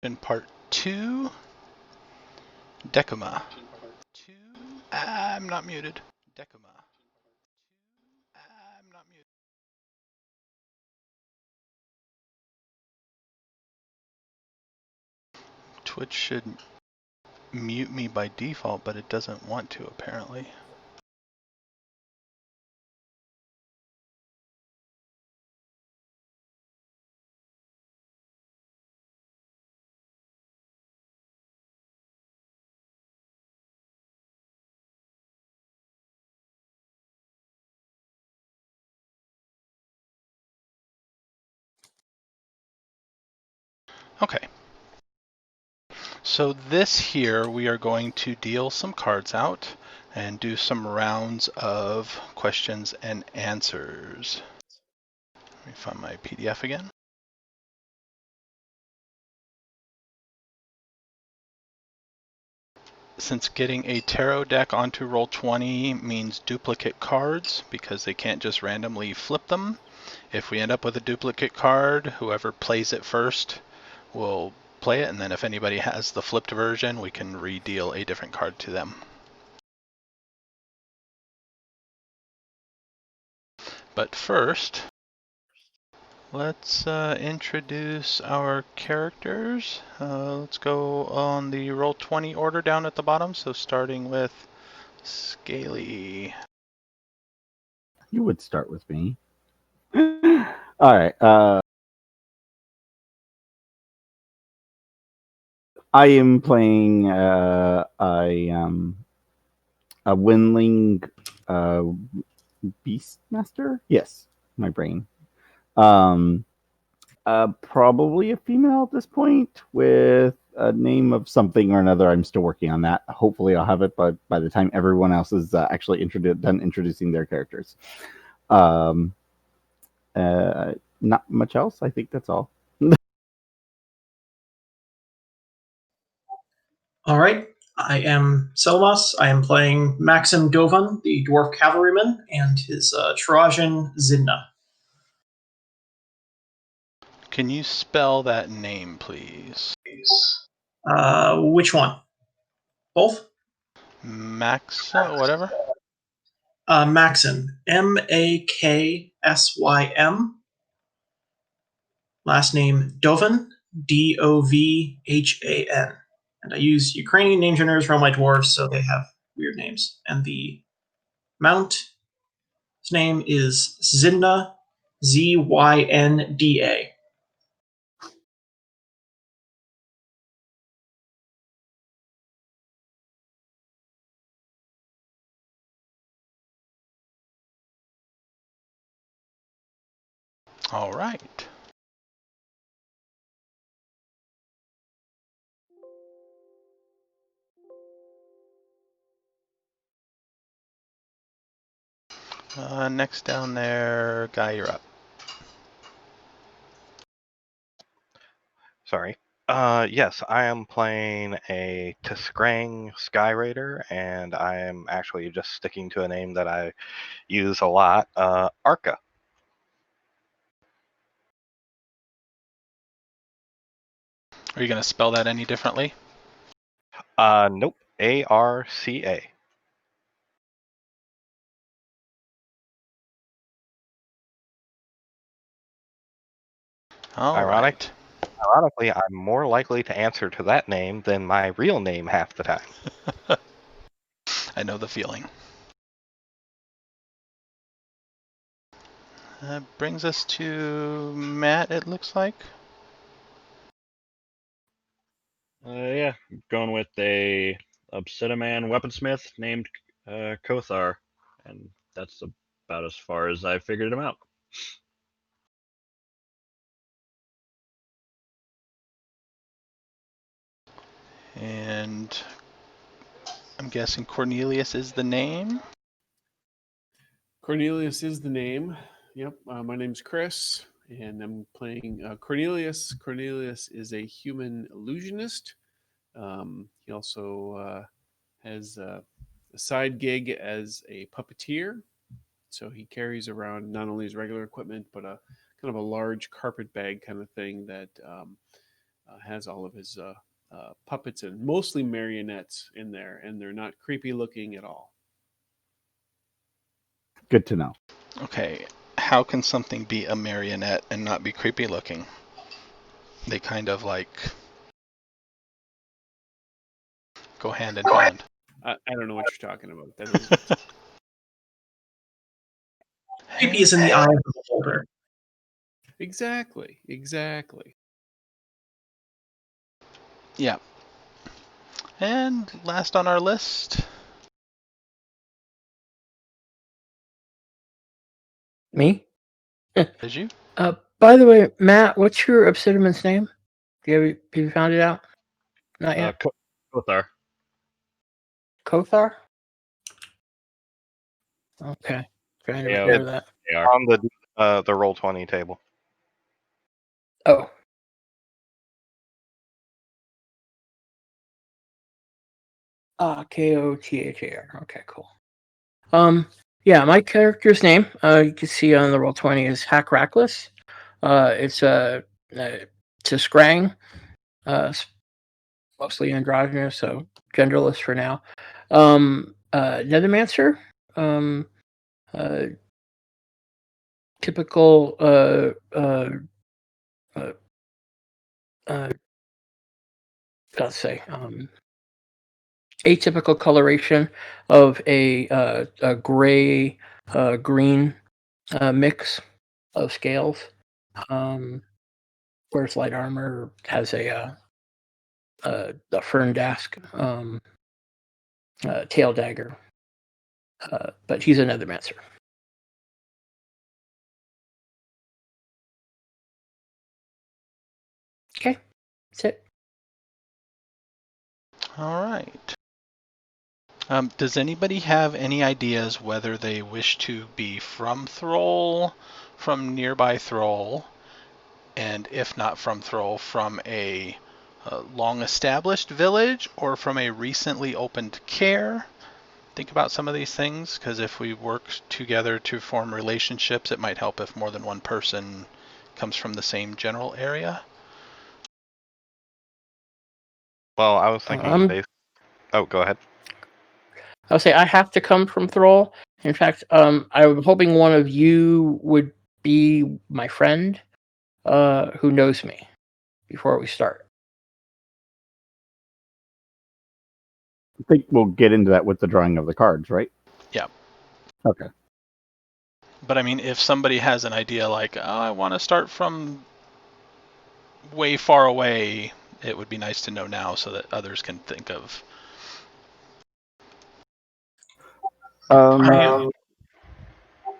In part 2, Decuma. I'm not muted. Decuma. I'm not muted. Twitch should mute me by default, but it doesn't want to apparently. Okay. So this here, we are going to deal some cards out and do some rounds of questions and answers. Let me find my PDF again. Since getting a tarot deck onto Roll20 means duplicate cards because they can't just randomly flip them, if we end up with a duplicate card, whoever plays it first will play it, and then if anybody has the flipped version, we can re-deal a different card to them. But first, let's introduce our characters. Let's go on the Roll20 order down at the bottom, so starting with Scaly. You would start with me. All right. I am playing a Windling Beastmaster. Yes, my brain. Probably a female at this point with a name of something or another. I'm still working on that. Hopefully, I'll have it, but by the time everyone else is actually done introducing their characters. Not much else. I think that's all. All right. I am Selmas. I am playing Maxim Dovan, the dwarf cavalryman, and his Trajan Zidna. Can you spell that name, please? Which one? Both? Max, whatever? Maxim. Maksym. Last name Dovan. Dovhan. And I use Ukrainian name generators for all my dwarves, so they have weird names. And the mount, his name is Zynda, Zynda. All right. Next down there, Guy, you're up. Sorry. Yes, I am playing a Tiskrang Sky Raider, and I am actually just sticking to a name that I use a lot, Arca. Are you going to spell that any differently? Nope. Arca. All right. Ironically, I'm more likely to answer to that name than my real name half the time. I know the feeling. That brings us to Matt, it looks like. Yeah, going with a Obsidian weaponsmith named Kothar, and that's about as far as I figured him out. And I'm guessing Cornelius is the name. Cornelius is the name. Yep. My name's Chris, and I'm playing Cornelius. Cornelius is a human illusionist. He also has a side gig as a puppeteer. So he carries around not only his regular equipment, but a kind of a large carpet bag kind of thing that has all of his puppets and mostly marionettes in there, and they're not creepy looking at all. Good to know. Okay, how can something be a marionette and not be creepy looking? They kind of like go hand in hand. I don't know what you're talking about. That is, Creepy is in the eye of the beholder. exactly. Yeah. And last on our list, Me? is you. By the way, Matt, what's your Obsidian's name? Have you found it out? Not yet. Kothar. Kothar? Okay. Trying to Yeah, remember that. They are. On the Roll20 table. Oh. Kothar. Okay, cool. Yeah, my character's name, you can see on the Roll20 is Hack Rackless. It's a Scrang, mostly androgynous, so genderless for now. Nethermancer, typical let's say atypical coloration of a gray green mix of scales. Wears light armor, has a fern dask tail dagger, but he's a Nethermancer. Okay, that's it. All right. Does anybody have any ideas whether they wish to be from Thrall, from nearby Thrall, and if not from Thrall, from a long-established village or from a recently opened care? Think about some of these things, because if we work together to form relationships, it might help if more than one person comes from the same general area. Well, I was thinking Oh, go ahead. I'll say I have to come from Thrall. In fact, I'm hoping one of you would be my friend who knows me before we start. I think we'll get into that with the drawing of the cards, right? Yeah. Okay. But I mean, if somebody has an idea like, oh, I want to start from way far away, it would be nice to know now so that others can think of. I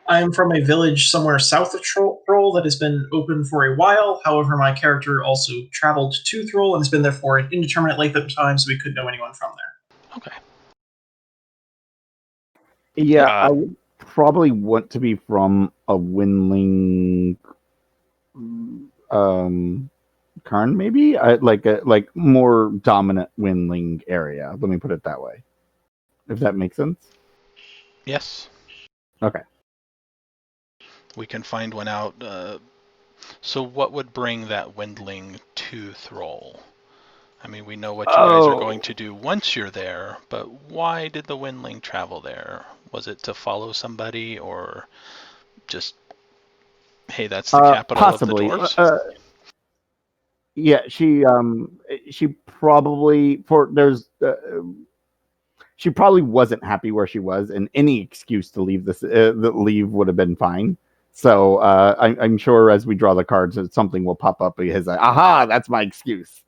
am from a village somewhere south of Thrall that has been open for a while. However, my character also traveled to Thrall and has been there for an indeterminate length of time, so we couldn't know anyone from there. Okay. Yeah, I would probably want to be from a Windling Karn, maybe? Like more dominant Windling area. Let me put it that way. If that makes sense? Yes. Okay. We can find one out. So what would bring that Windling to Thrall? I mean, we know what you guys are going to do once you're there, but why did the Windling travel there? Was it to follow somebody, or just, hey, that's the capital possibly. of the dwarves? Yeah, she probably she probably wasn't happy where she was, and any excuse to leave leave would have been fine. So I'm sure as we draw the cards, that something will pop up because aha, that's my excuse.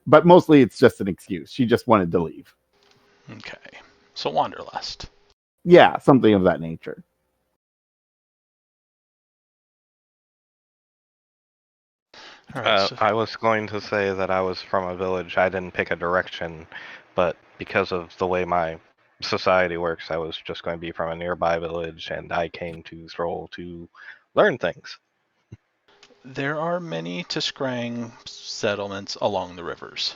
But mostly it's just an excuse. She just wanted to leave. Okay, so Wanderlust. Yeah, something of that nature. All right, I was going to say that I was from a village. I didn't pick a direction, but because of the way my society works, I was just going to be from a nearby village, and I came to Thrall to learn things. there are many Tiskrang settlements along the rivers.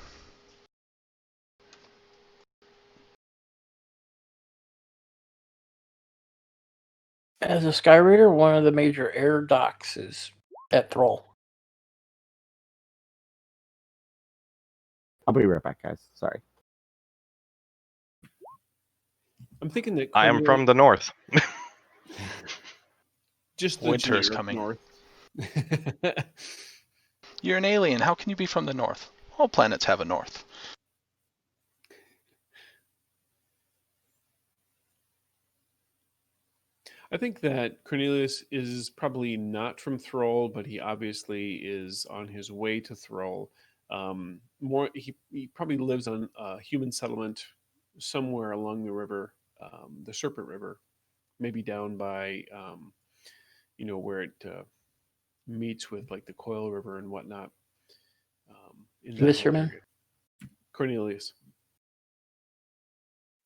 As a Skyrater, one of the major air docks is at Thrall. I'll be right back, guys. Sorry. I'm thinking that I am from the north. just the Winter is generic coming. north. You're an alien. How can you be from the north? All planets have a north. I think that Cornelius is probably not from Thrall, but he obviously is on his way to Thrall. He probably lives on a human settlement somewhere along the river, the Serpent River, maybe down by where it meets with like the Coil River and whatnot. In that whole Visserman? area. Cornelius.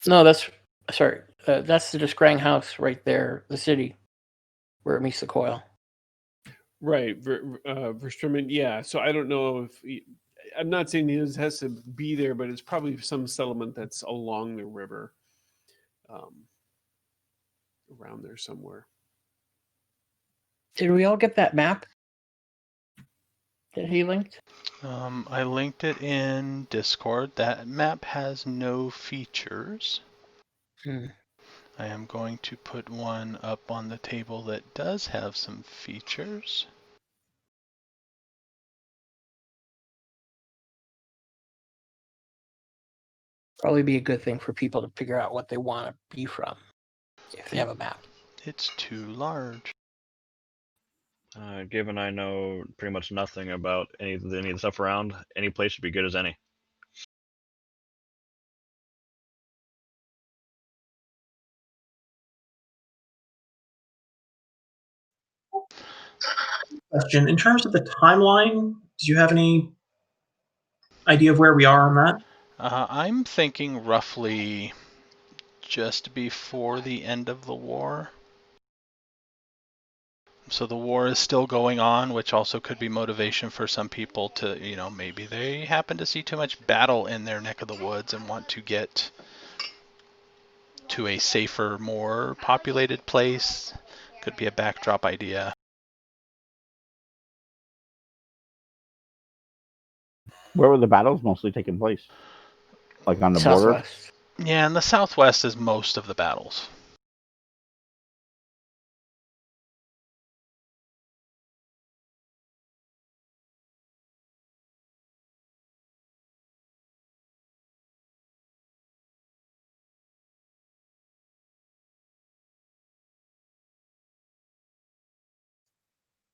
No, that's sorry. That's the Disgrang house right there, the city where it meets the Coil. Right, Verstrumen. Yeah, so I don't know if I'm not saying he has to be there, but it's probably some settlement that's along the river, around there somewhere. Did we all get that map that he linked? I linked it in Discord. That map has no features. I am going to put one up on the table that does have some features. Probably be a good thing for people to figure out what they want to be from if they have a map. It's too large. Given I know pretty much nothing about any of the stuff around, any place would be good as any. Question: in terms of the timeline, do you have any idea of where we are on that? I'm thinking roughly just before the end of the war. So the war is still going on, which also could be motivation for some people to, maybe they happen to see too much battle in their neck of the woods and want to get to a safer, more populated place. Could be a backdrop idea. Where were the battles mostly taking place? Like on the border? Southwest. Yeah, and the Southwest is most of the battles.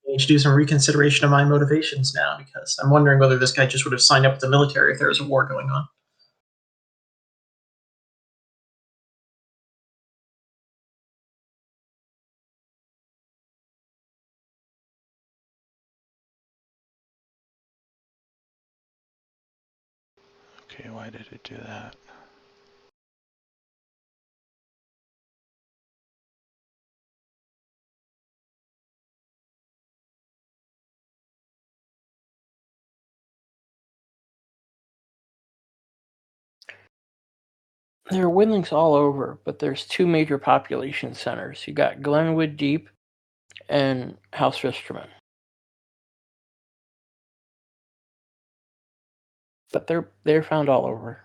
I need to do some reconsideration of my motivations now, because I'm wondering whether this guy just would have signed up with the military if there was a war going on. Okay, why did it do that? There are windlings all over, but there's two major population centers. You got Glenwood Deep and House Risterman. But they're found all over.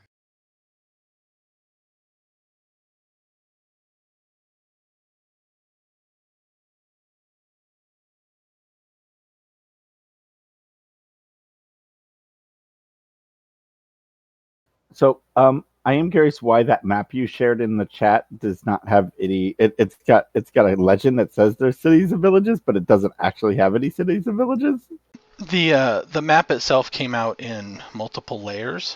So, I am curious why that map you shared in the chat does not have any. It's got a legend that says there's cities and villages, but it doesn't actually have any cities and villages. The map itself came out in multiple layers,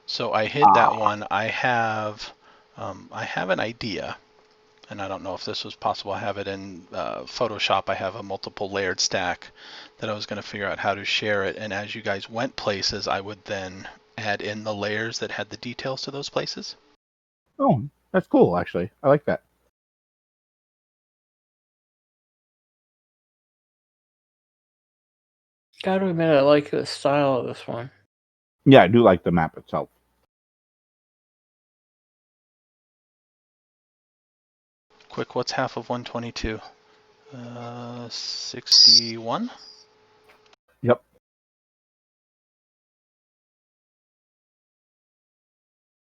so I hid that one. I have an idea, and I don't know if this was possible. I have it in Photoshop. I have a multiple layered stack that I was going to figure out how to share it, and as you guys went places, I would then add in the layers that had the details to those places. Oh, that's cool, actually. I like that. Gotta admit, I like the style of this one. Yeah, I do like the map itself. Quick, what's half of 122? 61? Yep.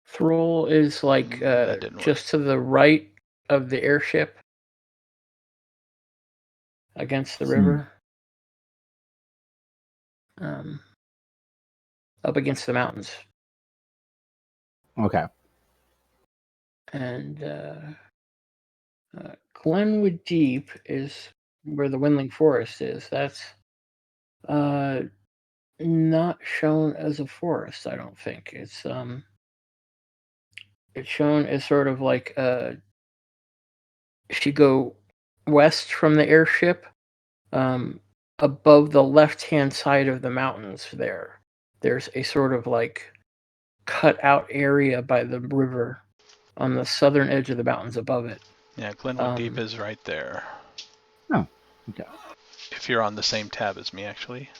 Thrall is like That didn't work. just to the right of the airship against the river. Up against the mountains. Okay. And Glenwood Deep is where the Windling Forest is. That's not shown as a forest, I don't think. It's shown as sort of like if you go west from the airship, above the left-hand side of the mountains there's a sort of like cut out area by the river on the southern edge of the mountains above it. Yeah, Glenwood Deep is right there. Oh, okay. If you're on the same tab as me, actually.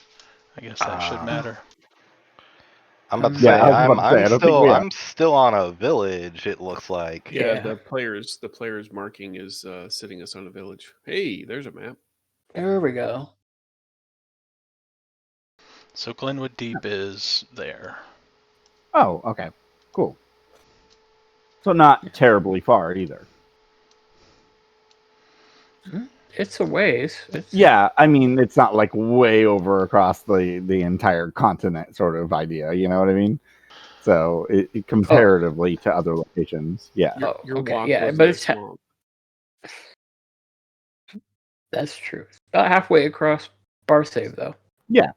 I guess that should matter. I'm about to Yeah, say, I was about to say, I don't think we are. I'm still on a village, it looks like. Yeah, Yeah. the player's marking is sitting us on a village. Hey, there's a map. There we go. So Glenwood Deep is there. Oh, okay. Cool. So not terribly far either. It's a ways. Yeah, I mean, it's not like way over across the entire continent sort of idea. You know what I mean? So it comparatively to other locations, yeah. Your okay, walk yeah, was but this it's long. That's true. It's about halfway across Barsave, though. Yeah.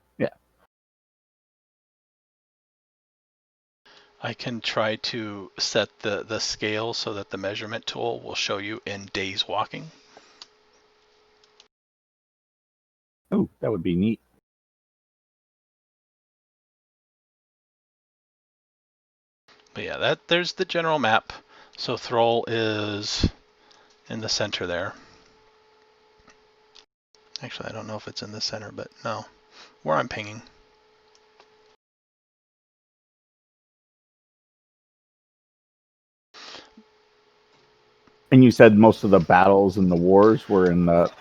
I can try to set the scale so that the measurement tool will show you in days walking. Oh, that would be neat. But yeah, there's the general map. So Thrall is in the center there. Actually, I don't know if it's in the center, but no. Where I'm pinging. And you said most of the battles and the wars were in the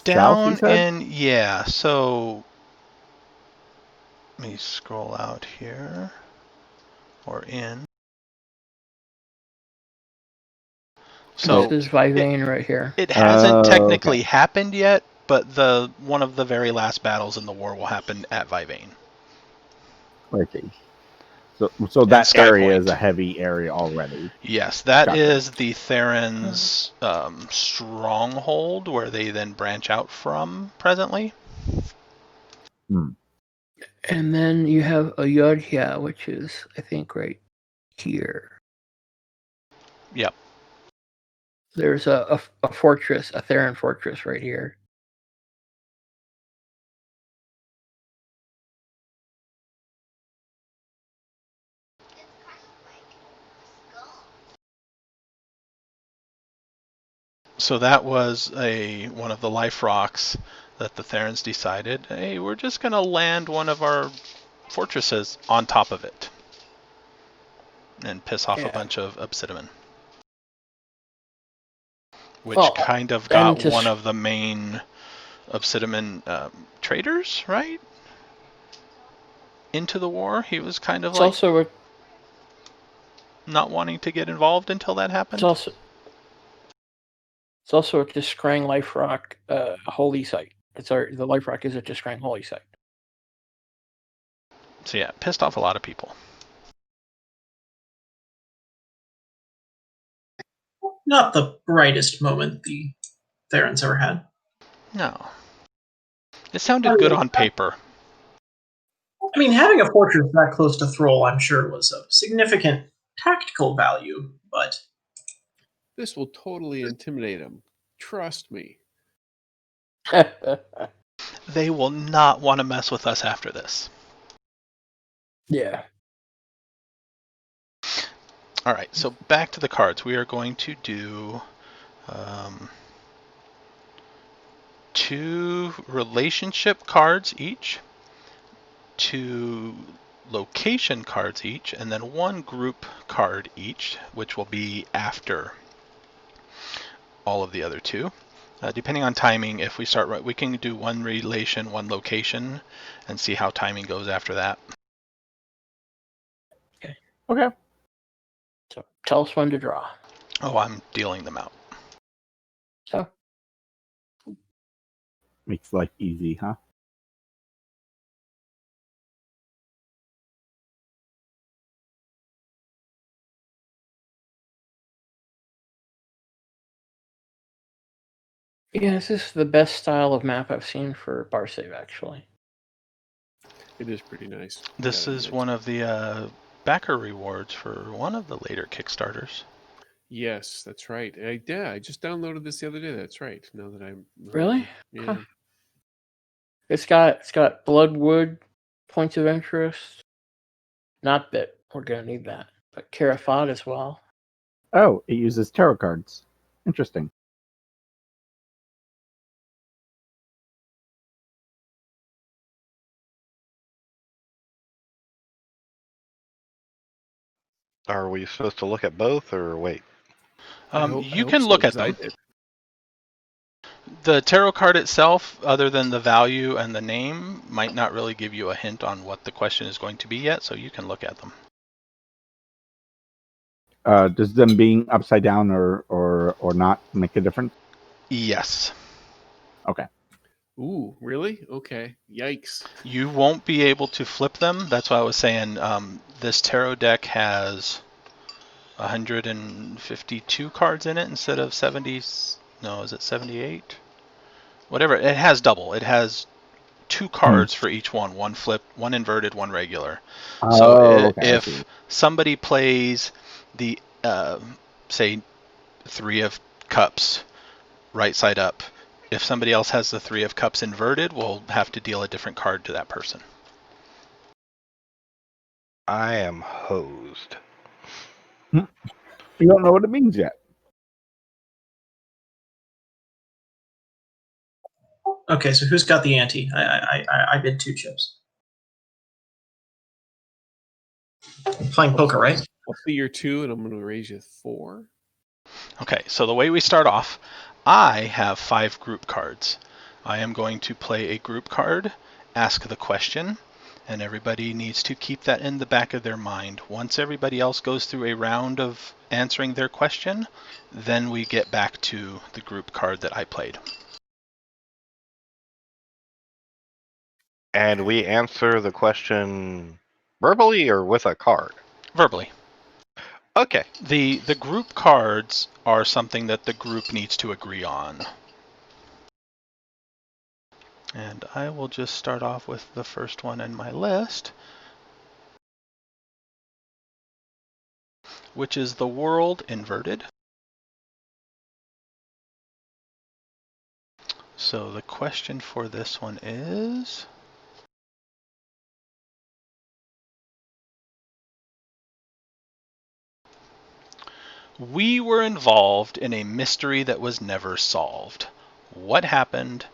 south, you said? Yeah, so let me scroll out here. Or in. So this is Vivane right here. It hasn't technically okay. happened yet, but one of the very last battles in the war will happen at Vivane. I see. So that Sky area Point. is a heavy area already. Yes, that Gotcha. is the Theron's stronghold, where they then branch out from presently. And then you have Ayodhya, which is, I think, right here. Yep. There's a fortress, a Theron fortress right here. So that was one of the life rocks that the Therons decided, hey, we're just going to land one of our fortresses on top of it and piss off a bunch of Obsidian. Which kind of got one of the main Obsidian traders, right? Into the war. He was kind of it's like also not wanting to get involved until that happened. It's also a Discrang Life Rock holy site. The Life Rock is a Discrang holy site. So yeah, pissed off a lot of people. Not the brightest moment the Therons ever had. No. It sounded good on paper. I mean, having a fortress that close to Thrall, I'm sure, was of significant tactical value, but... This will totally intimidate him. Trust me. They will not want to mess with us after this. Yeah. All right, so back to the cards. We are going to do 2 relationship cards each, 2 location cards each, and then 1 group card each, which will be after all of the other 2. Depending on timing, if we start right, we can do 1 relation, 1 location, and see how timing goes after that. Okay. tell us when to draw. Oh, I'm dealing them out. So, Makes life easy, huh? yeah, this is the best style of map I've seen for bar save, actually. It is pretty nice. This is one of the backer rewards for one of the later Kickstarters. Yes, that's right. I just downloaded this the other day. That's right. Now that I'm Really? yeah. Huh. It's got bloodwood, points of interest. Not that we're gonna need that, but Carafat as well. Oh, it uses tarot cards. Interesting. Are we supposed to look at both or wait? You can look at them. did. The tarot card itself, other than the value and the name, might not really give you a hint on what the question is going to be yet, so you can look at them. Does them being upside down or not make a difference? Yes. Okay. Ooh, really? Okay. Yikes. You won't be able to flip them. That's why I was saying this tarot deck has 152 cards in it instead of 70. No, is it 78? Whatever. It has double. It has 2 cards for each one. One flipped, one inverted, one regular. So if somebody plays the, say, 3 of cups right side up, if somebody else has the 3 of cups inverted, we'll have to deal a different card to that person. I am hosed. You don't know what it means yet. Okay, so who's got the ante? I bid 2 chips. Playing poker, right? I'll see your 2, and I'm going to raise you 4. Okay, so the way we start off, I have 5 group cards. I am going to play a group card, ask the question, and everybody needs to keep that in the back of their mind. Once everybody else goes through a round of answering their question, then we get back to the group card that I played. And we answer the question verbally or with a card? Verbally. Okay. The group cards are something that the group needs to agree on. And I will just start off with the first one in my list, which is the world inverted. So the question for this one is, we were involved in a mystery that was never solved. What happened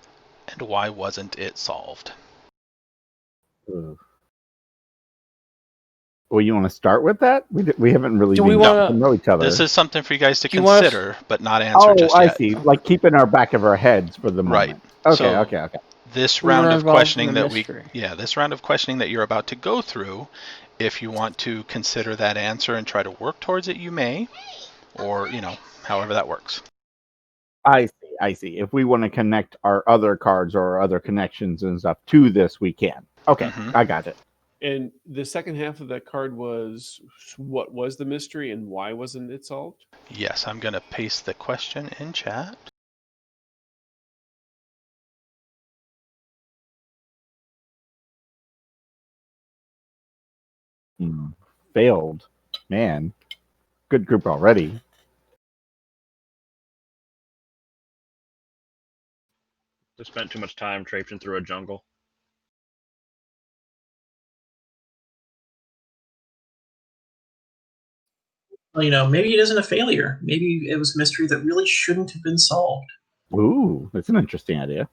and why wasn't it solved? Well, you want to start with that? We haven't really Do we been wanna- to know each other. This is something for you guys to Do you want us- consider, but not answer just yet. I see. Like keep in our back of our heads for the Right. moment. Okay, So- okay. This We round were of involved in questioning the that mystery. this round of questioning that you're about to go through, if you want to consider that answer and try to work towards it, you may, or, however that works. I see. If we want to connect our other cards or our other connections and stuff to this, we can. Okay, Mhm. I got it. And the second half of that card was what was the mystery and why wasn't it solved? Yes, I'm going to paste the question in chat. Failed. Man. Good group already. Just spent too much time traipsing through a jungle. Well, maybe it isn't a failure. Maybe it was a mystery that really shouldn't have been solved. Ooh, that's an interesting idea.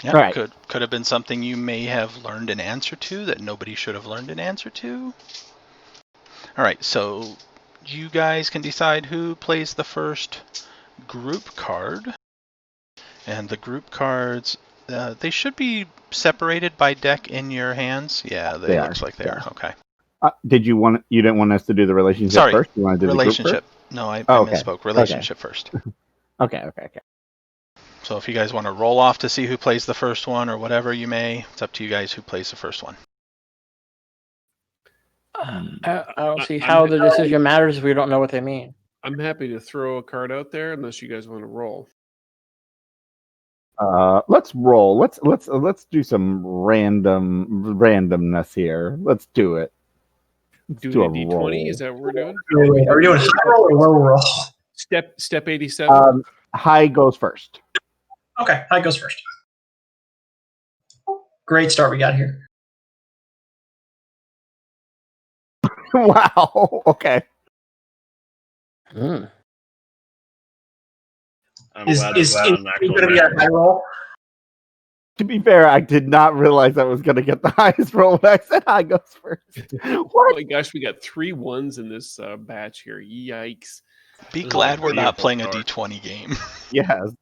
Yeah, All right. could have been something you may have learned an answer to that nobody should have learned an answer to. All right, so you guys can decide who plays the first group card. And the group cards, they should be separated by deck in your hands. Yeah, They looks are, like they yeah. are. Okay. Did you want? You didn't want us to do the relationship Sorry, first? You want to do relationship. the No, I okay. misspoke. Relationship first. group first? Okay. So if you guys want to roll off to see who plays the first one or whatever, you may. It's up to you guys who plays the first one. I don't see how the decision matters if we don't know what they mean. I'm happy to throw a card out there unless you guys want to roll. Let's roll. Let's do some randomness here. Let's do it. Let's do a D20. roll. Is that what we're doing? Are we doing high roll or low roll? Step 87. High goes first. Okay, high goes first. Great start we got here. Wow. Okay. I'm Is glad going an actual to be a man. high roll? To be fair, I did not realize I was going to get the highest roll when I said high goes first. Oh What? my gosh, we got 3 1s in this batch here. Yikes. Be This is glad a we're not beautiful playing a start. D20 game. Yes.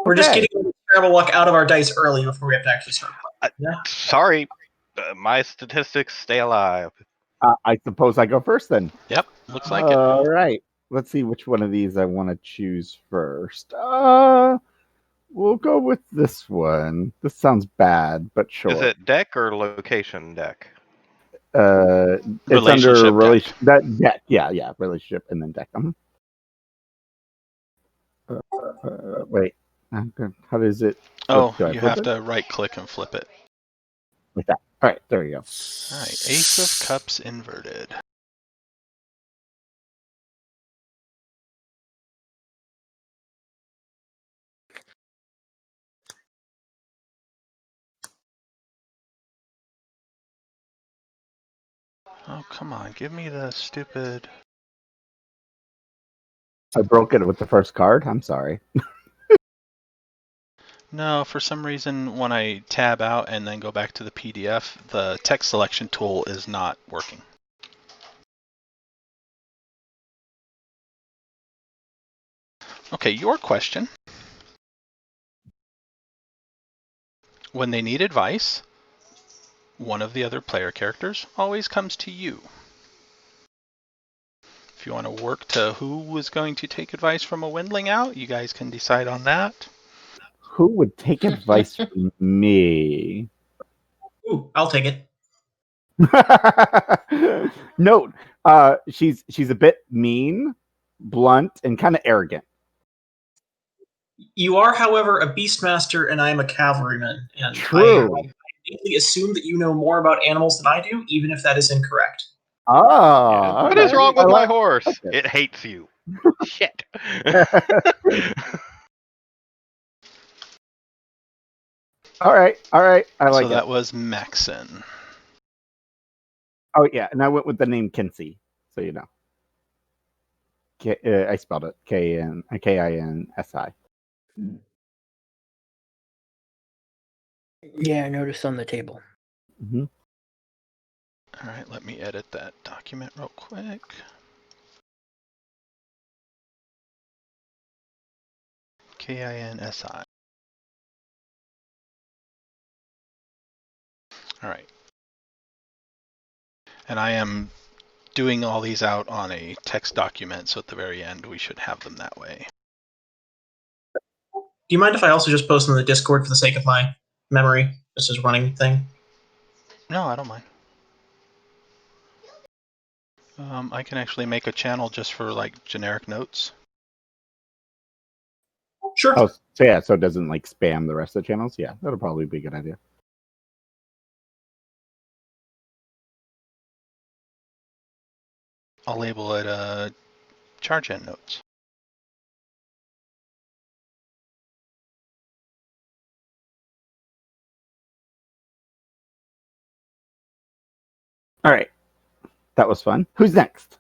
We're just Okay. getting terrible luck out of our dice early before we have to actually start. Yeah. Sorry, my statistics stay alive. I suppose I go first then. Yep, looks like it. All right. Let's see which one of these I want to choose first. We'll go with this one. This sounds bad, but sure. Is it deck or location deck? It's Relationship under deck. relation that deck. Yeah, relationship and then deck. Wait. How does it? Oh, do I you flip have it? to right click and flip it. Like that. All right, there you go. All right, Ace of Cups inverted. Oh, come on, give me the stupid... I broke it with the first card. I'm sorry. No, for some reason, when I tab out and then go back to the PDF, the text selection tool is not working. Okay, your question. When they need advice, one of the other player characters always comes to you. If you want to work to who was going to take advice from a windling out, you guys can decide on that. Who would take advice from me? Ooh, I'll take it. Note, she's a bit mean, blunt, and kind of arrogant. You are, however, a beastmaster, and I am a cavalryman. And True. I immediately assume that you know more about animals than I do, even if that is incorrect. Oh, What is wrong with my horse? it. It hates you. Shit. All right. I like So it. that was Maxon. Oh yeah, and I went with the name Kinsey, so you know. I spelled it Kinsi. Yeah, I noticed on the table. Mm-hmm. All right, let me edit that document real quick. Kinsi. All right. And I am doing all these out on a text document, so at the very end we should have them that way. Do you mind if I also just post them in the Discord for the sake of my memory, just as a running thing? No, I don't mind. I can actually make a channel just for like generic notes. Sure. Oh, so yeah, so it doesn't like spam the rest of the channels. Yeah, that'll probably be a good idea. I'll label it charge in notes. All right, that was fun. Who's next?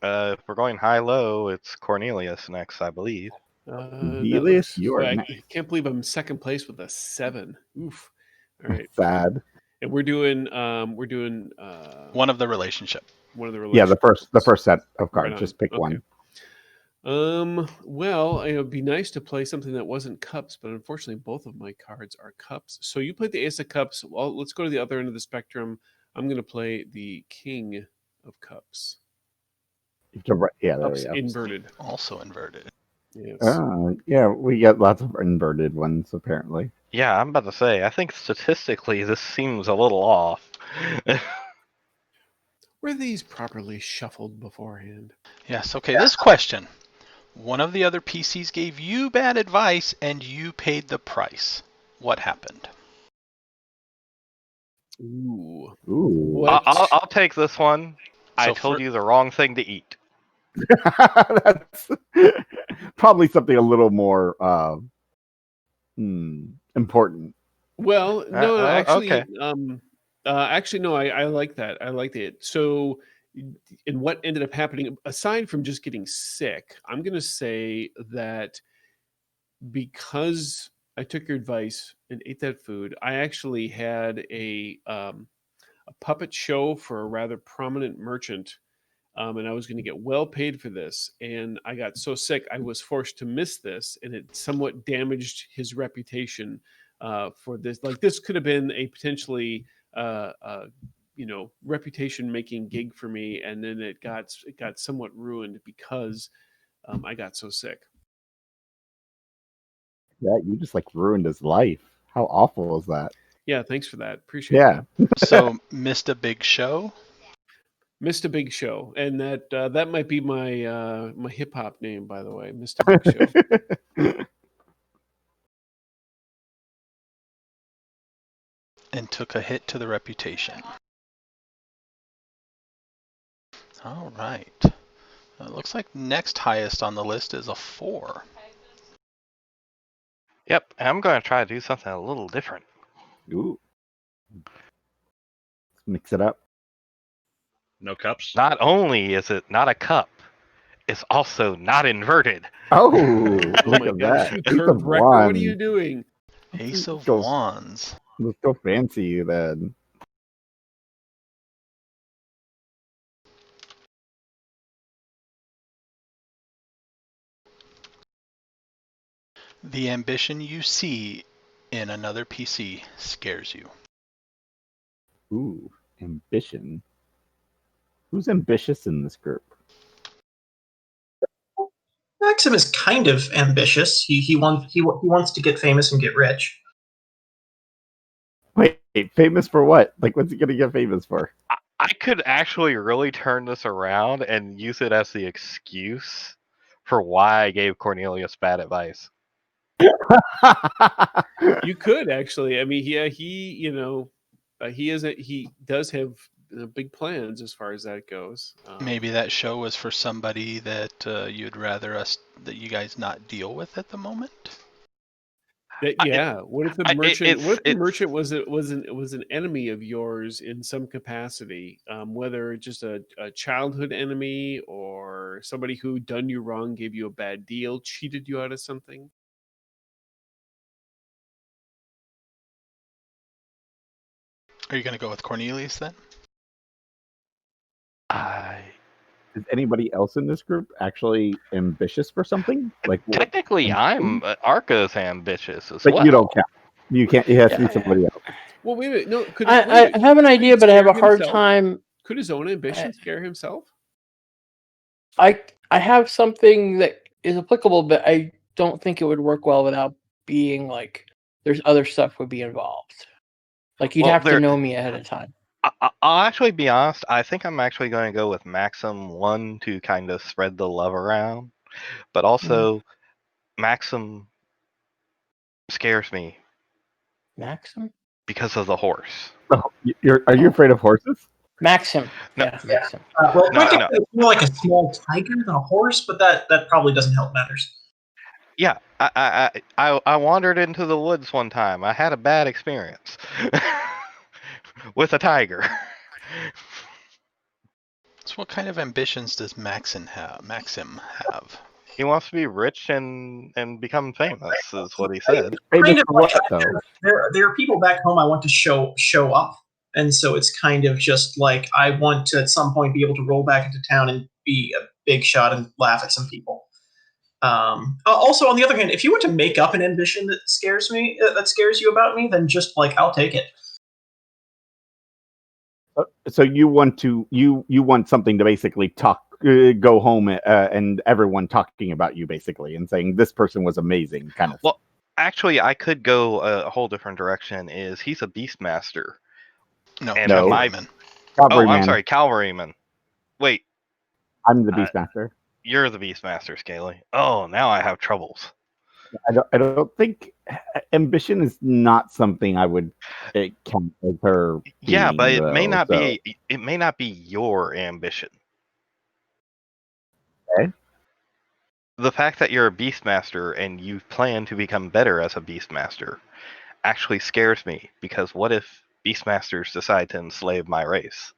If we're going high-low, it's Cornelius next, I believe. Cornelius, you are I next. can't believe I'm second place with a 7. Oof. All right. Sad. And we're doing One of the relationship. one of the Yeah, the relationships. first set of cards. Right on. Just pick Okay. one. Well, it would be nice to play something that wasn't cups, but unfortunately, both of my cards are cups. So you played the Ace of Cups. Well, let's go to the other end of the spectrum. I'm going to play the King of Cups. Yeah, there Cups we go. inverted. Also inverted. Yes. Yeah, we get lots of inverted ones apparently. Yeah, I'm about to say, I think statistically this seems a little off. Were these properly shuffled beforehand? Yes, okay, this question. One of the other PCs gave you bad advice and you paid the price. What happened? Ooh. Ooh. I'll take this one. I So told for- you the wrong thing to eat. That's probably something a little more important. Well, no, actually, okay. actually, no, I like that. I liked it. So, and what ended up happening, aside from just getting sick, I'm going to say that because I took your advice and ate that food, I actually had a puppet show for a rather prominent merchant. And I was going to get well paid for this. And I got so sick, I was forced to miss this, and it somewhat damaged his reputation for this. Like, this could have been a potentially, reputation-making gig for me, and then it got somewhat ruined because I got so sick. Yeah, you just like ruined his life. How awful is that? Yeah, thanks for that. Appreciate Yeah. that. So missed a big show? Missed a big show, and that might be my my hip hop name, by the way. Missed a big show. And took a hit to the reputation. All right. It looks like next highest on the list is a 4. Yep, I'm going to try to do something a little different. Ooh. Let's mix it up. No cups. Not only is it not a cup, it's also not inverted. Oh, Oh look my at gosh, that. you Ace Kurt of Brecker, what are Wands. you doing? Ace of Goes- Wands. Let's go fancy then. The ambition you see in another PC scares you. Ooh, ambition. Who's ambitious in this group? Maxim is kind of ambitious. He wants to get famous and get rich. Wait, famous for what? Like, what's he gonna get famous for? I could actually really turn this around and use it as the excuse for why I gave Cornelius bad advice. You could actually. I mean, he he does have big plans as far as that goes. Maybe that show was for somebody that you'd rather that you guys not deal with at the moment. What if the merchant? What if the merchant was an enemy of yours in some capacity? Whether just a childhood enemy or somebody who done you wrong, gave you a bad deal, cheated you out of something. Are you going to go with Cornelius then? Is anybody else in this group actually ambitious for something? Like, technically, I'm Arca's ambitious as but well. you don't count. You can't. It has to be somebody else. Well, wait a minute. No, I have an idea, but I have a hard time. Could his own ambition scare himself? I have something that is applicable, but I don't think it would work well without being like there's other stuff would be involved. Like you'd have to know me ahead of time. I'll actually be honest. I think I'm actually going to go with Maxim 1 to kind of spread the love around, but also Maxim scares me. Maxim? Because of the horse. Oh, are you afraid of horses? Maxim. No. Yeah, Maxim. Well, it's more like a small tiger than a horse, but that probably doesn't help matters. Yeah, I wandered into the woods one time. I had a bad experience with a tiger. So what kind of ambitions does Maxim have? He wants to be rich and become famous, is what he said. Kind of like, there are people back home I want to show up, and so it's kind of just like I want to at some point be able to roll back into town and be a big shot and laugh at some people. Also, on the other hand, if you were to make up an ambition that scares you about me, then just I'll take it. So you want something to basically go home and everyone talking about you basically and saying this person was amazing, kind of. Well, actually, I could go a whole different direction. He's a Beastmaster? No, And cavalryman. I'm sorry, Cavalryman. Wait, I'm the Beastmaster. You're the Beastmaster, Scaly. Oh, now I have troubles. I don't think ambition is not something I would count as her. Yeah, but it may not so. be. It may not be your ambition. Okay. The fact that you're a Beastmaster and you plan to become better as a Beastmaster actually scares me, because what if Beastmasters decide to enslave my race?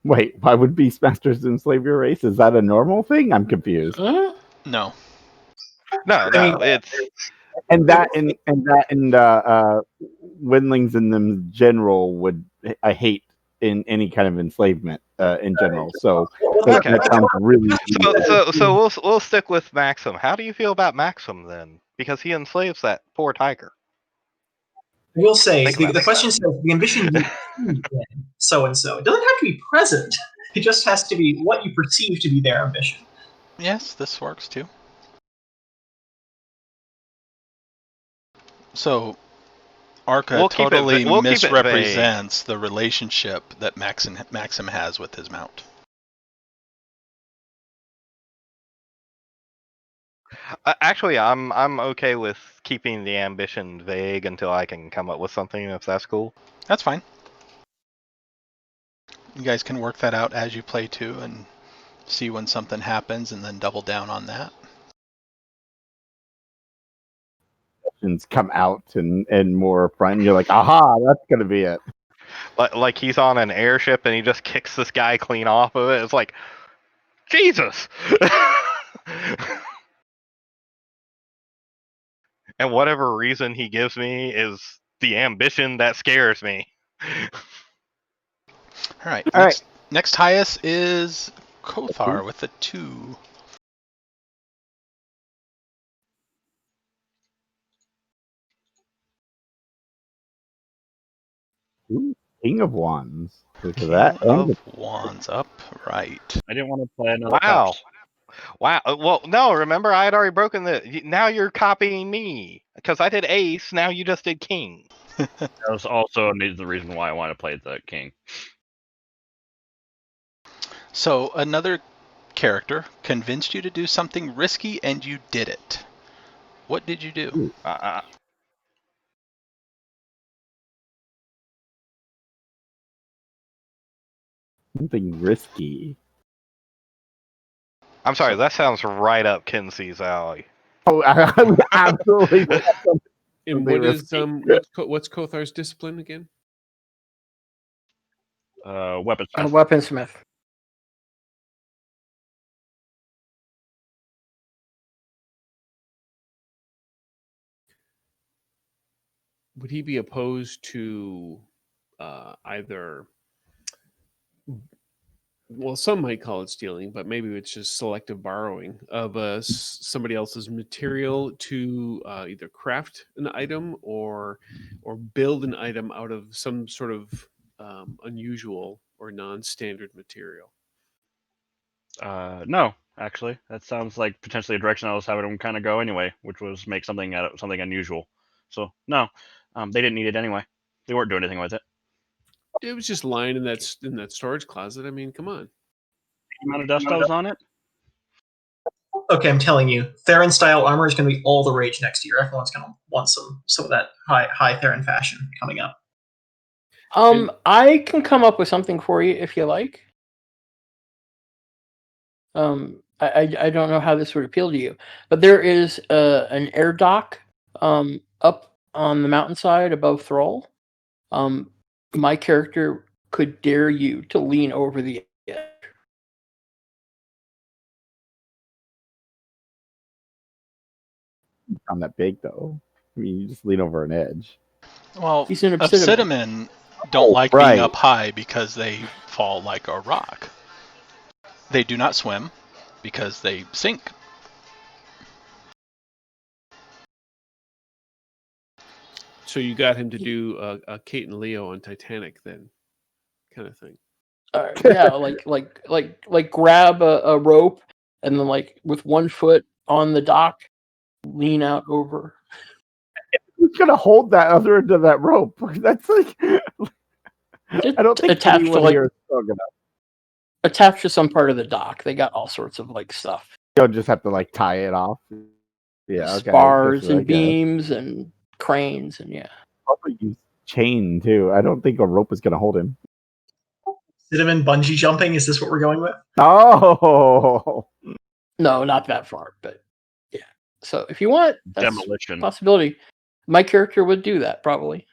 Wait, why would Beastmasters enslave your race? Is that a normal thing? I'm confused. No. No, it's windlings in them general would I hate in any kind of enslavement in general. So Okay. that sounds really. So we'll stick with Maxim. How do you feel about Maxim then? Because he enslaves that poor tiger. I will say, the question says the ambition you so and so. It doesn't have to be present. It just has to be what you perceive to be their ambition. Yes, this works too. So, Arca totally misrepresents the relationship that Maxim has with his mount. Actually, I'm okay with keeping the ambition vague until I can come up with something, if that's cool. That's fine. You guys can work that out as you play too, and see when something happens, and then double down on that. Come out and more front, and you're like, aha, that's gonna be it. Like he's on an airship and he just kicks this guy clean off of it. It's like, Jesus. And whatever reason he gives me is the ambition that scares me. All right. Next highest is Kothar with a 2. Ooh, King of Wands. King of Wands, upright. I didn't want to play another. Wow. Wow. Well, no, remember I had already broken the. Now you're copying me because I did ace. Now you just did king. That was also the reason why I wanted to play the king. So another character convinced you to do something risky, and you did it. What did you do? Something risky. I'm sorry, that sounds right up Kinsey's alley. Oh, absolutely. And what is what's Kothar's discipline again? Weaponsmith. Weaponsmith. Would he be opposed to either? Well, some might call it stealing, but maybe it's just selective borrowing of somebody else's material to either craft an item or build an item out of some sort of unusual or non-standard material. No, actually, that sounds like potentially a direction I was having them kind of go anyway, which was make something out of something unusual. So no, they didn't need it anyway. They weren't doing anything with it. It was just lying in that storage closet. I mean, come on. The amount of dust that was on it. Okay, I'm telling you, Theron style armor is going to be all the rage next year. Everyone's going to want some of that high Theron fashion coming up. I can come up with something for you if you like. I don't know how this would appeal to you, but there is an air dock up on the mountainside above Thrall. My character could dare you to lean over the edge. Not that big though. I mean, you just lean over an edge. Well, He's an Obsidian don't like being up high because they fall like a rock. They do not swim. because they sink. So you got him to do a Kate and Leo on Titanic, then, kind of thing. Yeah, like grab a rope and then like with one foot on the dock, lean out over. Who's gonna hold that other end of that rope? That's like I don't think attached to anyone like here is strong enough. attached to some part of the dock. They got all sorts of like stuff. You'll just have to like tie it off. Yeah, okay. Spars That's what I and guess. beams and cranes and yeah. Probably use chain too. I don't think a rope is gonna hold him. Cinnamon bungee jumping, is this what we're going with? Oh, No, not that far, but yeah. So if you want, that's Demolition. a possibility. My character would do that probably.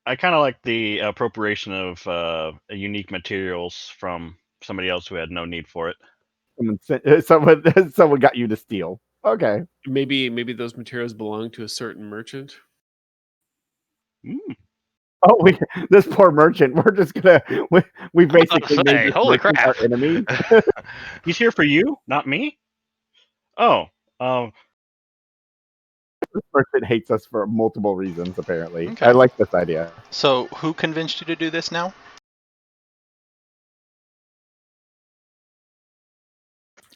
I kind of like the appropriation of unique materials from somebody else who had no need for it. someone got you to steal. Okay. Maybe those materials belong to a certain merchant. Oh, this poor merchant. We're just gonna we basically made Say, this holy merchant crap. our enemy. He's here for you, not me. Oh, This merchant hates us for multiple reasons. Apparently, Okay. I like this idea. So who convinced you to do this now?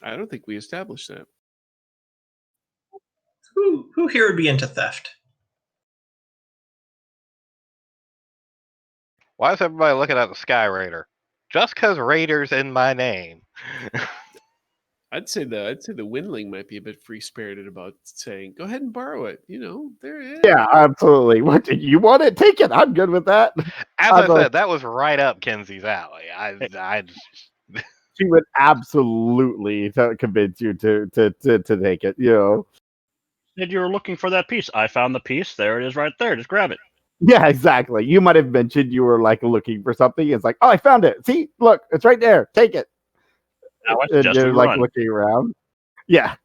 I don't think we established that. Who here would be into theft? Why is everybody looking at the Sky Raider? Just because Raider's in my name. I'd say the Windling might be a bit free spirited about saying, "Go ahead and borrow it." You know, there it is. Yeah, absolutely. What did you want it? Take it. I'm good with that. As I said, that was right up Kenzie's alley. She would absolutely convince you to take it. You know. said you were looking for that piece. I found the piece. There it is, right there. Just grab it. Yeah, exactly. You might have mentioned you were like looking for something. It's like, oh, I found it. See, look, it's right there. Take it. Now I And suggest you're we like run. looking around. Yeah.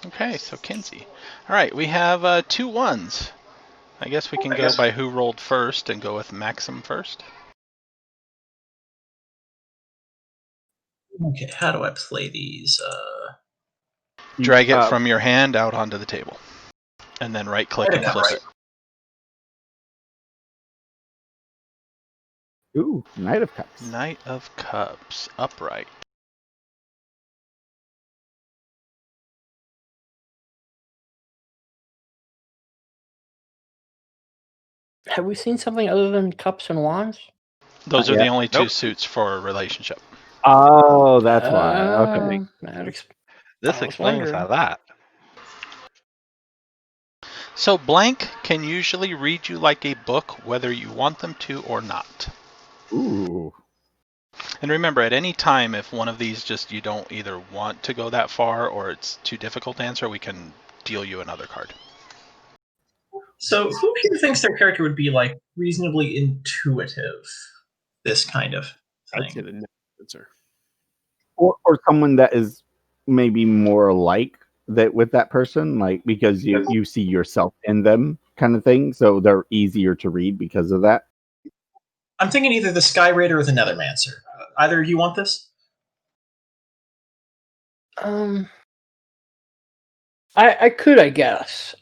Okay, so Kinsey. All right, we have 2 ones. I guess we can go by who rolled first and go with Maxim first. Okay, how do I play these? Drag it from your hand out onto the table, and then right-click and flip it. Ooh, Knight of Cups. Knight of Cups, upright. Have we seen something other than cups and wands? Those Not are the yet. only 2 Nope. suits for a relationship. Oh, that's why. Okay. This I was explains wondering. that. So blank can usually read you like a book, whether you want them to or not. Ooh. And remember, at any time, if one of these just you don't either want to go that far or it's too difficult to answer, we can deal you another card. So who here thinks their character would be like reasonably intuitive? This kind of I'd say thing. the next answer. Or someone that is maybe more like that with that person, like because you see yourself in them, kind of thing. So they're easier to read because of that. I'm thinking either the Sky Raider or the Nethermancer. Either of you want this? I could, I guess.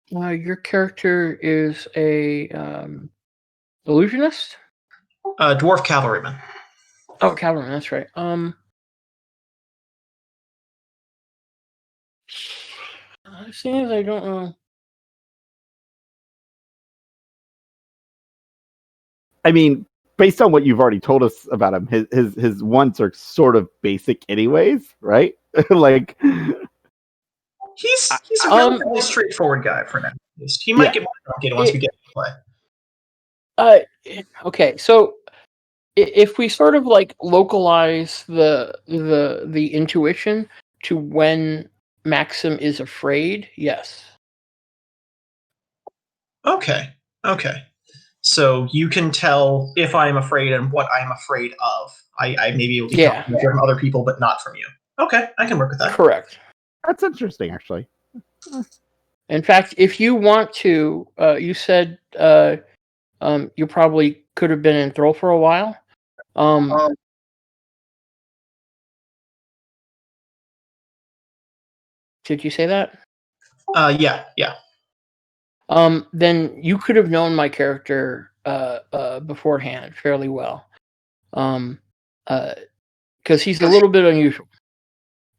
Your character is a illusionist? Dwarf Cavalryman. Oh, cavalryman, that's right. Seeing as I don't know. I mean, based on what you've already told us about him, his wants are sort of basic, anyways, right? Like, He's a relatively straightforward guy for now. At least. He might get more complicated once we get to play. Okay, so if we sort of like localize the intuition to when Maxim is afraid, yes. Okay. So you can tell if I'm afraid and what I'm afraid of. I may be able to tell from other people, but not from you. Okay, I can work with that. Correct. That's interesting, actually. In fact, if you want to, you said you probably could have been in Thrall for a while. Did you say that? Yeah. Then you could have known my character beforehand fairly well, because he's a little bit unusual.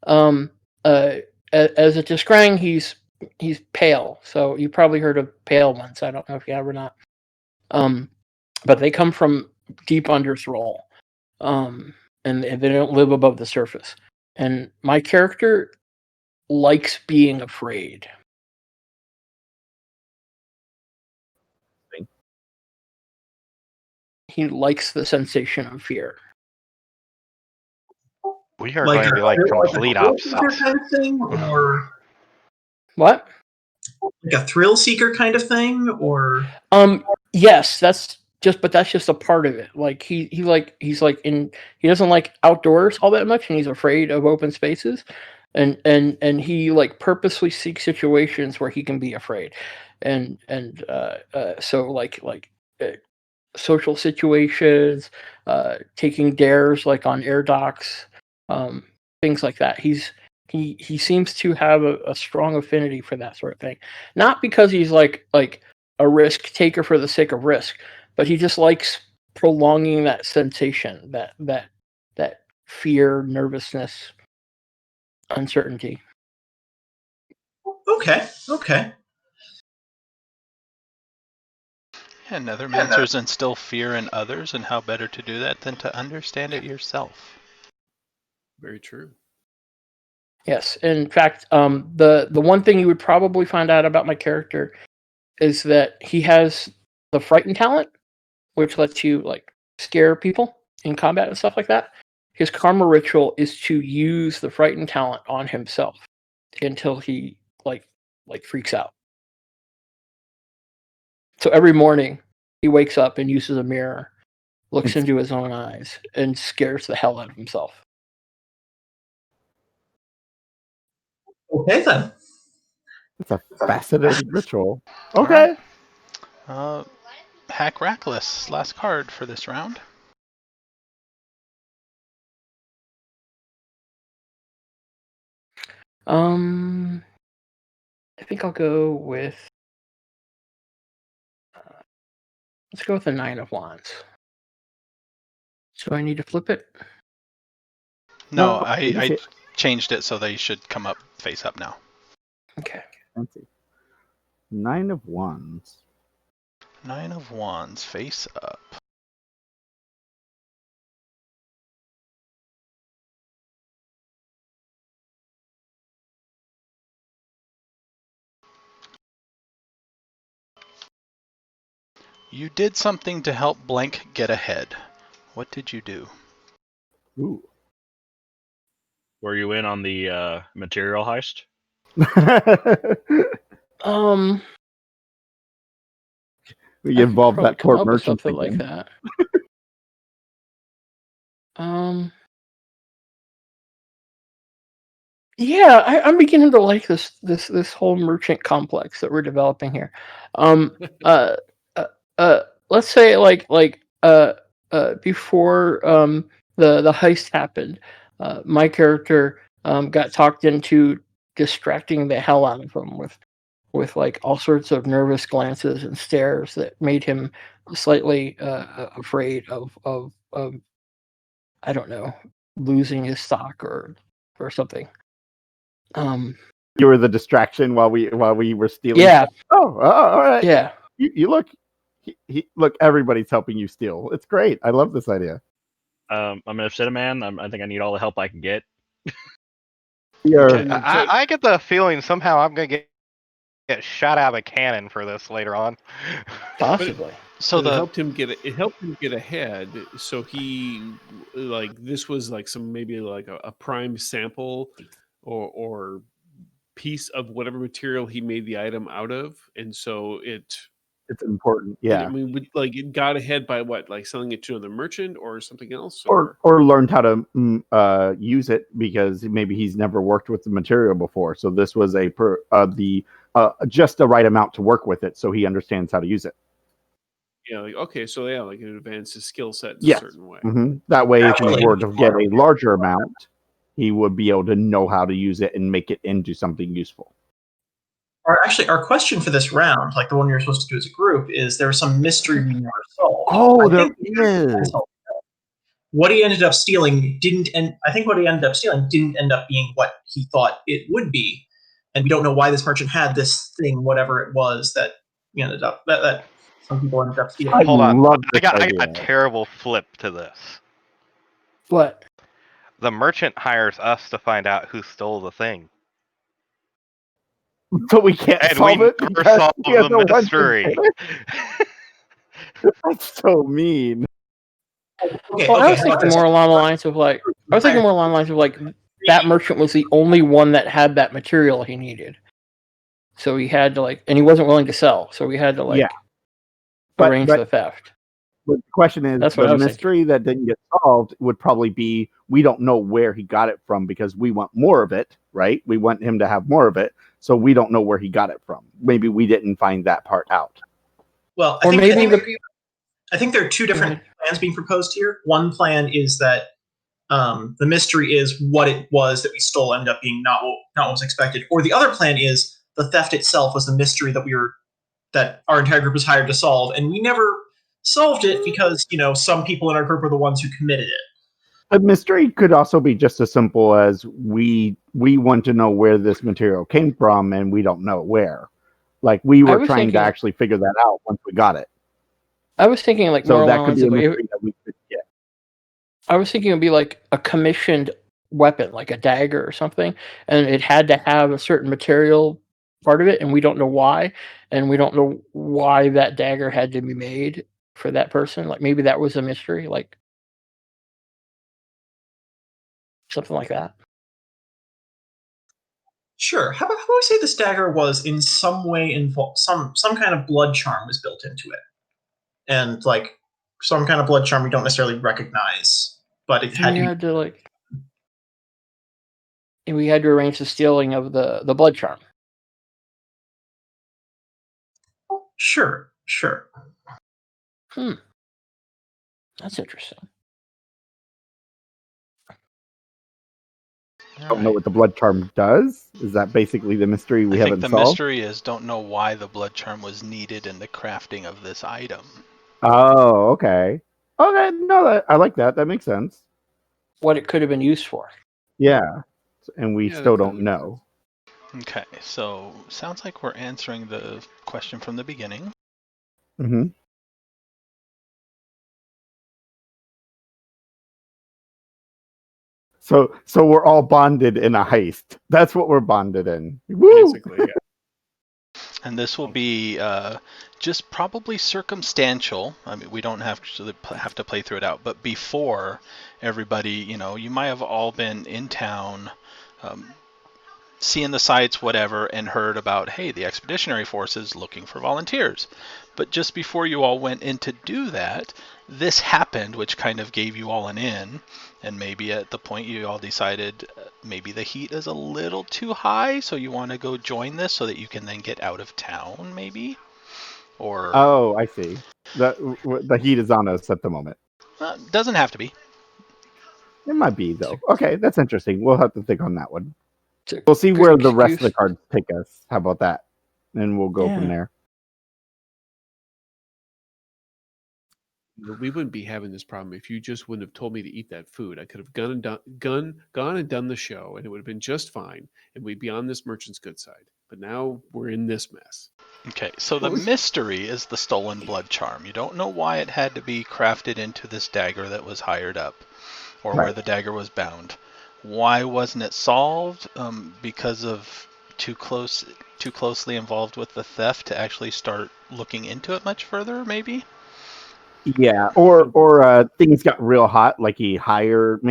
As a Tiskrang, he's pale, so you probably heard of pale ones. I don't know if you have or not. But they come from deep under Thrall, and they don't live above the surface. And my character likes being afraid. He likes the sensation of fear. We are going to be like complete opposites. Kind of thing, or What? like a thrill seeker kind of thing, or Yes, that's just a part of it. Like he doesn't like outdoors all that much, and he's afraid of open spaces, and he like purposely seeks situations where he can be afraid, and so social situations, taking dares like on air docks, things like that. He seems to have a strong affinity for that sort of thing. Not because he's like a risk taker for the sake of risk, but he just likes prolonging that sensation, that fear, nervousness, uncertainty. okay. Yeah, Nethermancers instill fear in others, and how better to do that than to understand it yourself? Very true. Yes, in fact, the one thing you would probably find out about my character is that he has the frighten talent, which lets you like scare people in combat and stuff like that. His karma ritual is to use the frighten talent on himself until he like freaks out. So every morning he wakes up and uses a mirror, looks into his own eyes, and scares the hell out of himself. Okay then. It's a fascinating ritual. Okay. Hack Rackless, last card for this round. I think I'll go with. Let's go with the 9 of Wands. So I need to flip it? No, I changed it so they should come up face up now. Okay. Let's see. 9 of Wands. 9 of Wands, face up. You did something to help blank get ahead. What did you do? Ooh. Were you in on the material heist? We involved that poor merchant something like that. Yeah, I'm beginning to like this whole merchant complex that we're developing here. Let's say before the heist happened, my character got talked into distracting the hell out of him with like all sorts of nervous glances and stares that made him slightly afraid of I don't know, losing his stock or something. You were the distraction while we were stealing. Yeah. Oh, all right. Yeah. You look. Look. Everybody's helping you steal. It's great. I love this idea. I'm an Obsidian man. I think I need all the help I can get. Okay. I get the feeling somehow I'm gonna get shot out of a cannon for this later on. Possibly. So it helped him get ahead. So he this was like some maybe like a prime sample or piece of whatever material he made the item out of, and so it it's important. And, Yeah. I mean, like it got ahead by what, like selling it to another merchant or something else, Or learned how to use it because maybe he's never worked with the material before. So this was just the right amount to work with it, so he understands how to use it. yeah, like okay, so yeah, like it advanced his skill set in Yes. a certain way. That way, if Actually, he were to get a larger amount, he would be able to know how to use it and make it into something useful. Our question for this round, like the one you're supposed to do as a group, is there was some mystery we never solved. Oh, I there think is. what he ended up stealing didn't end. I think what he ended up stealing didn't end up being what he thought it would be, and we don't know why this merchant had this thing, whatever it was that he ended up that some people ended up stealing. Hold on. love I this got idea. a terrible flip to this. What? The merchant hires us to find out who stole the thing. So we can't And solve we it never because solve he has the no one to mystery. get it? That's so mean. Okay, Well, I was okay, thinking more along the lines of like that merchant was the only one that had that material he needed. So he had to and he wasn't willing to sell. So we had to arrange But the theft. the question is, That's what I the was mystery that didn't get solved would probably be we don't know where he got it from because we want more of it, right? We want him to have more of it, so we don't know where he got it from. Maybe we didn't find that part out. Well, I think there are two different plans being proposed here. One plan is that the mystery is what it was that we stole ended up being not what was expected, or the other plan is the theft itself was the mystery that our entire group was hired to solve, and we never solved it because some people in our group were the ones who committed it. A mystery could also be just as simple as we want to know where this material came from, and we don't know where. Like we were trying to actually figure that out once we got it. I was thinking more so that along could the be a lines of mystery that we could get. I was thinking it would be like a commissioned weapon, like a dagger or something, and it had to have a certain material part of it, and we don't know why, and we don't know why that dagger had to be made for that person. Like maybe that was a mystery, like something like that. Sure. How about we say this dagger was in some way involved? Some kind of blood charm was built into it, and some kind of blood charm we don't necessarily recognize, but it had to. And we had to arrange the stealing of the blood charm. Sure. That's interesting. I don't know what the blood charm does. Is that basically the mystery we haven't solved? I think the mystery is don't know why the blood charm was needed in the crafting of this item. Oh, okay. Okay, no, I like that. That makes sense. What it could have been used for. Yeah, and we still don't know. Okay, so sounds like we're answering the question from the beginning. Mm-hmm. So we're all bonded in a heist. That's what we're bonded in. Woo! Basically, yeah. And this will be just probably circumstantial. I mean, we don't have to play through it out. But before everybody, you might have all been in town, seeing the sights, whatever, and heard about, hey, the Expeditionary Force is looking for volunteers. But just before you all went in to do that, this happened, which kind of gave you all an in. And maybe at the point you all decided maybe the heat is a little too high, so you want to go join this so that you can then get out of town, maybe? Or oh, I see. The heat is on us at the moment. Doesn't have to be. It might be, though. Okay, that's interesting. We'll have to think on that one. We'll see where the rest of the cards take us. How about that? And we'll go from there. We wouldn't be having this problem if you just wouldn't have told me to eat that food. I could have gone and done the show, and it would have been just fine, and we'd be on this merchant's good side. But now we're in this mess. Okay, so the mystery is the stolen blood charm. You don't know why it had to be crafted into this dagger that was hired up, or where the dagger was bound. Why wasn't it solved? Because of too closely involved with the theft to actually start looking into it much further, maybe? Yeah, or things got real hot, like he hired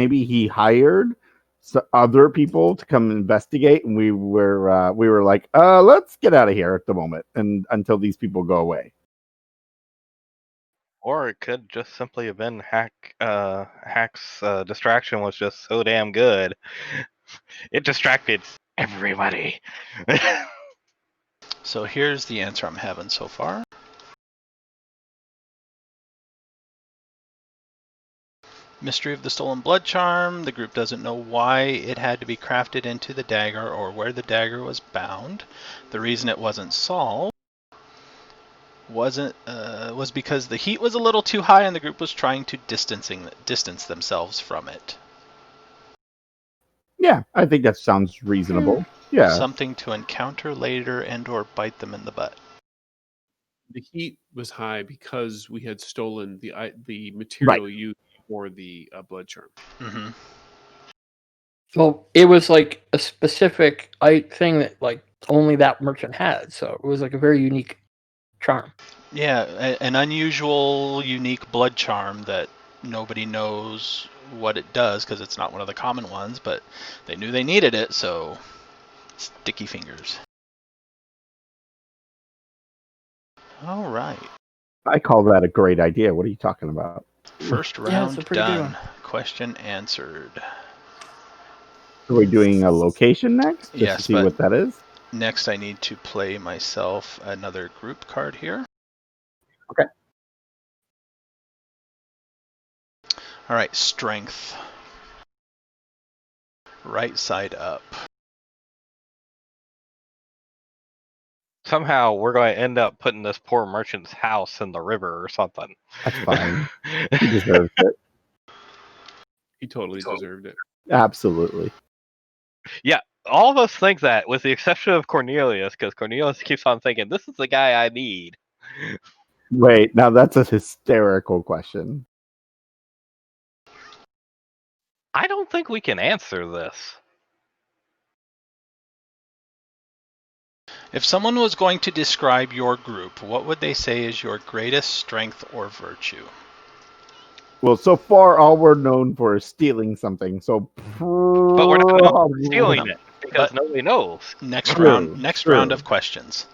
other people to come investigate, and we were like, let's get out of here at the moment, and until these people go away. Or it could just simply have been Hack's distraction was just so damn good. It distracted everybody. So here's the answer I'm having so far. Mystery of the Stolen Blood Charm. The group doesn't know why it had to be crafted into the dagger or where the dagger was bound. The reason it wasn't solved was because the heat was a little too high and the group was trying to distance themselves from it. Yeah, I think that sounds reasonable. Yeah. Something to encounter later and or bite them in the butt. The heat was high because we had stolen the material used for the blood charm. Mm-hmm. Well, it was like a specific thing that like only that merchant had, so it was like a very unique charm. Yeah, an unusual, unique blood charm that nobody knows what it does because it's not one of the common ones, but they knew they needed it, so sticky fingers. All right. I call that a great idea. What are you talking about? First Yeah, it's round a pretty good done. one. Question answered. Are we doing a location next? Just Yes, to see but what that is? next I need to play myself another group card here. Okay. All right, strength. Right side up. Somehow we're going to end up putting this poor merchant's house in the river or something. That's fine. He deserves it. He totally deserved it. Absolutely. Yeah, all of us think that, with the exception of Cornelius, because Cornelius keeps on thinking, this is the guy I need. Wait, now that's a hysterical question. I don't think we can answer this. If someone was going to describe your group, what would they say is your greatest strength or virtue? Well, so far all we're known for is stealing something. So, But we're not known for stealing it because But- nobody knows. Next True, round. Next true. round of questions.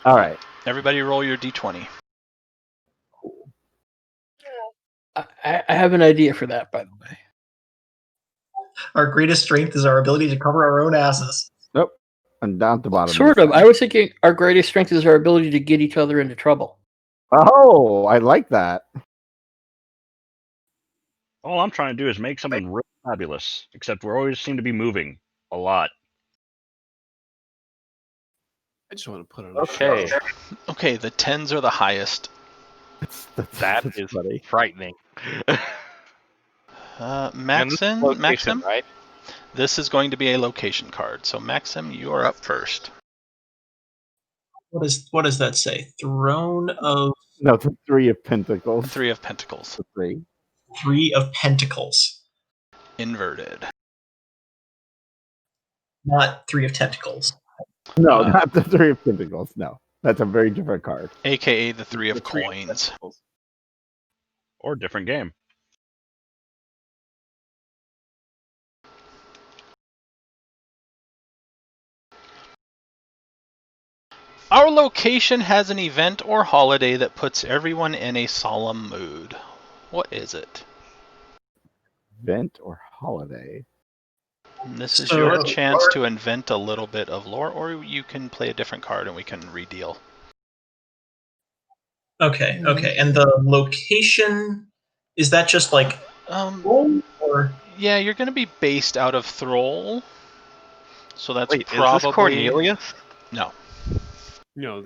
All right. Everybody, roll your d20. I have an idea for that, by the way. Our greatest strength is our ability to cover our own asses. Nope. I'm down at the bottom. Sort of. I was thinking our greatest strength is our ability to get each other into trouble. Oh, I like that. All I'm trying to do is make something really fabulous, except we always seem to be moving a lot. I just want to put on a Okay, show. Okay, the 10s are the highest. that That's is funny. frightening. And this is Maxim, location, Maxim, right? this is going to be a location card. So Maxim, you are up first. What does that say? Throne of No, it's a 3 of Pentacles. 3 of Pentacles. It's a 3. Three of Pentacles, Inverted. not Three of Tentacles. No, not the 3 of Pentacles. No, that's a very different card. AKA the 3 of The three of coins. pentacles. Or different game. Our location has an event or holiday that puts everyone in a solemn mood. What is it? Event or holiday? And this is So- your chance to invent a little bit of lore, or you can play a different card and we can redeal. Okay, okay. And the location, is that just like home or Yeah, you're going to be based out of Thrall. So that's Wait, probably... is this Cornelius? No. No,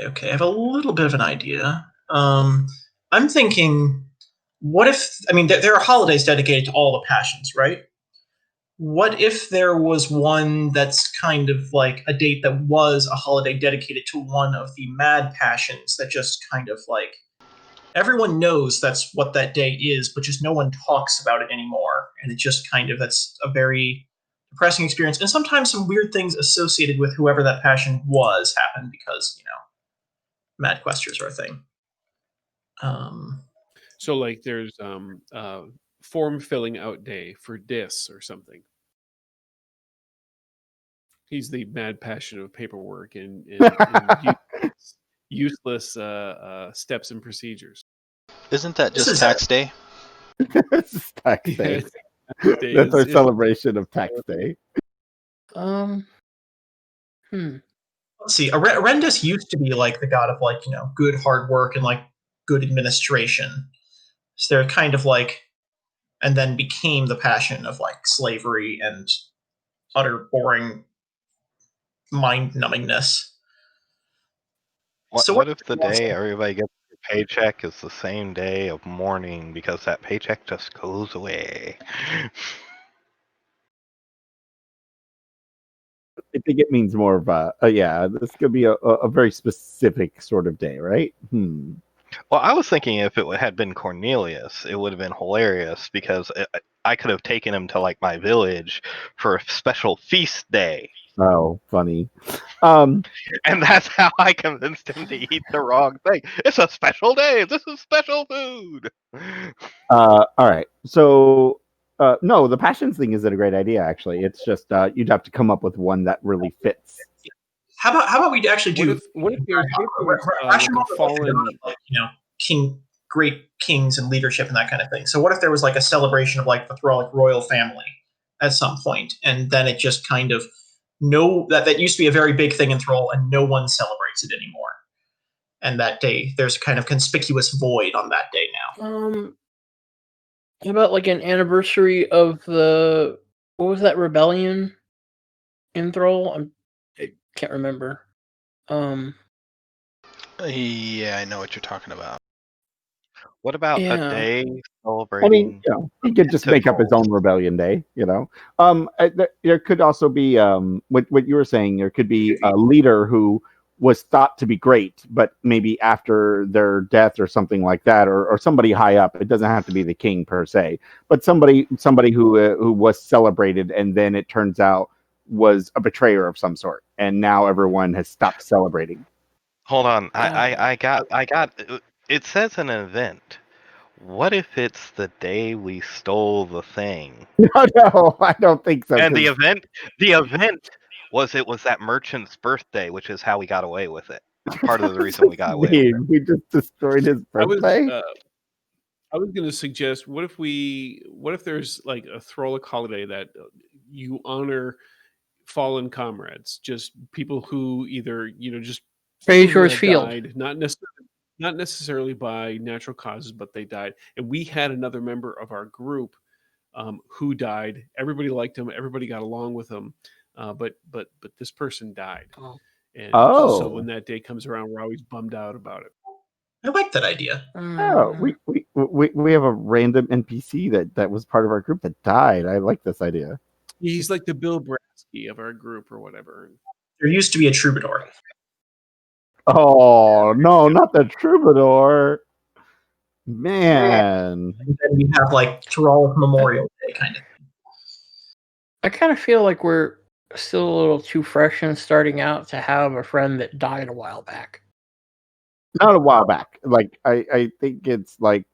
okay, I have a little bit of an idea. I'm thinking, what if, I mean, there are holidays dedicated to all the passions, right? What if there was one that's kind of like a date that was a holiday dedicated to one of the mad passions that just kind of like, everyone knows that's what that day is, but just no one talks about it anymore. And it just kind of, that's a very depressing experience. And sometimes some weird things associated with whoever that passion was happen because, you know, mad questers are a thing. so like there's form filling out day for Dis or something. He's the mad passion of paperwork and useless steps and procedures. Isn't that This just is tax day? It's just tax Yeah, day. it's- day That's our is- celebration of tax day. Let's see. Arendis used to be like the god of like good hard work and like good administration. So they're kind of like, and then became the passion of like slavery and utter boring mind numbingness. So What if the day everybody gets their paycheck is the same day of mourning because that paycheck just goes away? I think it means more of this could be a very specific sort of day, right? Well, I was thinking if it had been Cornelius, it would have been hilarious because I could have taken him to like my village for a special feast day. Oh, funny. And that's how I convinced him to eat the wrong thing. It's a special day. This is special food. All right. So, no, the passions thing isn't a great idea. Actually, it's just you'd have to come up with one that really fits. How about we actually do? What if there's like a fallen, great kings and leadership and that kind of thing. So what if there was like a celebration of like the Thralic royal family at some point, and then it just kind of that used to be a very big thing in Thrall, and no one celebrates it anymore. And that day, there's a kind of conspicuous void on that day now. How about like an anniversary of what was that rebellion in Thrall? I can't remember. Yeah, I know what you're talking about. What about Yeah. a day I celebrating? mean, he could just make up his own rebellion day. There could also be what you were saying. There could be a leader who was thought to be great, but maybe after their death or something like that, or somebody high up. It doesn't have to be the king per se, but somebody who was celebrated, and then it turns out was a betrayer of some sort, and now everyone has stopped celebrating. Hold on, I got. It says an event. What if it's the day we stole the thing? No, I don't think so. And the event was that merchant's birthday, which is how we got away with it. Part of the reason we got away with it. We just destroyed his birthday. I was going to suggest, what if there's like a Throlic holiday that you honor fallen comrades, just people who either just Fraser's Field. died, not necessarily by natural causes, but they died. And we had another member of our group who died. Everybody liked him. Everybody got along with him. But this person died. And so when that day comes around, we're always bummed out about it. I like that idea. Oh, we have a random NPC that was part of our group that died. I like this idea. He's like the Bill Brasky of our group or whatever. There used to be a troubadour. Oh no, not the troubadour, man. And then we have like Thrall Memorial Day kind of thing. I kind of feel like we're still a little too fresh and starting out to have a friend that died a while back. Not a while back. Like I think it's like.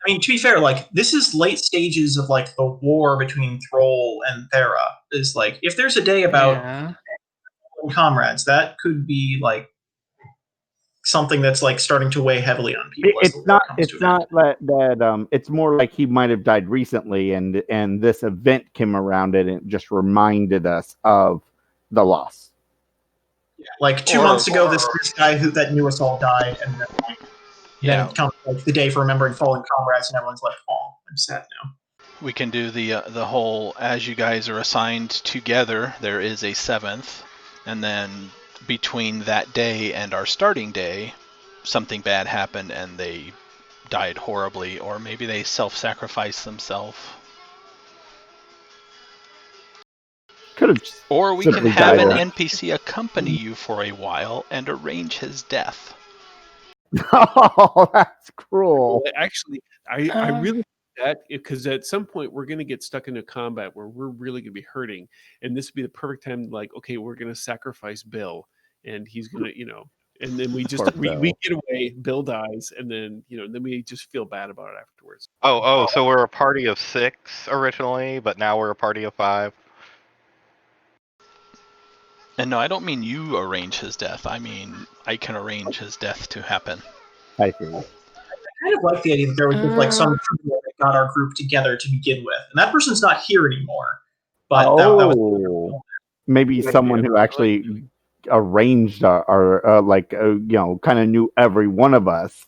I mean, to be fair, like this is late stages of like the war between Thrall and Thera. Is like if there's a day about comrades, that could be like something that's like starting to weigh heavily on people. It's not that it's more like he might have died recently, and this event came around and it just reminded us of the loss. Yeah, like 2 months ago, this guy that knew us all died, and then it comes like the day for remembering fallen comrades, and everyone's like, "Oh, I'm sad now." We can do the whole, as you guys are assigned together, there is a 7th, and then between that day and our starting day, something bad happened and they died horribly, or maybe they self-sacrificed themselves. Or we can have an NPC accompany you for a while and arrange his death. Oh, that's cruel. Actually, I really that because at some point we're going to get stuck into combat where we're really going to be hurting, and this would be the perfect time. Like, okay, we're going to sacrifice Bill, and he's going to, and then we just we get away. Bill dies, and then then we just feel bad about it afterwards. So we're a party of 6 originally, but now we're a party of 5. And no, I don't mean you arrange his death. I mean I can arrange his death to happen. I see. I kind of like the idea that there was just like some troubadour that got our group together to begin with, and that person's not here anymore. But that was maybe someone who actually arranged our like you know, kind of knew every one of us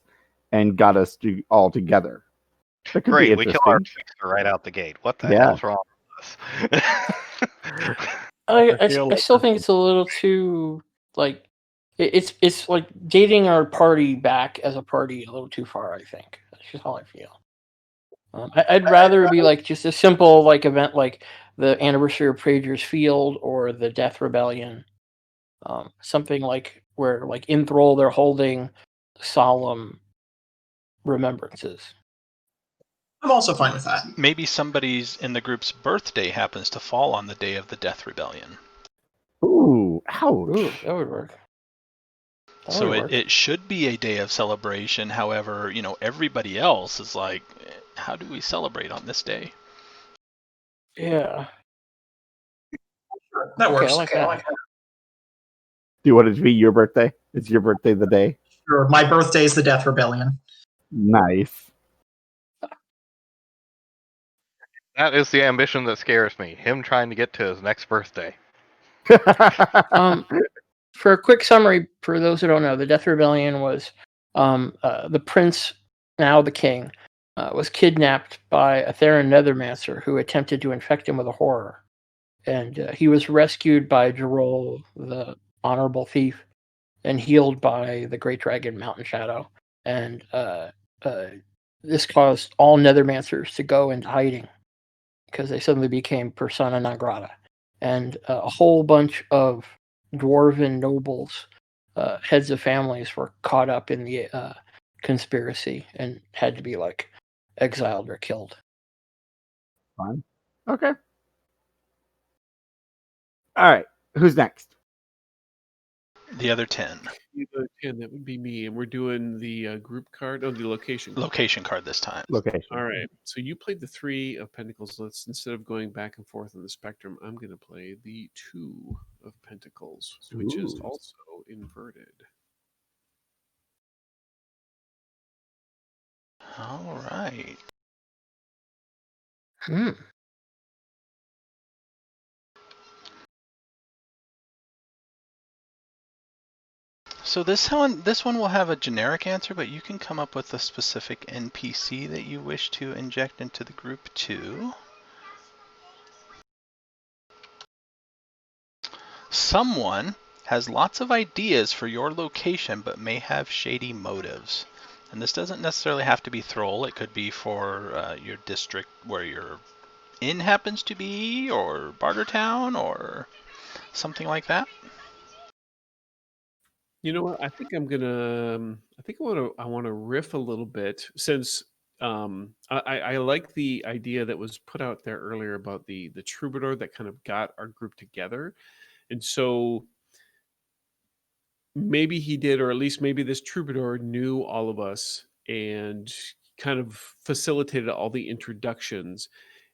and got us all together. That could be Great, we kill our interesting. fixer right out the gate. What the Yeah. hell's wrong with us? I still think it's a little too like it's like dating our party back as a party a little too far. I think that's just how I feel. I'd rather be like just a simple like event like the anniversary of Prager's Field or the Death Rebellion, something like where like in Thrall they're holding solemn remembrances. I'm also fine with that. Maybe somebody's in the group's birthday happens to fall on the day of the Death Rebellion. Ooh, ouch. Ooh, that would work. So it should be a day of celebration. However, you know, everybody else is like, how do we celebrate on this day? Yeah. Sure, that works. I like that. Do you want it to be your birthday? Is your birthday the day? Sure, my birthday is the Death Rebellion. Nice. That is the ambition that scares me. Him trying to get to his next birthday. For a quick summary, for those who don't know, the Death Rebellion was the prince, now the king, was kidnapped by a Theron Nethermancer who attempted to infect him with a horror. And he was rescued by Jerol, the honorable thief, and healed by the Great Dragon Mountain Shadow. And this caused all Nethermancers to go into hiding because they suddenly became persona non grata. And a whole bunch of dwarven nobles, heads of families, were caught up in the conspiracy and had to be like exiled or killed. Fine. Okay. All right. Who's next? The other 10. That would be me, and we're doing the group card. Oh, the location card. Location card this time. Location. All right. So you played the 3 of Pentacles. Let's, instead of going back and forth on the spectrum, I'm going to play the 2 of Pentacles, which is also inverted. All right. So this one will have a generic answer, but you can come up with a specific NPC that you wish to inject into the group too. Someone has lots of ideas for your location, but may have shady motives. And this doesn't necessarily have to be Thrall. It could be for your district where your inn happens to be, or Bartertown, or something like that. You know what? I think I'm gonna. I want to riff a little bit since I like the idea that was put out there earlier about the troubadour that kind of got our group together, and so maybe he did, or at least maybe this troubadour knew all of us and kind of facilitated all the introductions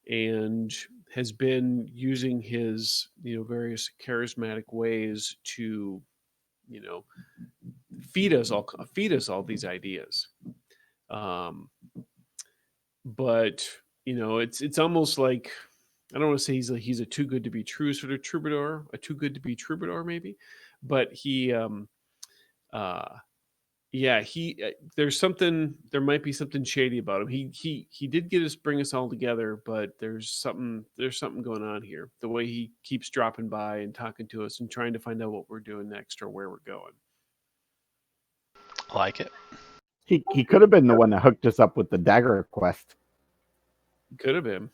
and has been using his various charismatic ways to feed us all these ideas. But it's almost like, I don't want to say he's a too good to be true sort of troubadour, a too good to be troubadour maybe, but he there might be something shady about him. He did bring us all together, but there's something going on here. The way he keeps dropping by and talking to us and trying to find out what we're doing next or where we're going. Like it. He could have been the one that hooked us up with the dagger quest. Could have been.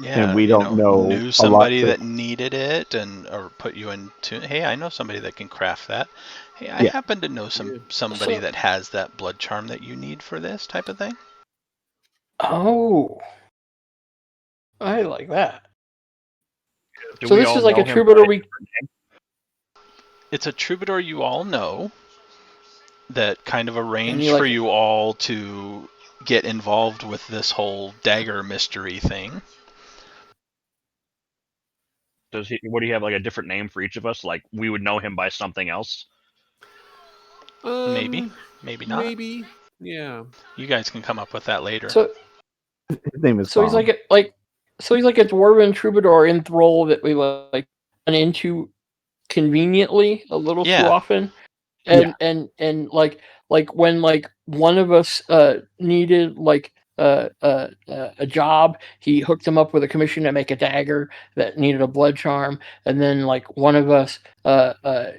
Yeah, and we don't know knew somebody that needed it, or put you into. Hey, I know somebody that can craft that. Hey, I happen to know somebody that has that blood charm that you need for this type of thing. Oh, I like that. Do So we this all is like know a him troubadour. by- It's a troubadour you all know that kind of arranged you like for it. you all to get involved with this whole dagger mystery thing. Would he have like a different name for each of us? Like we would know him by something else? Maybe not. Maybe. Yeah. You guys can come up with that later. So His name is so he's Bob. so he's like a dwarven troubadour in Thrall that we like run into conveniently a little too Yeah. often. And like when like one of us needed like a job, he hooked him up with a commission to make a dagger that needed a blood charm, and then like one of us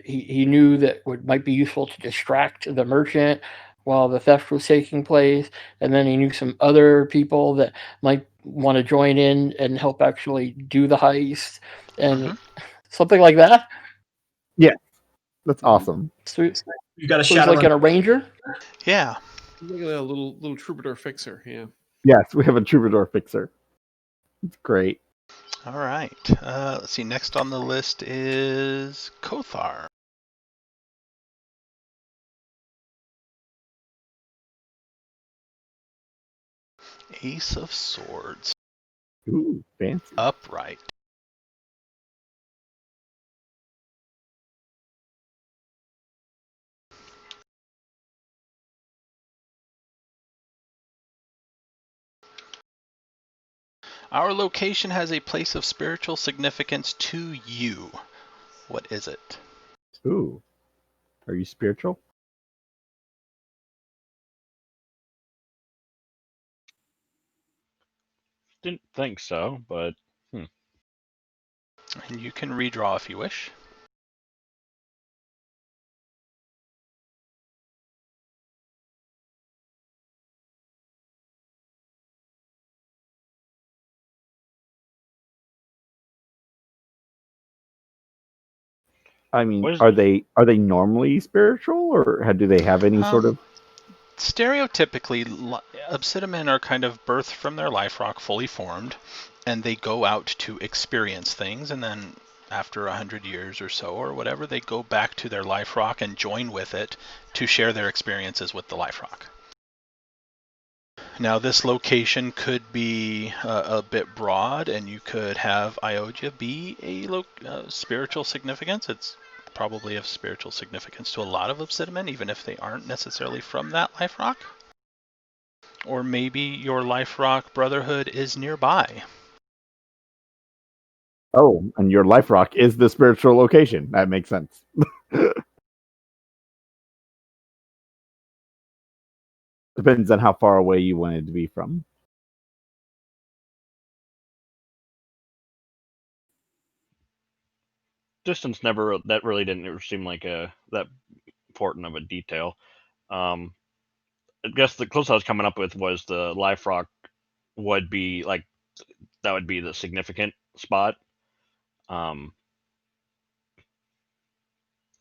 he knew that might be useful to distract the merchant while the theft was taking place, and then he knew some other people that might want to join in and help actually do the heist and something like that. That's awesome. So, You've got a so he's shadow. like an arranger. Yeah. He's like a little troubadour fixer. Yeah. Yes, we have a troubadour fixer. It's great. All right. Let's see. Next on the list is Kothar. Ace of Swords. Ooh, fancy. Upright. Our location has a place of spiritual significance to you. What is it? Ooh. Are you spiritual? Didn't think so, but And you can redraw if you wish. I mean, What is- are they normally spiritual, or do they have any sort of? Stereotypically, Obsidian are kind of birthed from their life rock fully formed, and they go out to experience things, and then after 100 years or so or whatever, they go back to their life rock and join with it to share their experiences with the life rock. Now, this location could be a bit broad, and you could have Ioja be a spiritual significance. It's probably of spiritual significance to a lot of Obsidian, even if they aren't necessarily from that life rock. Or maybe your life rock brotherhood is nearby. Oh, and your life rock is the spiritual location. That makes sense. Depends on how far away you wanted to be from. distance that really didn't seem like that important of a detail. I guess the closest I was coming up with was the life rock would be like that would be the significant spot. I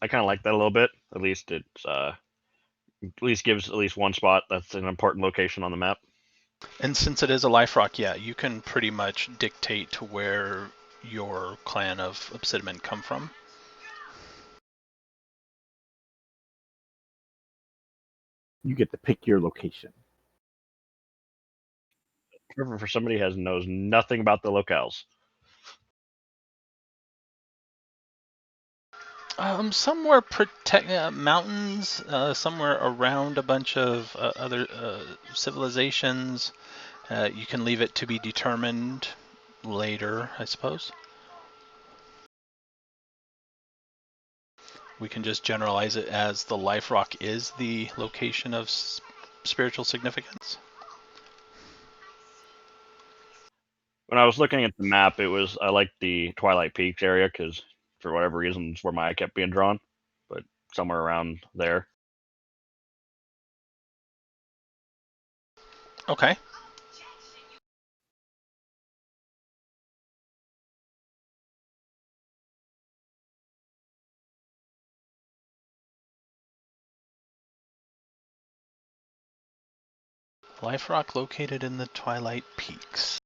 kind of like that a little bit. At least it's at least gives at least one spot that's an important location on the map. And since it is a life rock, yeah, you can pretty much dictate to where your clan of Obsidian come from. You get to pick your location. For somebody who knows nothing about the locales. Somewhere mountains, somewhere around a bunch of other civilizations. You can leave it to be determined later, I suppose. We can just generalize it as the life rock is the location of spiritual significance. When I was looking at the map, I liked the Twilight Peaks area because for whatever reason, it's where my eye kept being drawn. But somewhere around there. Okay. Life rock located in the Twilight Peaks.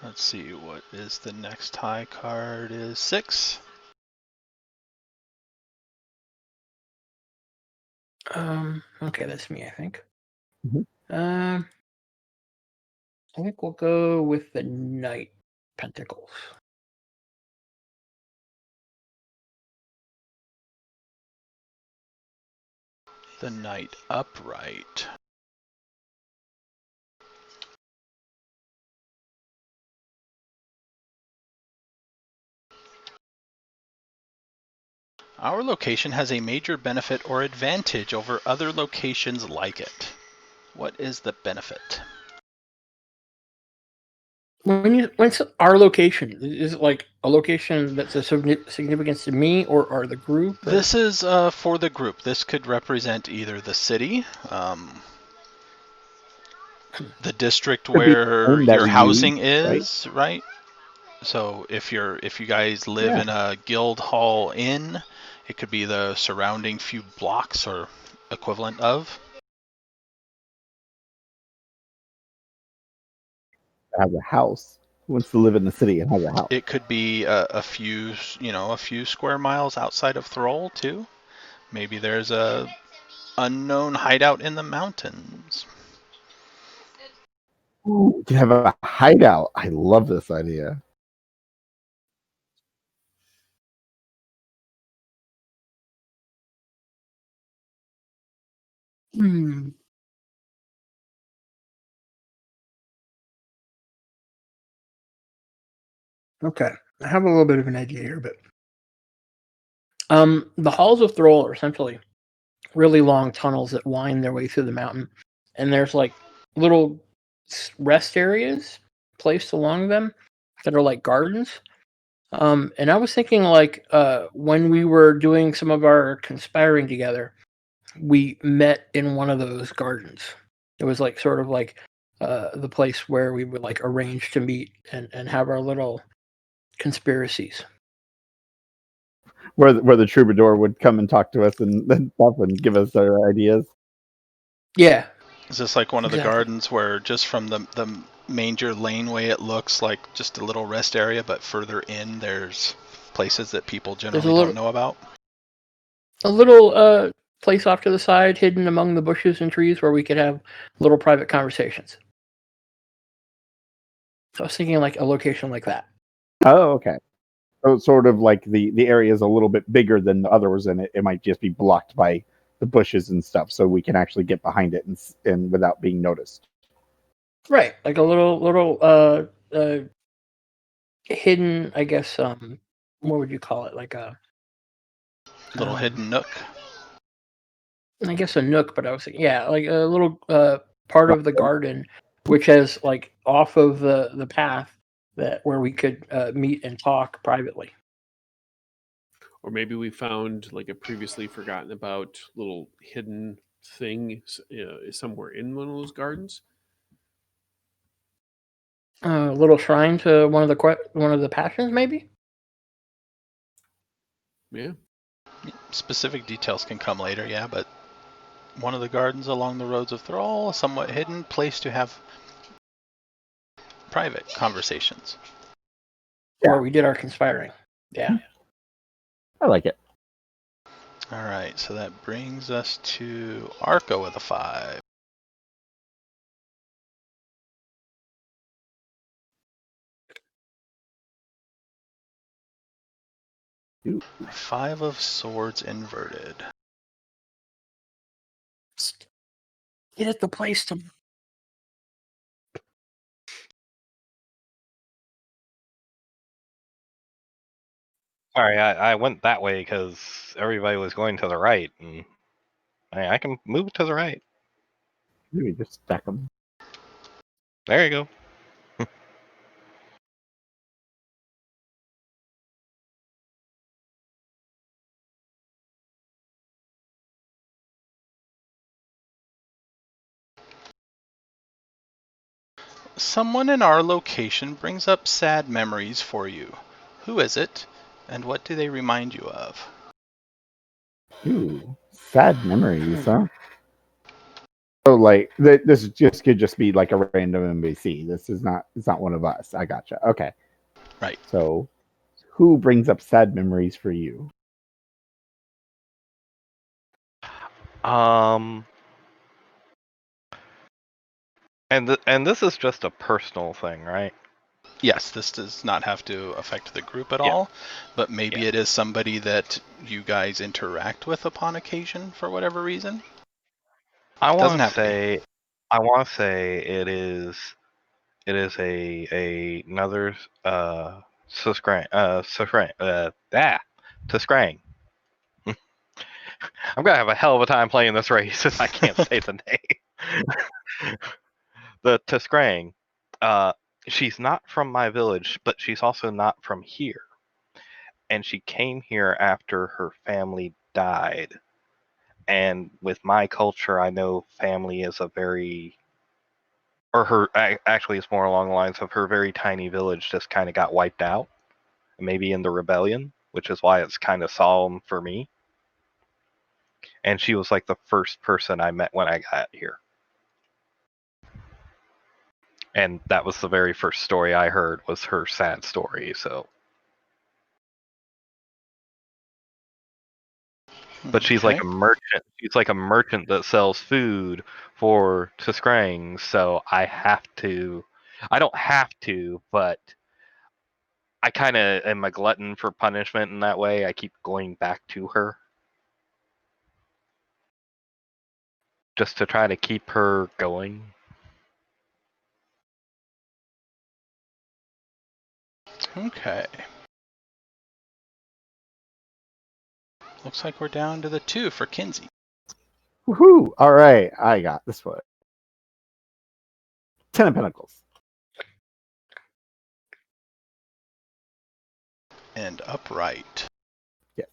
Let's see, what is the next high card? Is 6. Okay, that's me, I think. Mhm. I think we'll go with the Knight Pentacles. The Knight upright. Our location has a major benefit or advantage over other locations like it. What is the benefit? When it's our location, is it like a location that's a significance to me or the group? Or? This is for the group. This could represent either the city, the district where your housing is, right? So if you guys live in a guild hall inn, it could be the surrounding few blocks or equivalent of. Has a house. Who wants to live in the city and has a house? It could be a few square miles outside of Thrall too. Maybe there's a unknown hideout in the mountains. Ooh, to have a hideout. I love this idea. Okay, I have a little bit of an idea here, but the halls of Thrall are essentially really long tunnels that wind their way through the mountain, and there's like little rest areas placed along them that are like gardens. And I was thinking, like, when we were doing some of our conspiring together, we met in one of those gardens. It was like sort of like the place where we would like arrange to meet and have our little conspiracies. Where the troubadour would come and talk to us and stuff and give us our ideas. Yeah. Is this like one of the gardens where just from the manger laneway it looks like just a little rest area, but further in there's places that people generally don't know about? A little place off to the side, hidden among the bushes and trees, where we could have little private conversations. So I was thinking like a location like that. Oh, okay. So it's sort of like the area is a little bit bigger than the others, and it might just be blocked by the bushes and stuff, so we can actually get behind it and without being noticed. Right, like a little hidden, I guess. What would you call it? Like a little hidden nook. I guess a nook, but I was thinking, yeah, like a little part of the garden, which has like off of the path that where we could meet and talk privately. Or maybe we found like a previously forgotten about little hidden thing somewhere in one of those gardens. A little shrine to one of the passions, maybe. Yeah. Specific details can come later, yeah, but one of the gardens along the roads of Thrall, a somewhat hidden place to have private conversations. Where we did our conspiring. Yeah. I like it. All right, so that brings us to Arco with a 5. Ooh. 5 of Swords inverted. Get at the place to. Sorry, I went that way because everybody was going to the right, and I can move to the right. Maybe just stack them. There you go. Someone in our location brings up sad memories for you. Who is it, and what do they remind you of? Ooh, sad memories, huh? So like this could just be like a random NPC. It's not one of us. I gotcha. Okay. Right. So who brings up sad memories for you? And this is just a personal thing, right? Yes, this does not have to affect the group at Yeah. all, but maybe Yeah. it is somebody that you guys interact with upon occasion for whatever reason. I Doesn't want to have to be. say it is another Tiskrang. I'm gonna have a hell of a time playing this race if I can't say the name. The Tiskrang. She's not from my village, but she's also not from here. And she came here after her family died. And with my culture, I know family is a very, or her, actually it's more along the lines of her very tiny village just kind of got wiped out, maybe in the rebellion, which is why it's kind of solemn for me. And she was like the first person I met when I got here. And that was the very first story I heard, was her sad story, so. But she's like a merchant. She's like a merchant that sells food for Tiskrangs, so I don't have to, but I kind of am a glutton for punishment in that way. I keep going back to her. Just to try to keep her going. Okay. Looks like we're down to the 2 for Kinsey. Woohoo! All right, I got this one. 10 of Pentacles. And upright. Yes.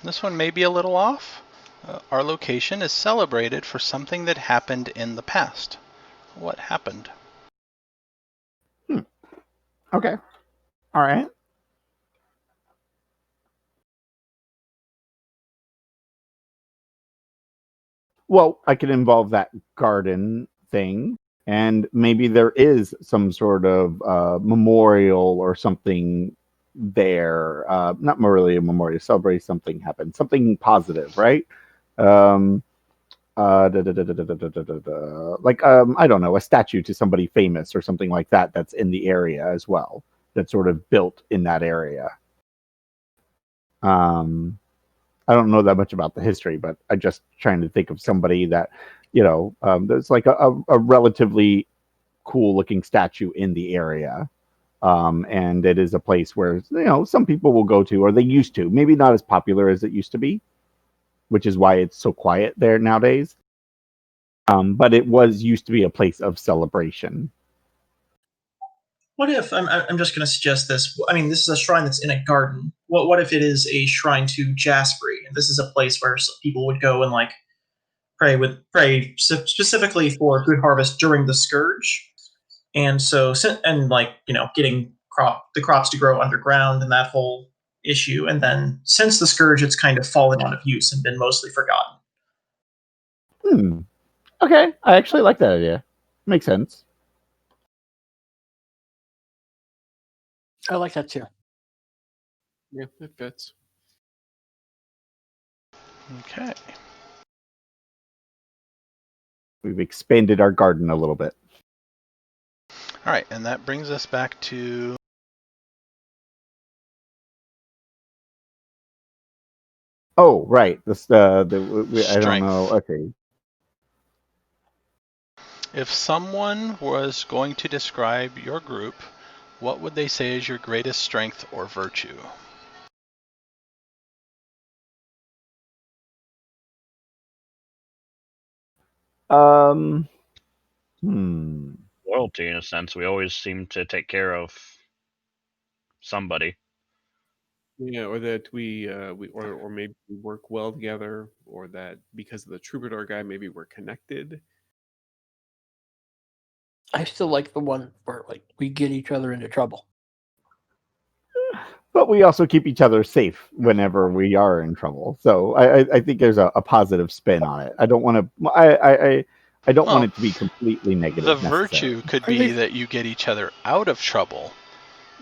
This one may be a little off. Our location is celebrated for something that happened in the past. What happened? Okay. All right. Well, I could involve that garden thing, and maybe there is some sort of memorial or something there. Not really a memorial, celebrate something happened, something positive, right? Like I don't know, a statue to somebody famous or something like that that's in the area as well, that's sort of built in that area. I don't know that much about the history, but I'm just trying to think of somebody that, there's like a relatively cool looking statue in the area. And it is a place where, some people will go to, or they used to, maybe not as popular as it used to be, which is why it's so quiet there nowadays. But it used to be a place of celebration. What if I'm just going to suggest this? I mean, this is a shrine that's in a garden. What if it is a shrine to Jasperi, and this is a place where people would go and like pray specifically for good harvest during the scourge, and so getting the crops to grow underground and that whole issue, and then since the scourge, it's kind of fallen out of use and been mostly forgotten. Okay, I actually like that idea. Makes sense. I like that too. Yeah, it fits. Okay. We've expanded our garden a little bit. All right, and that brings us back to Oh, right. This I don't Strength. know. Okay. If someone was going to describe your group, what would they say is your greatest strength or virtue? Loyalty, in a sense. We always seem to take care of somebody. Yeah, or that we or maybe we work well together, or that because of the troubadour guy, maybe we're connected. I still like the one where like we get each other into trouble. But we also keep each other safe whenever we are in trouble. So I think there's a positive spin on it. I don't want to. I I don't Well, want it to be completely negative. The necessarily. virtue could Or be leave- that you get each other out of trouble,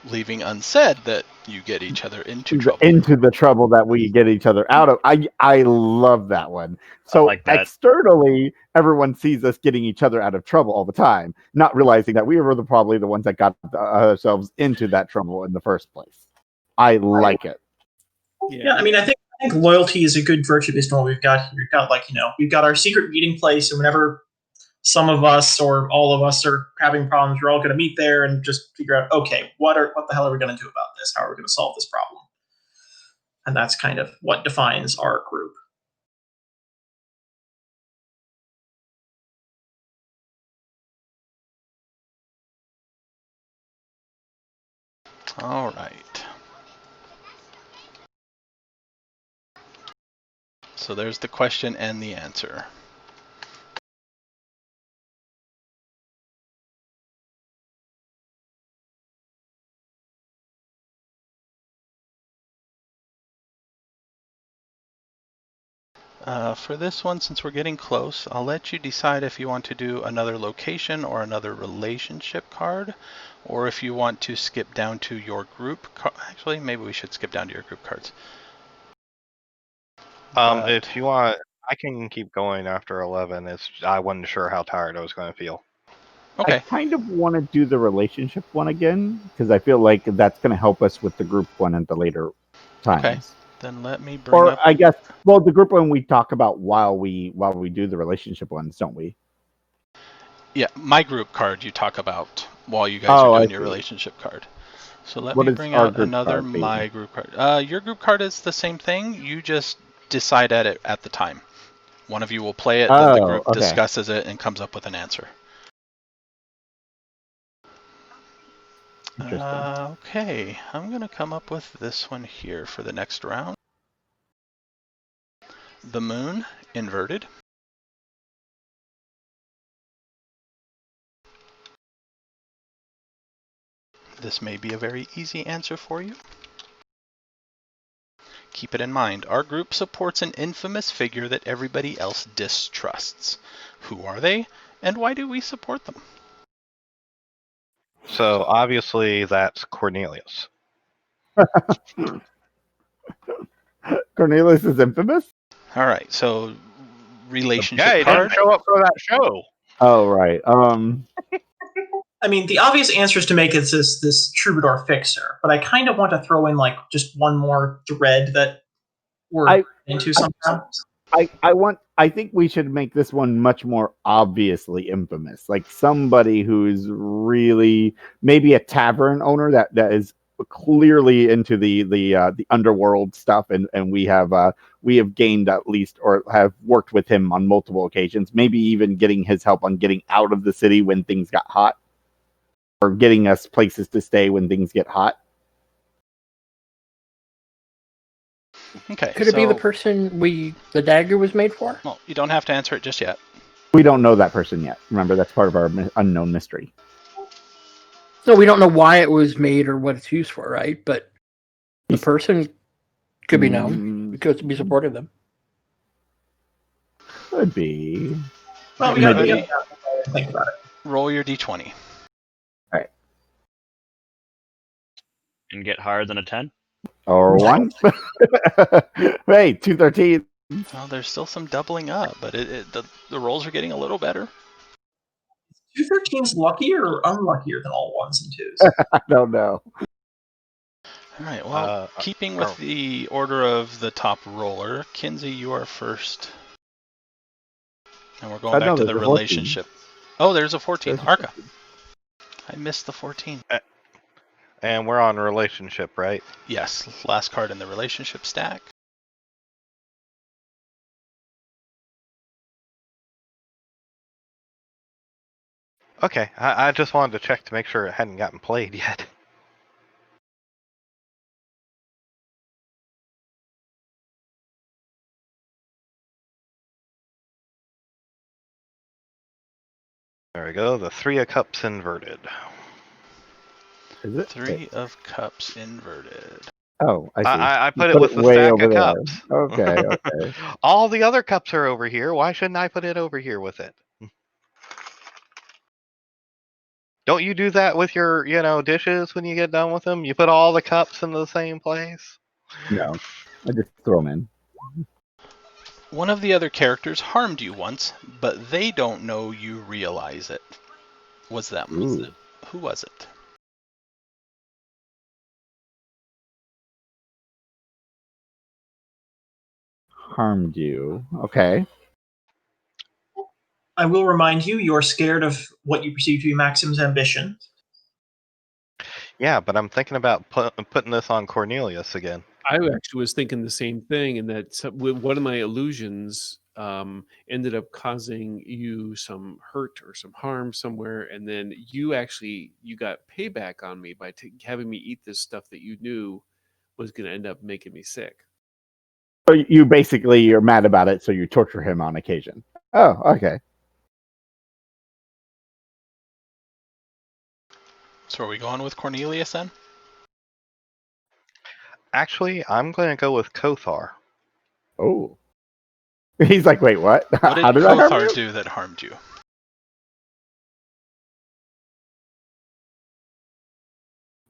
leaving unsaid that you get each other into trouble. Into the trouble that we get each other out of. I love that one. So like that. externally, everyone sees us getting each other out of trouble all the time, not realizing that we were probably the ones that got ourselves into that trouble in the first place. I like it. Yeah, I mean, I think loyalty is a good virtue based on what we've got here. We've got we've got our secret meeting place, and whenever some of us or all of us are having problems, we're all going to meet there and just figure out, okay, what the hell are we going to do about this? How are we going to solve this problem? And that's kind of what defines our group. All right. So there's the question and the answer. For this one, since we're getting close, I'll let you decide if you want to do another location or another relationship card, or if you want to skip down to your group. Actually, maybe we should skip down to your group cards. If you want, I can keep going after 11. I wasn't sure how tired I was going to feel. Okay. I kind of want to do the relationship one again because I feel like that's going to help us with the group one at the later times. Okay. Then let me bring up. I guess, well, the group one we talk about while we do the relationship ones, don't we? Yeah, my group card you talk about while you guys are doing your relationship card. So let me bring out another my group card. Your group card is the same thing. You just decide at the time. One of you will play it, then the group discusses it and comes up with an answer. Okay, I'm going to come up with this one here for the next round. The moon, inverted. This may be a very easy answer for you. Keep it in mind, our group supports an infamous figure that everybody else distrusts. Who are they, and why do we support them? So obviously that's Cornelius. Cornelius is infamous? All right, so relationship Yeah, he card. didn't show up for that show. Oh, right. I mean, the obvious answer is to make it this troubadour fixer, but I kind of want to throw in just one more thread that we're into somehow. I think we should make this one much more obviously infamous, like somebody who's really maybe a tavern owner that is clearly into the underworld stuff, and we have gained at least or have worked with him on multiple occasions, maybe even getting his help on getting out of the city when things got hot, or getting us places to stay when things get hot. Okay. Could it be the person the dagger was made for? Well, you don't have to answer it just yet. We don't know that person yet. Remember, that's part of our unknown mystery. No, we don't know why it was made or what it's used for, right? But the person could be known because we supported them. Could be. Well, we gotta think about it. Roll your d20. All right. And get higher than a 10? Or 1. Hey, 213. Well, there's still some doubling up, but the rolls are getting a little better. 213's luckier or unluckier than all 1s and 2s? I don't know. All right, well, keeping with the order of the top roller, Kinsey, you are first. And we're going back to the relationship. 14. Oh, there's a 14. Arca. I missed the 14. And we're on relationship, right? Yes, last card in the relationship stack. Okay, I just wanted to check to make sure it hadn't gotten played yet. There we go, the 3 of Cups inverted. Is it? 3 of Cups inverted. Oh, I see. I put it with the stack of cups. Okay, okay. All the other cups are over here. Why shouldn't I put it over here with it? Don't you do that with your, dishes when you get done with them? You put all the cups in the same place? No, I just throw them in. One of the other characters harmed you once, but they don't know you realize it. Was them. Ooh. Who was it? Harmed you. Okay. I will remind you, you're scared of what you perceive to be Maxim's ambition. Yeah, but I'm thinking about putting this on Cornelius again. I actually was thinking the same thing, and that one of my illusions ended up causing you some hurt or some harm somewhere, and then you got payback on me by having me eat this stuff that you knew was going to end up making me sick. So you're mad about it, so you torture him on occasion. Oh, okay. So are we going with Cornelius then? Actually, I'm going to go with Kothar. Oh. He's like, wait, what? What did How did I harm Kothar you? do that harmed you?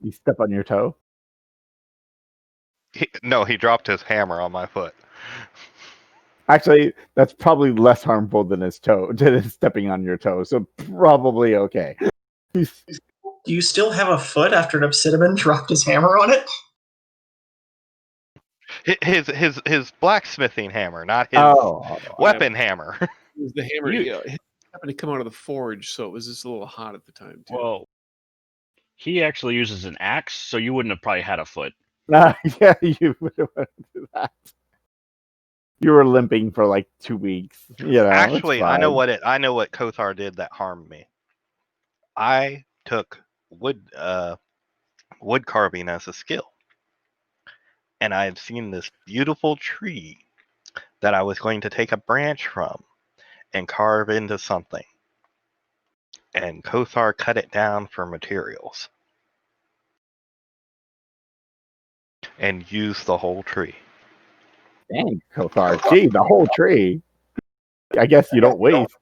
You step on your toe? He dropped his hammer on my foot. Actually, that's probably less harmful than his toe, than stepping on your toe. So probably okay. Do you still have a foot after an Obsidian dropped his hammer on it? His blacksmithing hammer, not his weapon hammer. It was the hammer. You- It happened to come out of the forge, so it was just a little hot at the time too. Well, he actually uses an axe, so you wouldn't have probably had a foot. Yeah, you would have wanted to do that. You were limping for like 2 weeks. Actually, I know what Kothar did that harmed me. I took wood carving as a skill, and I had seen this beautiful tree that I was going to take a branch from and carve into something. And Kothar cut it down for materials and used the whole tree. Dang, Kothar. Gee, the whole tree. I guess you don't waste.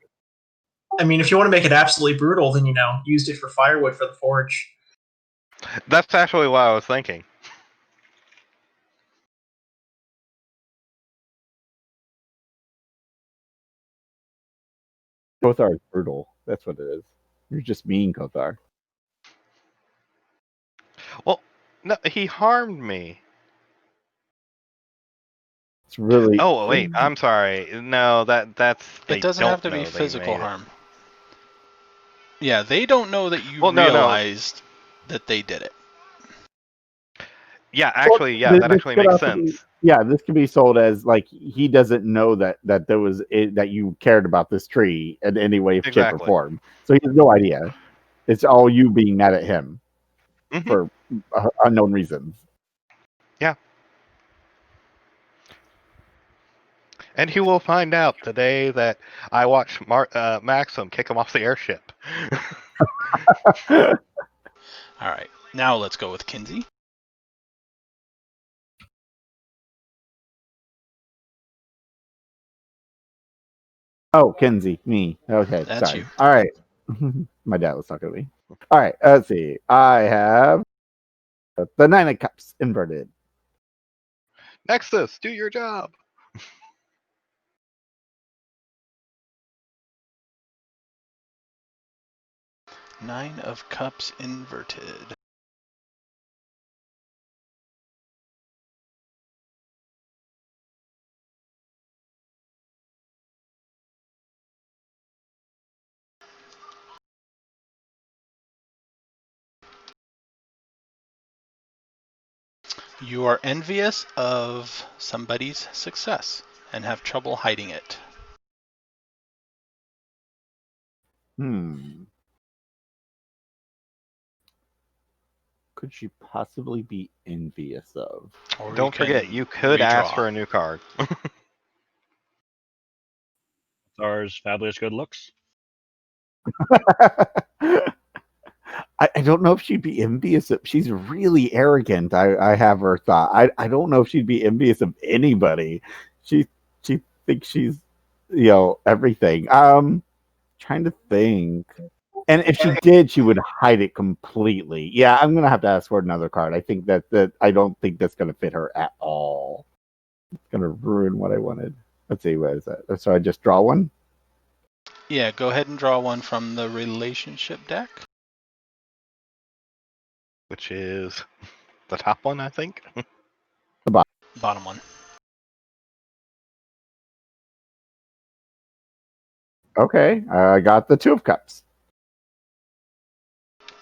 I mean, if you want to make it absolutely brutal, then used it for firewood for the forge. That's actually what I was thinking. Kothar is brutal. That's what it is. You're just mean, Kothar. Well, no, he harmed me. It's really. Oh wait, I'm sorry. No, that's. It doesn't have to be physical harm. Yeah, they don't know that you realized that they did it. Yeah, actually, that actually makes sense. This could be sold as like he doesn't know that there was that you cared about this tree in any way, shape, or form. So he has no idea. It's all you being mad at him for unknown reasons. Yeah. And he will find out the day that I watch Maxim kick him off the airship. All right, now let's go with Kinsey. Oh, Kinsey, me. Okay, That's sorry. you. All right. My dad was talking to me. All right, let's see. I have the 9 of Cups inverted. Nexus, do your job. 9 of Cups inverted. You are envious of somebody's success and have trouble hiding it. Could she possibly be envious of? Or Don't forget, you could ask for a new card. Ours fabulous good looks. I don't know if she'd be envious of. She's really arrogant. I have her thought. I don't know if she'd be envious of anybody. She thinks she's everything. Trying to think. And if she did, she would hide it completely. Yeah, I'm gonna have to ask for another card. I think that I don't think that's gonna fit her at all. It's gonna ruin what I wanted. Let's see, what is that? So I just draw one. Yeah, go ahead and draw one from the relationship deck. Which is the top one, I think. Bottom one. Okay, I got the Two of Cups.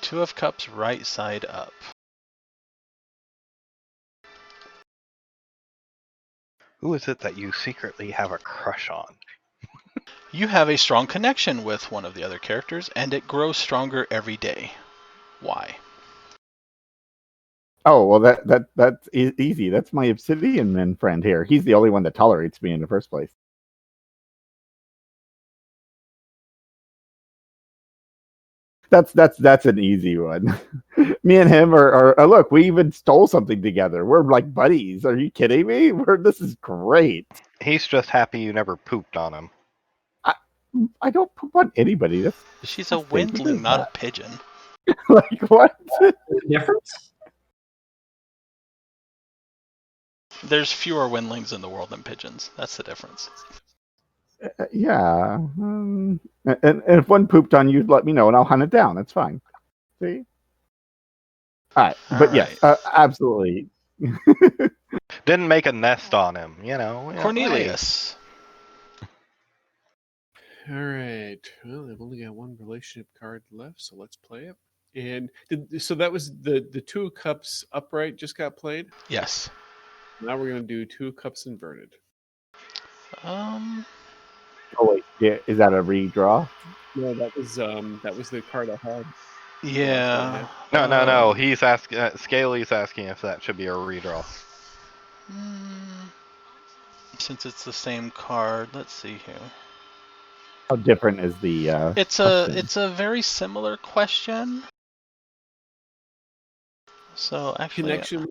Two of Cups, right side up. Who is it that you secretly have a crush on? You have a strong connection with one of the other characters, and it grows stronger every day. Why? Oh well, that's easy. That's my Obsidian Man friend here. He's the only one that tolerates me in the first place. That's an easy one. Me and him are look. We even stole something together. We're like buddies. Are you kidding me? This is great. He's just happy you never pooped on him. I don't poop on anybody. That's She's a disgusting. Who windling, does not a that? pigeon. Like what? Difference? There's fewer windlings in the world than pigeons. That's the difference. Yeah. And if one pooped on you, let me know and I'll hunt it down. That's fine. See? All right. All But yes, right. absolutely. Didn't make a nest on him, you know. Cornelius. All right. Well, I've only got one relationship card left, so let's play it. And so that was the Two of Cups upright just got played. Yes. Now we're gonna do Two of Cups inverted. Oh wait, yeah, is that a redraw? No, that was the card I had. Yeah. No. He's asking. Scaly's asking if that should be a redraw. Since it's the same card, let's see here. How different is the? It's a very similar question. So actually, Connection.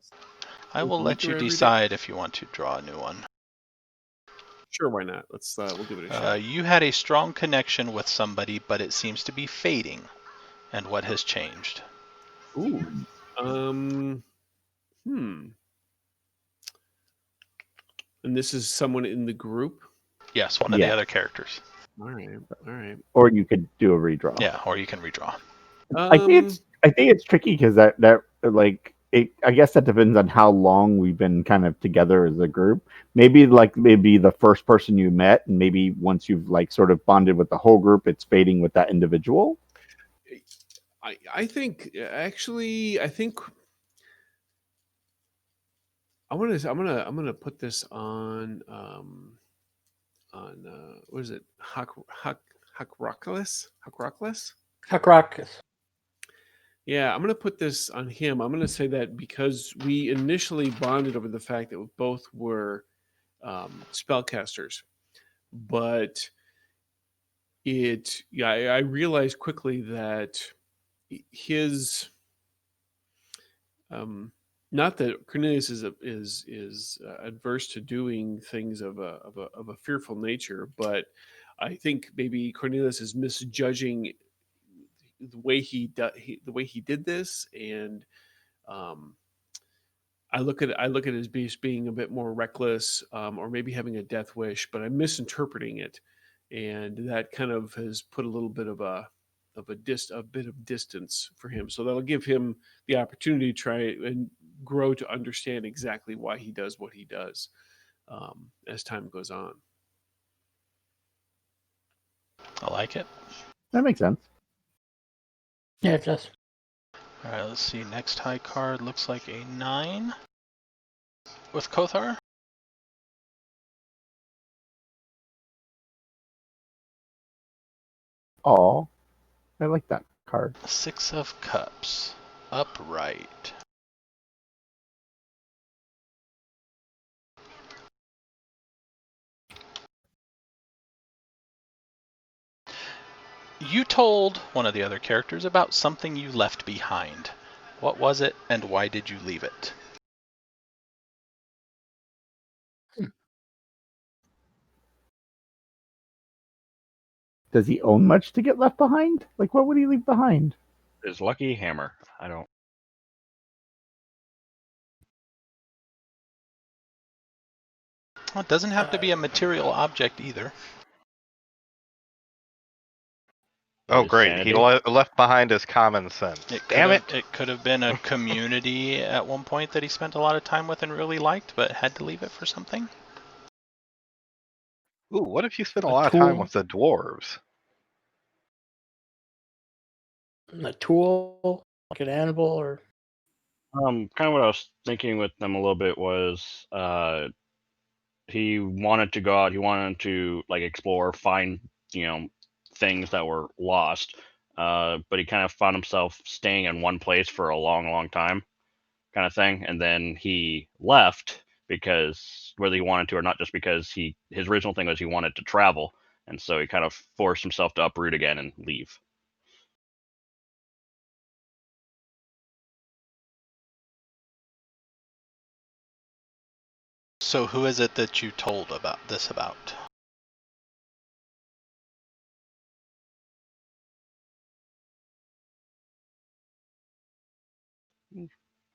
I will let you decide if you want to draw a new one. Sure, why not? Let's we'll give it a shot. You had a strong connection with somebody, but it seems to be fading. And what has changed? Ooh. And this is someone in the group? Yes, one of the other characters. All right. Or you could do a redraw. Yeah, or you can redraw. I think it's tricky because that like I guess that depends on how long we've been kind of together as a group. Maybe the first person you met, and maybe once you've like sort of bonded with the whole group, it's fading with that individual. I think I'm gonna put this on what is it? Huckrocklis? Yeah, I'm gonna put this on him. I'm gonna say that because we initially bonded over the fact that we both were spellcasters, but I realized quickly that his not that Cornelius is adverse to doing things of a fearful nature, but I think maybe Cornelius is misjudging the way he did this, and I look at it as being a bit more reckless, or maybe having a death wish, but I'm misinterpreting it, and that kind of has put a little bit of a bit of distance for him. So that'll give him the opportunity to try and grow to understand exactly why he does what he does as time goes on. I like it. That makes sense. Yeah, it does. All right, let's see. Next high card looks like a 9 with Kothar. Oh, I like that card. 6 of Cups, upright. You told one of the other characters about something you left behind. What was it, and why did you leave it? Does he own much to get left behind? Like, what would he leave behind? His lucky hammer. I don't. Well, it doesn't have to be a material object either. Oh, His great. He sanity. left behind his common sense. Damn it. It could have been a community at one point that he spent a lot of time with and really liked, but had to leave it for something. Ooh, what if you spent a A lot of time tool. with the dwarves? A tool, like an animal, or Kind of what I was thinking with them a little bit was, he wanted to go out. He wanted to like explore, find things that were lost. But he kind of found himself staying in one place for a long, long time, kind of thing. And then he left because whether he wanted to or not, just because his original thing was he wanted to travel, and so he kind of forced himself to uproot again and leave. So who is it that you told about this about?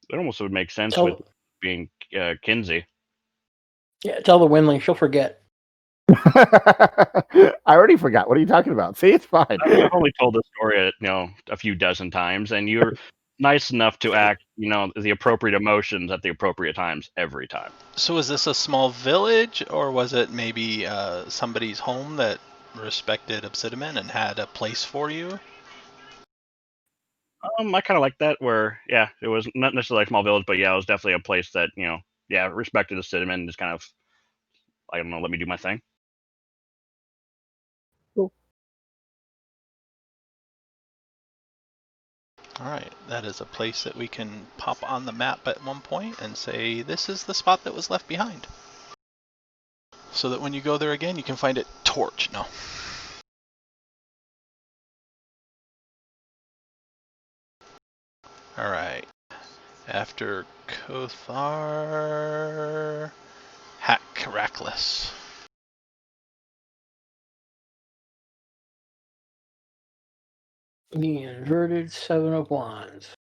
It almost would make sense tell. with being Kinsey. Yeah, tell the Windling. She'll forget. I already forgot. What are you talking about? See, it's fine. I've only told this story a few dozen times, and you're nice enough to act the appropriate emotions at the appropriate times every time. So was this a small village, or was it maybe somebody's home that respected Obsidian and had a place for you? I kind of like that, where it was not necessarily a small village, but it was definitely a place that respected the cinnamon and just kind of, I don't know, let me do my thing. Cool. All right, that is a place that we can pop on the map at one point and say this is the spot that was left behind, so that when you go there again, you can find it torch. No. All right. After Kothar, Hack Reckless. The inverted Seven of Wands.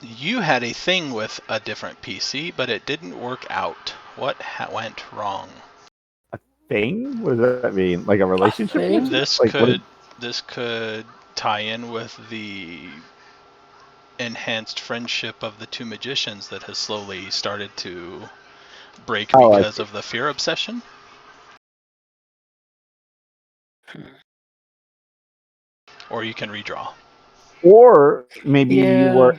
You had a thing with a different PC, but it didn't work out. What went wrong? Thing? What does that mean? Like a relationship? thing? This Like, what could tie in with the enhanced friendship of the two magicians that has slowly started to break because of the fear obsession. Or you can redraw. Or maybe Yeah.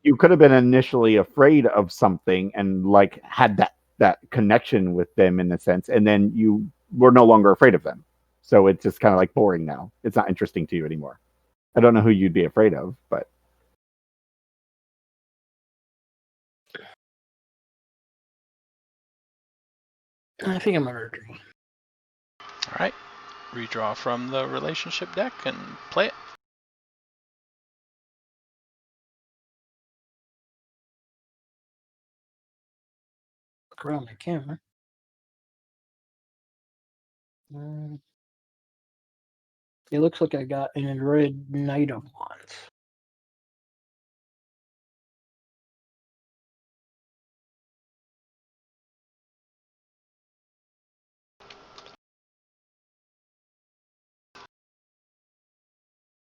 you could have been initially afraid of something and like had that connection with them in a sense, and then you were no longer afraid of them. So it's just kind of like boring now. It's not interesting to you anymore. I don't know who you'd be afraid of, but I think I'm gonna redraw. All right. Redraw from the relationship deck and play it. Look around my camera. It looks like I got an inverted Knight of Wands.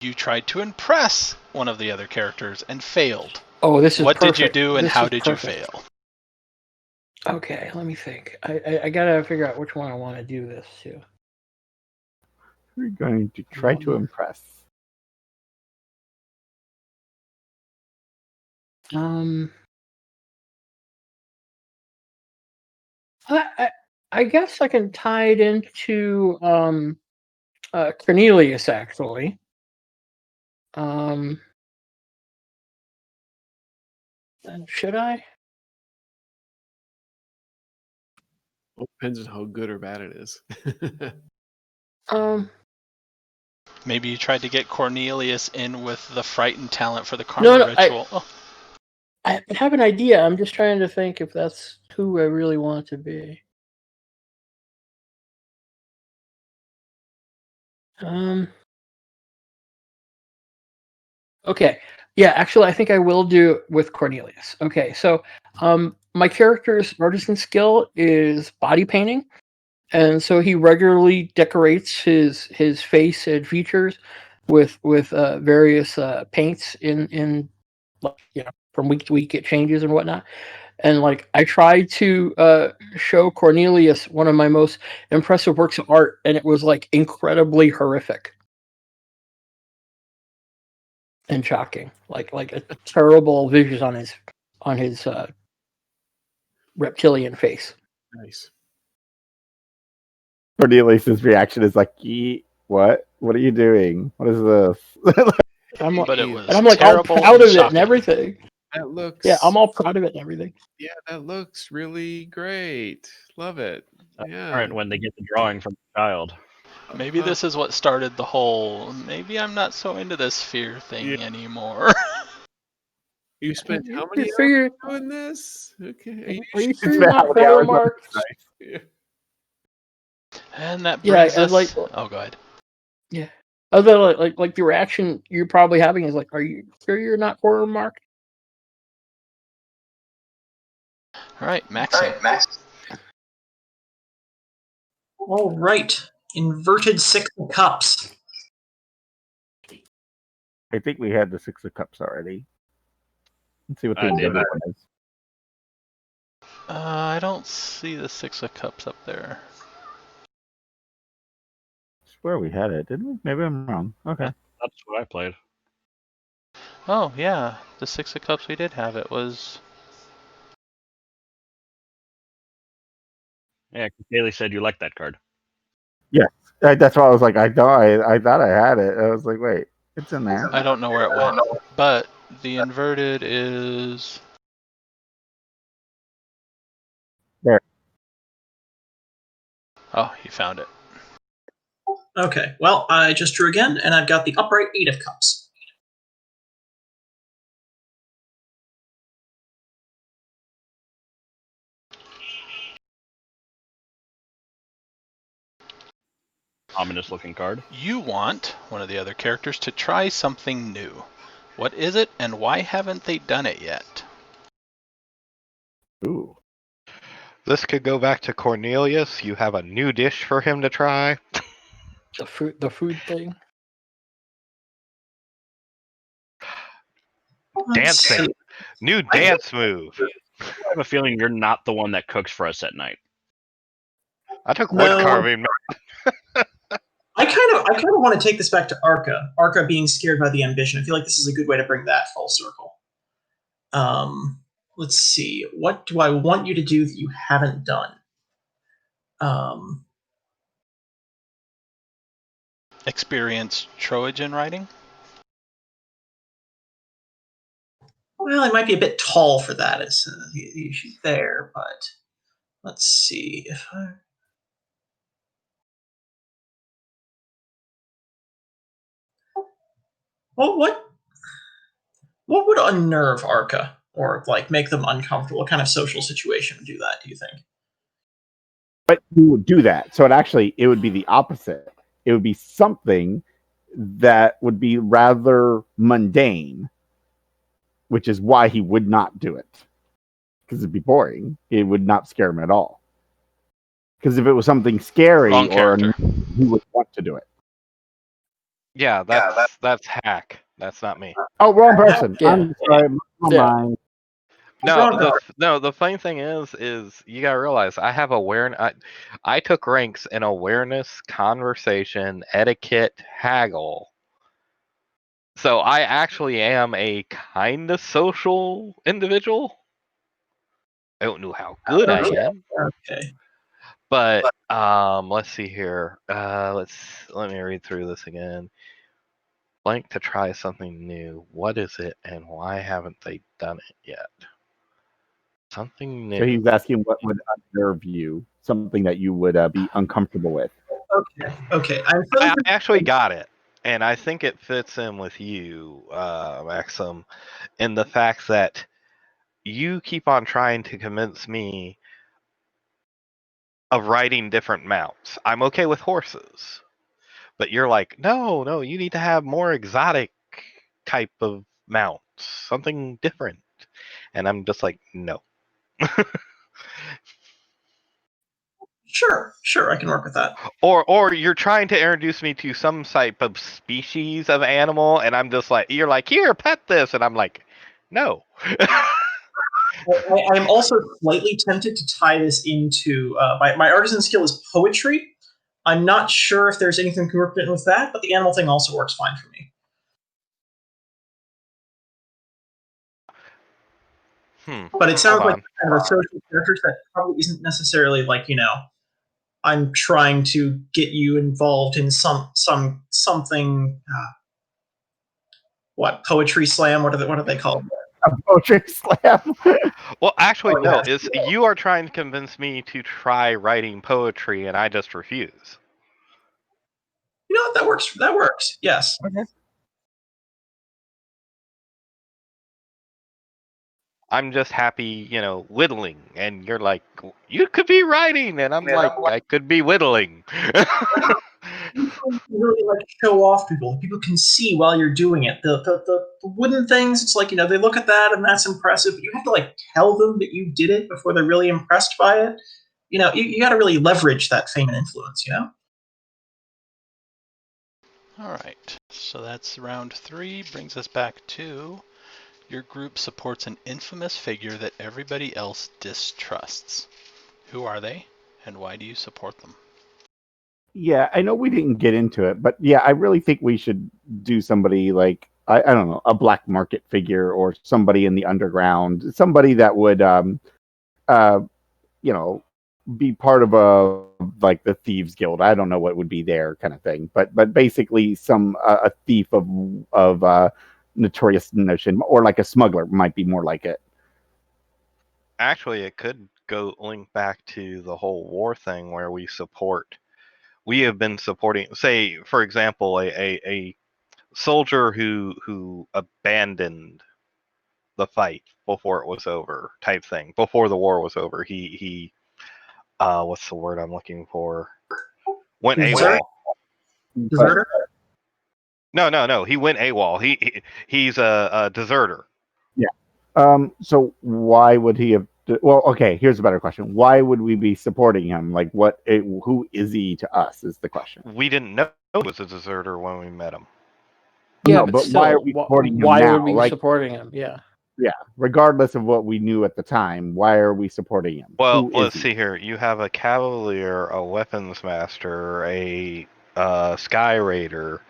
You tried to impress one of the other characters and failed. Oh, this is What perfect. did you do and This how is did perfect. you fail? Okay, let me think. I gotta figure out which one I want to do this to. we're going to try to impress. I guess I can tie it into Cornelius actually. Should I? Well, depends on how good or bad it is. Maybe you tried to get Cornelius in with the frightened talent for the karma ritual. I have an idea. I'm just trying to think if that's who I really want to be. Okay. Yeah, actually, I think I will do it with Cornelius. Okay, so my character's artisan skill is body painting, and so he regularly decorates his face and features with various paints in like, from week to week it changes and whatnot. And like I tried to show Cornelius one of my most impressive works of art, and it was like incredibly horrific and shocking, like a terrible vision on his reptilian face. Nice. Cornelius's reaction is like, what? What are you doing? What is this? But it was I'm like all proud of it and everything. That looks. Yeah, I'm all proud of it and everything. Yeah, that looks really great. Love it. Yeah. All right, when they get the drawing from the child. Maybe this is what started the whole, maybe I'm not so into this fear thing anymore. You spent how many hours doing this? Okay. Are you sure you're not horror Mark? Yeah. And that brings us... like, oh, go ahead. Yeah. Although, like the reaction you're probably having is like, are you sure you're not horror Mark? All right, Max. All right. Inverted Six of Cups. I think we had the Six of Cups already. Let's see what the inverted one is. I don't see the Six of Cups up there. I swear we had it, didn't we? Maybe I'm wrong. Okay. That's what I played. Oh, yeah. The Six of Cups, we did have it. Was... Yeah, Kaylee said you liked that card. Yeah, that's why I was like, I thought I had it. I was like, wait, it's in there. I don't know where it went, but the inverted is... There. Oh, you found it. Okay, well, I just drew again, and I've got the upright Eight of Cups. Ominous looking card. You want one of the other characters to try something new. What is it, and why haven't they done it yet? Ooh. This could go back to Cornelius. You have a new dish for him to try. The food thing. Dancing. New dance move. I have a feeling you're not the one that cooks for us at night. I took wood carving. I kind of want to take this back to Arca. Arca being scared by the ambition. I feel like this is a good way to bring that full circle. Let's see. What do I want you to do that you haven't done? Experience Trojan writing? Well, I might be a bit tall for that as the issue there, but let's see if I... Well, what would unnerve Arca or like make them uncomfortable? What kind of social situation would do that, do you think? But you would do that. So it would be the opposite. It would be something that would be rather mundane, which is why he would not do it. Because it'd be boring. It would not scare him at all. Because if it was something scary, he would want to do it. Yeah, that's hack. That's not me. Oh, wrong person. Yeah. I'm sorry. My mind. No, the funny thing is you gotta realize I have awareness. I took ranks in awareness, conversation, etiquette, haggle. So I actually am a kind of social individual. I don't know how good I am. Okay. But let's see here. Let me read through this again. Blank to try something new. What is it, and why haven't they done it yet? Something new. So he's asking what would unnerve you, something that you would be uncomfortable with. Okay. I actually got it, and I think it fits in with you, Maxim, in the fact that you keep on trying to convince me of riding different mounts. I'm okay with horses, but you're like, no, you need to have more exotic type of mounts, something different, and I'm just like, no. Sure, I can work with that. Or you're trying to introduce me to some type of species of animal, and I'm just like, you're like, here, pet this, and I'm like, no. I'm also slightly tempted to tie this into my artisan skill is poetry. I'm not sure if there's anything congruent with that, but the animal thing also works fine for me. But it sounds like kind of a social character that probably isn't necessarily like, I'm trying to get you involved in something. What poetry slam? What are they called? A poetry slam. Well, actually, no. It's you are trying to convince me to try writing poetry, and I just refuse. You know what? That works. That works. Yes. Okay. I'm just happy, whittling, and you're like, you could be writing, and I'm like, I could be whittling. You really like show off people. People can see while you're doing it. The wooden things, it's like, they look at that and that's impressive, but you have to like tell them that you did it before they're really impressed by it. You got to really leverage that fame and influence, Alright, so that's round 3. Brings us back to your group supports an infamous figure that everybody else distrusts. Who are they, and why do you support them? Yeah, I know we didn't get into it, but yeah, I really think we should do somebody like, I don't know, a black market figure or somebody in the underground, somebody that would, be part of like the Thieves Guild. I don't know what would be there kind of thing, but basically a thief of notorious notion, or like a smuggler might be more like it. Actually, it could go link back to the whole war thing where we have been supporting, say, for example, a soldier who abandoned the fight before it was over, type thing. Before the war was over, he what's the word I'm looking for? Went AWOL. Deserter? No. He went AWOL. He's a deserter. Yeah. So why would he have? Well, okay. Here's a better question. Why would we be supporting him? Like, who is he to us? Is the question. We didn't know he was a deserter when we met him. Yeah, No, but still, why are we supporting him why now? would we be supporting him? Yeah. Yeah, regardless of what we knew at the time, why are we supporting him? Well, let's see here. You have a cavalier, a weapons master, a sky raider.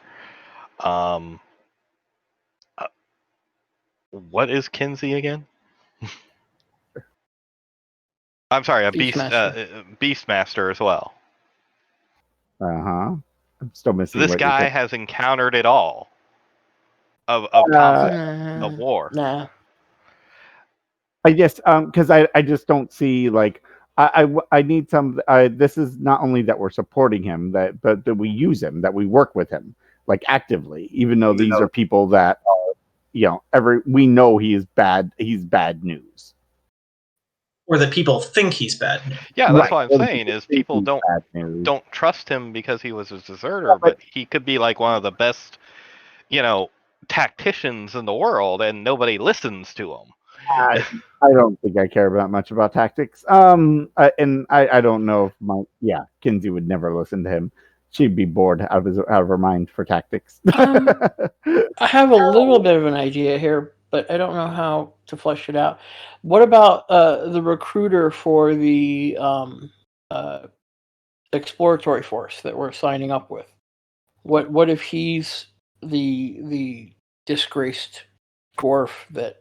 What is Kinsey again? I'm sorry, a Beastmaster as well. I'm still missing. This guy has encountered it all of combat, of war. Nah. I guess because I just don't see like I need some. This is not only that we're supporting him, but that we use him, that we work with him like actively, even though these are people that we know he is bad. He's bad news. Or that people think he's bad. Yeah, that's what I'm saying is people don't trust him because he was a deserter, but he could be like one of the best, tacticians in the world, and nobody listens to him. I don't think I care that much about tactics. And I don't know if Kinsey would never listen to him. She'd be bored out of her mind for tactics. I have a little bit of an idea here, but I don't know how to flesh it out. What about the recruiter for the exploratory force that we're signing up with? What if he's the disgraced dwarf that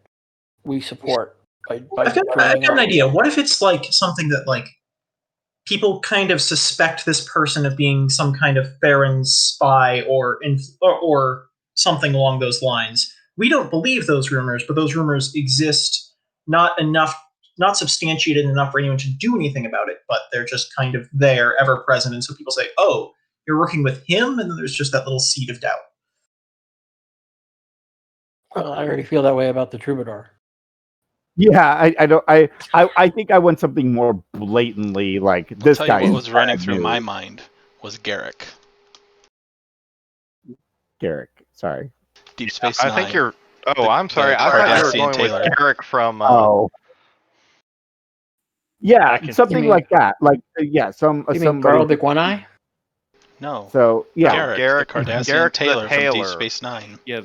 we support by I've got an idea. What if it's like something that like people kind of suspect this person of being some kind of Farron's spy or something along those lines? We don't believe those rumors, but those rumors exist, not substantiated enough for anyone to do anything about it, but they're just kind of there, ever present, and so people say, oh, you're working with him, and then there's just that little seed of doubt. Well, I already feel that way about the troubadour. Yeah, I don't. I think I want something more blatantly like this I'll tell guy. you what is was running bad through news. my mind was Garrick. Garrick. Sorry. Deep Space I Nine. think you're. Oh, The- I'm sorry. the I thought you were Cardassian going Taylor. with Garrick from. Oh. Yeah, I can- something mean- like that. Like yeah, You mean somebody. Carl the One Eye? No. So yeah, Garrick, Garrick- the Cardassian Garrick the Taylor from Deep Tailor. Space Nine. Yeah,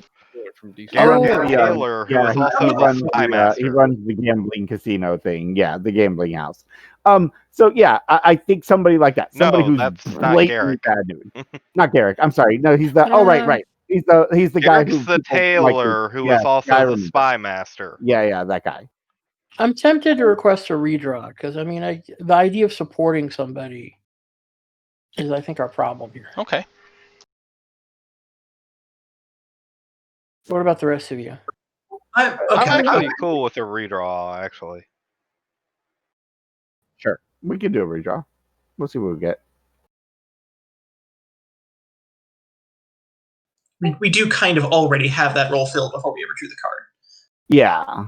from DC. Garrick Oh. Taylor, who yeah, was also he the runs spy he master. runs the gambling casino thing. Yeah, the gambling house. So yeah, I think somebody like that. Somebody No, who's that's not blatantly Garrick. bad news. Not Garrick. I'm sorry. No, he's the. Oh right. He's the guy Garrick's who the people like Tailor, who was yeah, I also the remember. spy master. Yeah, that guy. I'm tempted to request a redraw because I mean, the idea of supporting somebody is, I think, our problem here. Okay. What about the rest of you? I'm Okay. actually cool with a redraw, actually. Sure, we can do a redraw. We'll see what we get. We do kind of already have that role filled before we ever drew the card. Yeah.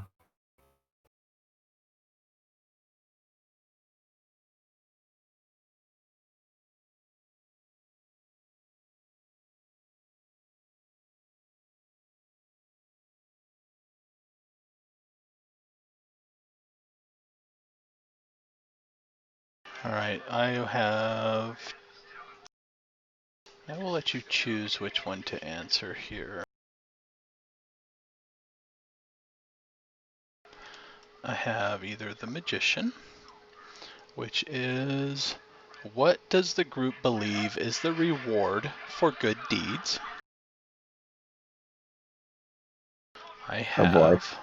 All right. I will let you choose which one to answer here. I have either the Magician, which is, what does the group believe is the reward for good deeds? I Oh, boy. have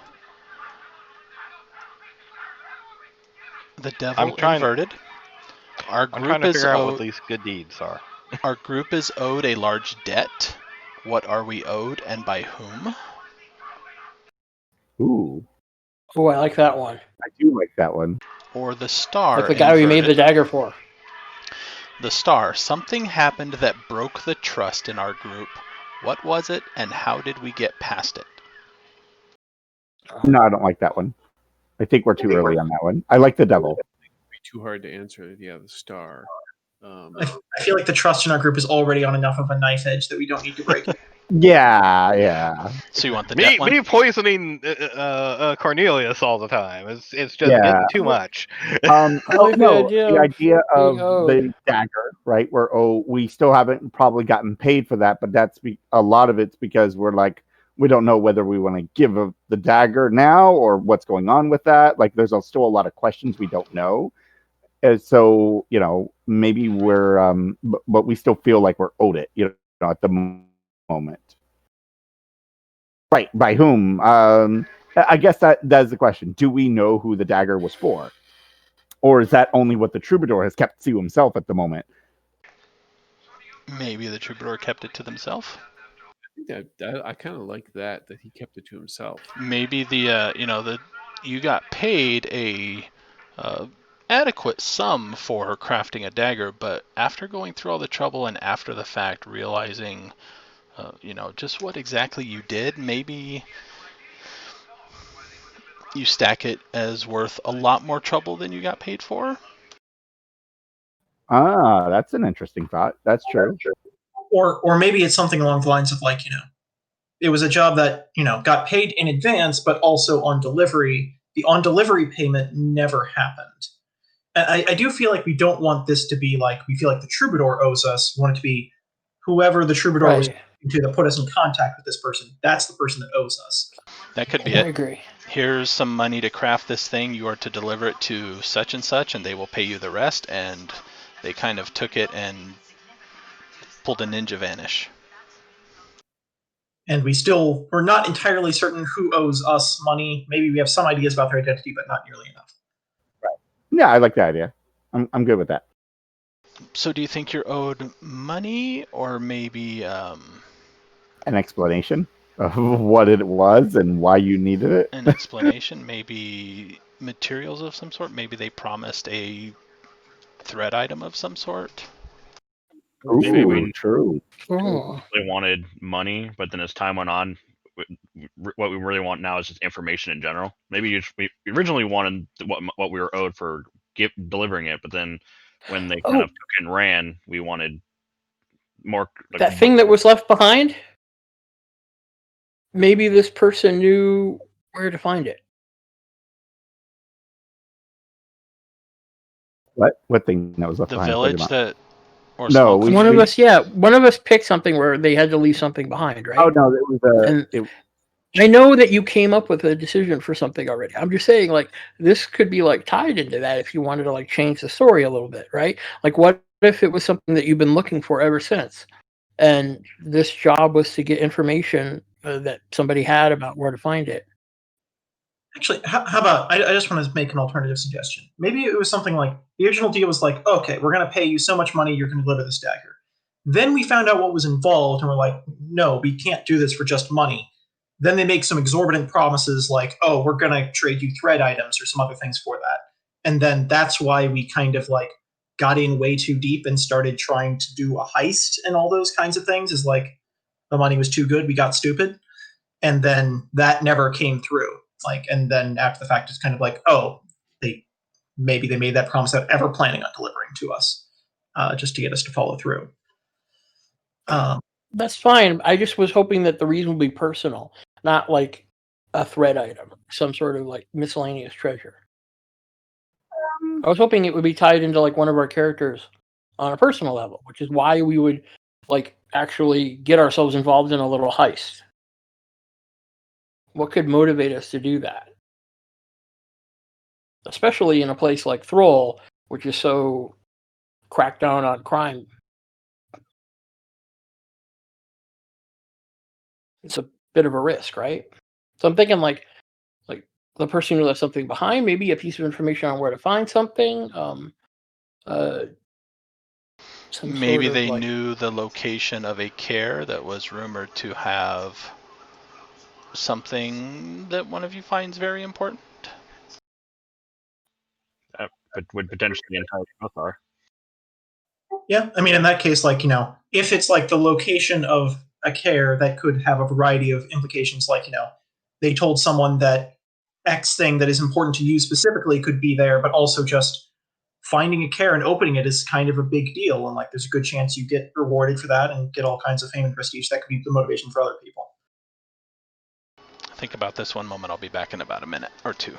the Devil I'm trying- inverted. Our I'm trying group to is figure out what owed. these good deeds are. Our group is owed a large debt. What are we owed, and by whom? Ooh, Oh, I like that one. I do like that one. Or the Star Like the guy we made the inverted. dagger for. The Star. Something happened that broke the trust in our group. What was it, and how did we get past it? No, I don't like that one. I think we're too early on that one. I like the devil. Be too hard to answer. Yeah, the star. I feel like the trust in our group is already on enough of a knife edge that we don't need to break it. Yeah. So you want the Me, debt one? me poisoning Cornelius all the time. It's just Yeah. getting too much. I like the idea the of idea of being owed. the dagger, right? Where we still haven't probably gotten paid for that, but that's a lot of it's because we're like, we don't know whether we want to give the dagger now or what's going on with that. Like, there's still a lot of questions we don't know. And so, maybe we're, but we still feel like we're owed it, at the moment. Right. By whom? I guess that's the question. Do we know who the dagger was for? Or is that only what the troubadour has kept to himself at the moment? Maybe the troubadour kept it to themselves. I kind of like that he kept it to himself. Maybe you got paid a adequate sum for crafting a dagger, but after going through all the trouble and after the fact realizing, just what exactly you did, maybe you stack it as worth a lot more trouble than you got paid for. Ah, that's an interesting thought. That's true. Or maybe it's something along the lines of like, it was a job that, got paid in advance, but also on delivery. The on delivery payment never happened. I do feel like we don't want this to be like, we feel like the troubadour owes us. We want it to be whoever the troubadour was to that put us in contact with this person. That's the person that owes us. That could be I it. agree. Here's some money to craft this thing. You are to deliver it to such and such, and they will pay you the rest. And they kind of took it and pulled a ninja vanish. And we're not entirely certain who owes us money. Maybe we have some ideas about their identity, but not nearly enough. Yeah, I like the idea. I'm good with that. So do you think you're owed money, or maybe An explanation of what it was and why you needed it? an explanation? Maybe materials of some sort? Maybe they promised a thread item of some sort? Ooh, true. Oh. They wanted money, but then as time went on, what we really want now is just information in general. Maybe we originally wanted what we were owed for delivering it, but then when they kind of took and ran, we wanted more. Like, that thing that was left behind? Maybe this person knew where to find it. What thing that was left The behind? village that. Or No, smoke. One of us, yeah, one of us picked something where they had to leave something behind, right? Oh no, it was And I know that you came up with a decision for something already. I'm just saying, like, this could be like tied into that if you wanted to like change the story a little bit, right? Like, what if it was something that you've been looking for ever since, and this job was to get information that somebody had about where to find it? Actually, how about I just want to make an alternative suggestion. Maybe it was something like the original deal was like, okay, we're going to pay you so much money, you're going to deliver this dagger. Then we found out what was involved, and we're like, no, we can't do this for just money. Then they make some exorbitant promises like, oh, we're going to trade you thread items or some other things for that. And then that's why we kind of like got in way too deep and started trying to do a heist and all those kinds of things. Is like the money was too good, we got stupid, and then that never came through. Like, and then after the fact, it's kind of like, oh, maybe they made that promise without ever planning on delivering to us, just to get us to follow through. That's fine. I just was hoping that the reason would be personal, not like a thread item, some sort of like miscellaneous treasure. I was hoping it would be tied into like one of our characters on a personal level, which is why we would like actually get ourselves involved in a little heist. What could motivate us to do that? Especially in a place like Thrall, which is so cracked down on crime. It's a bit of a risk, right? So I'm thinking like the person who left something behind, maybe a piece of information on where to find something. Maybe they knew the location of a care that was rumored to have something that one of you finds very important. But would potentially entice both are. Yeah, I mean, in that case, like, if it's like the location of a care, that could have a variety of implications. Like, they told someone that X thing that is important to you specifically could be there, but also just finding a care and opening it is kind of a big deal. And like, there's a good chance you get rewarded for that and get all kinds of fame and prestige. That could be the motivation for other people. Think about this one moment. I'll be back in about a minute or two.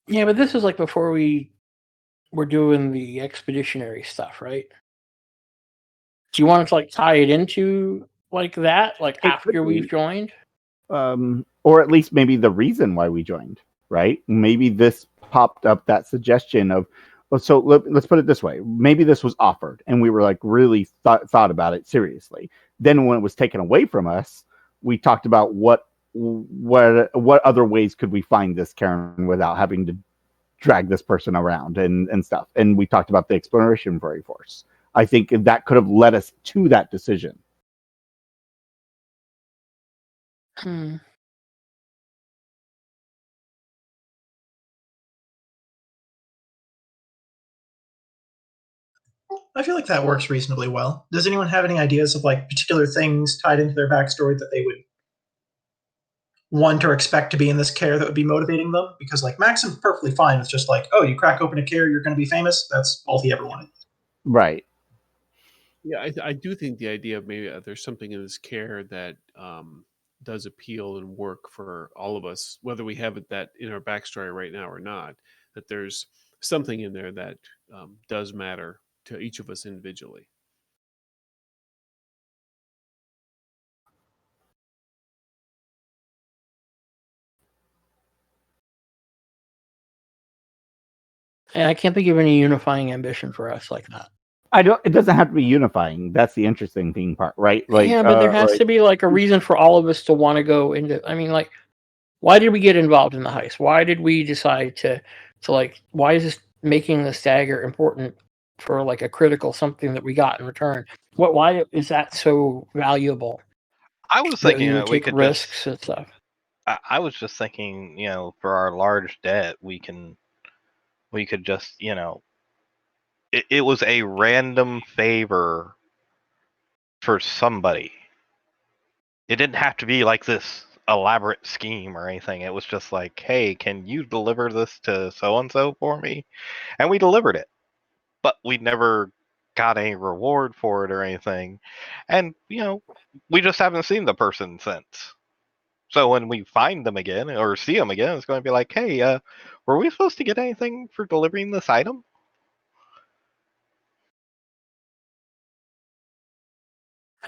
Yeah, but this is like before we were doing the expeditionary stuff, right? Do you want to like tie it into like that, like after we've joined? Or at least maybe the reason why we joined, right? Maybe this popped up that suggestion of, so let's put it this way. Maybe this was offered and we were like really thought about it seriously. Then when it was taken away from us, we talked about what other ways could we find this Karen without having to drag this person around and stuff. And we talked about the exploration force. I think that could have led us to that decision. I feel like that works reasonably well. Does anyone have any ideas of like particular things tied into their backstory that they would want or expect to be in this care that would be motivating them? Because like Maxim's perfectly fine with just like, oh, you crack open a care, you're going to be famous. That's all he ever wanted. Right. Yeah, I do think the idea of maybe there's something in this care that does appeal and work for all of us, whether we have it that in our backstory right now or not, that there's something in there that does matter to each of us individually. And I can't think of any unifying ambition for us like that. It doesn't have to be unifying. That's the interesting thing part, right? Like, yeah, but there has to be like a reason for all of us to want to go into. I mean, like, why did we get involved in the heist? Why did we decide to like? Why is this making this dagger important for like a critical something that we got in return? Why is that so valuable? I was thinking that we take could risks and stuff. I was just thinking, for our large debt, we could just, It was a random favor for somebody. It didn't have to be like this elaborate scheme or anything. It was just like, hey, can you deliver this to so-and-so for me? And we delivered it. But we never got any reward for it or anything. And, we just haven't seen the person since. So when we find them again or see them again, it's going to be like, hey, were we supposed to get anything for delivering this item?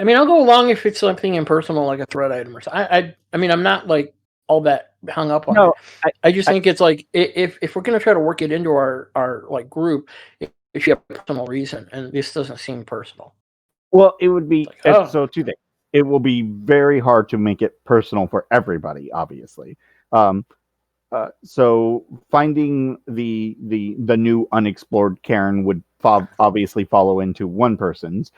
I mean, I'll go along if it's something impersonal, like a threat item or something. I mean, I'm not like all that hung up on No, it. I just think it's like if we're gonna try to work it into our like group, it should have a personal reason, and this doesn't seem personal. Well, it would be Like, so two things. It will be very hard to make it personal for everybody, obviously. So finding the new unexplored cairn would obviously follow into one person's.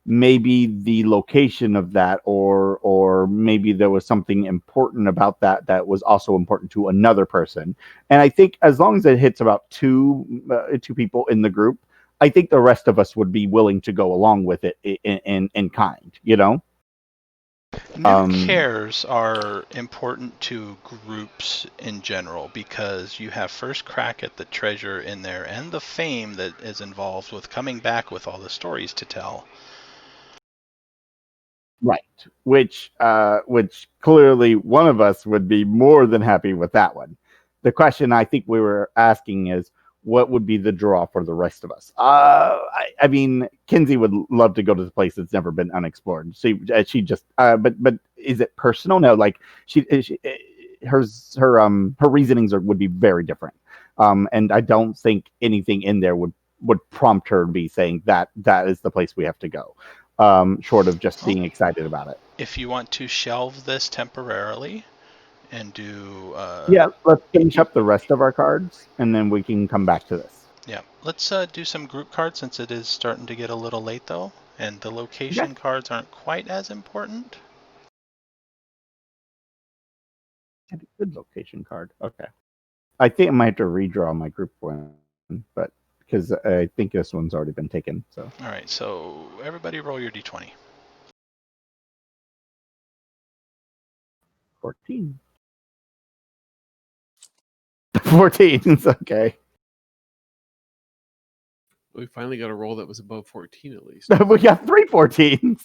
Maybe the location of that, or maybe there was something important about that was also important to another person. And I think as long as it hits about two people in the group, I think the rest of us would be willing to go along with it in kind, New cares are important to groups in general because you have first crack at the treasure in there and the fame that is involved with coming back with all the stories to tell. Right. Which clearly one of us would be more than happy with that one. The question I think we were asking is, what would be the draw for the rest of us? I mean, Kinsey would love to go to the place that's never been unexplored. She just, but is it personal? No, like her reasonings would be very different. And I don't think anything in there would prompt her to be saying that is the place we have to go. Short of just being excited about it. If you want to shelve this temporarily and do... yeah, let's finish up the rest of our cards, and then we can come back to this. Yeah, let's do some group cards since it is starting to get a little late, though, and the location cards aren't quite as important. Good location card. Okay. I think I might have to redraw my group one, but because I think this one's already been taken. So. All right, so everybody roll your d20. 14. 14. It's okay. We finally got a roll that was above 14 at least. We got 3 14s.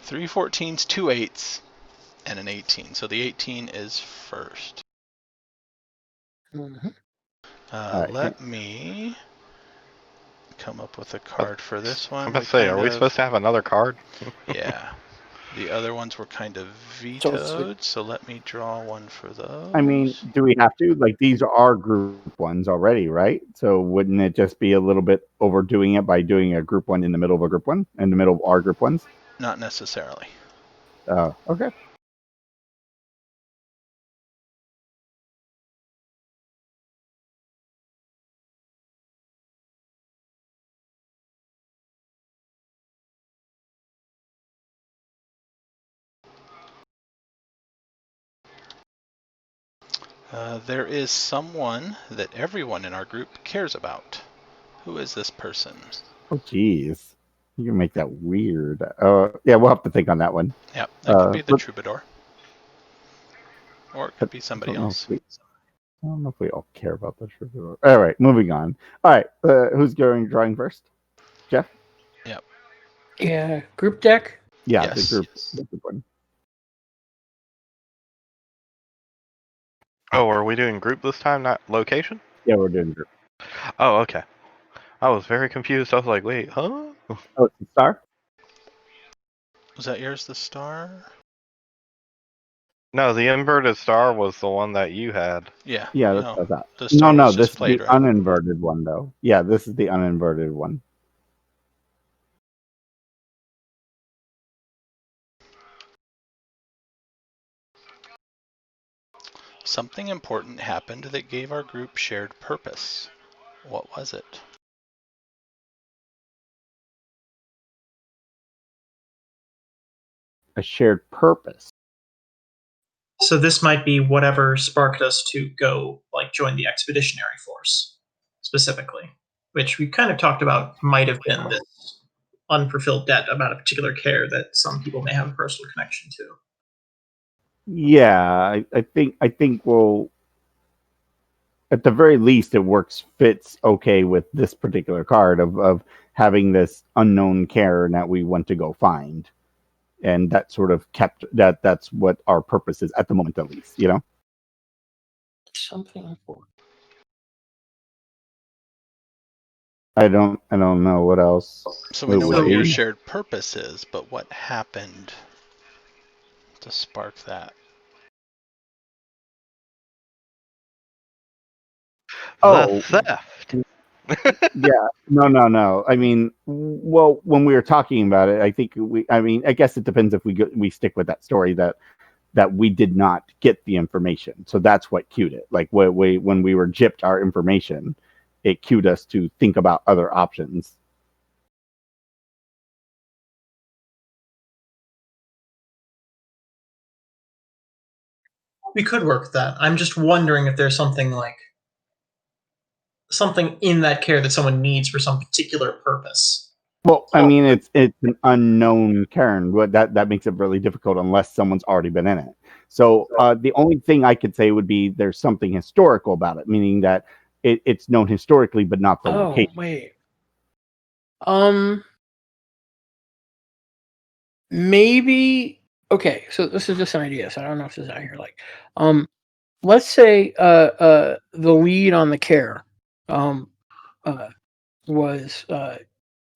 3 14s, 2 8s, and an 18. So the 18 is first. Mm-hmm. Let me come up with a card for this one. I'm about to say, are we supposed to have another card? Yeah. The other ones were kind of vetoed, so let me draw one for those. I mean, do we have to? Like, these are group ones already, right? So wouldn't it just be a little bit overdoing it by doing a group one in the middle of a group one, in the middle of our group ones? Not necessarily. Okay. There is someone that everyone in our group cares about. Who is this person? Oh, geez. You can make that weird. Yeah, we'll have to think on that one. Yep, that could be the troubadour. Or it could be somebody else. I don't know if we all care about the troubadour. All right, moving on. All right, who's going drawing first? Jeff? Yep. Yeah, group deck? Yeah, yes. The group one. Oh, are we doing group this time, not location? Yeah, we're doing group. Oh, okay. I was very confused. I was like, wait, huh? Oh, it's the star? Was that yours, the star? No, the inverted star was the one that you had. Yeah. Yeah, that's that. The star No, was this is played, the right? uninverted one, though. Yeah, this is the uninverted one. Something important happened that gave our group shared purpose. What was it? A shared purpose. So this might be whatever sparked us to go, like, join the expeditionary force, specifically. which we kind of talked about might have been this unfulfilled debt about a particular care that some people may have a personal connection to. Yeah, I think we'll, at the very least, it fits okay with this particular card of having this unknown care that we want to go find, and that sort of that's what our purpose is at the moment, at least, you know. Something important. I don't know what else. So we know would what your be. shared purpose is, but what happened to spark that? Oh. The theft. Yeah, no. I mean, well, when we were talking about it, I guess it depends if we stick with that story that we did not get the information. So that's what cued it. Like when we were gypped our information, it cued us to think about other options. We could work with that. I'm just wondering if there's something in that care that someone needs for some particular purpose. Well, I mean, it's an unknown Karen. That makes it really difficult unless someone's already been in it. So the only thing I could say would be there's something historical about it, meaning that it's known historically, but not the location. Wait. Maybe. Okay, so this is just an idea. So I don't know if this is out here. Like, let's say the lead on the care was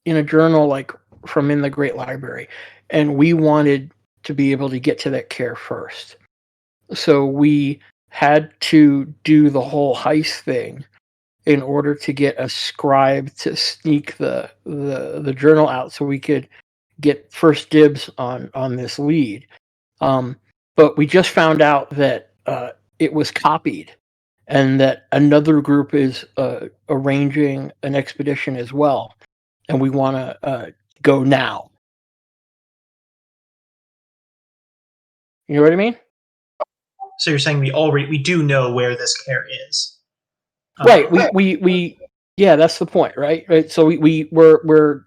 in a journal like from in the Great Library, and we wanted to be able to get to that care first. So we had to do the whole heist thing in order to get a scribe to sneak the journal out so we could get first dibs on this lead. But we just found out that it was copied and that another group is arranging an expedition as well. And we want to go now. You know what I mean? So you're saying we do know where this care is, Right. We yeah, that's the point, right? Right. So we're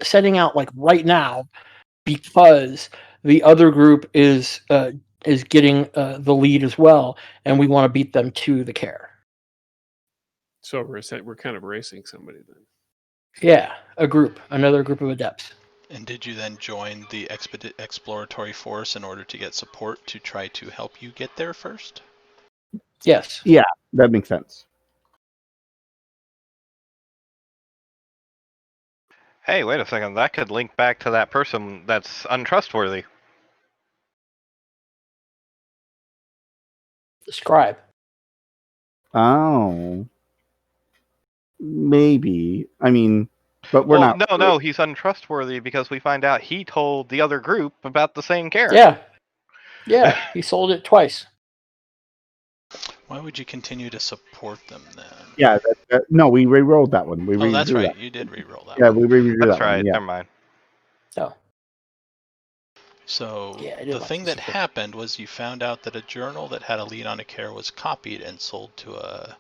setting out like right now because the other group is getting the lead as well, and we want to beat them to the care. So we're kind of racing somebody then. Yeah, another group of adepts. And did you then join the exploratory force in order to get support to try to help you get there first? Yes. Yeah, that makes sense. Hey, wait a second. That could link back to that person that's untrustworthy. The scribe. Oh, maybe. I mean, but we're not. No, he's untrustworthy because we find out he told the other group about the same care. Yeah, he sold it twice. Why would you continue to support them then? Yeah, no, we re-rolled that one. That's right. You did re-roll that one. Yeah, one. we re-rolled that That's right. one. Yeah. Never mind. So Yeah, the thing that happened was you found out that a journal that had a lead on a care was copied and sold to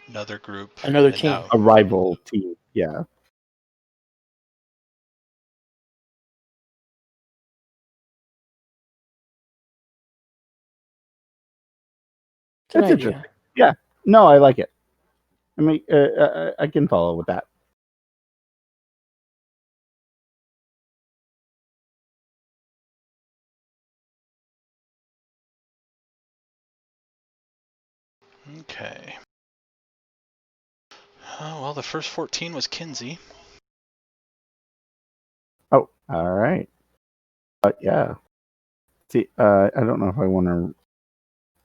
another group. Another team. A rival team. Yeah. That's interesting. Yeah. No, I like it. I mean, I can follow with that. Okay. Well, the first 14 was Kinsey. Oh, all right. Yeah. See, I don't know if I want to.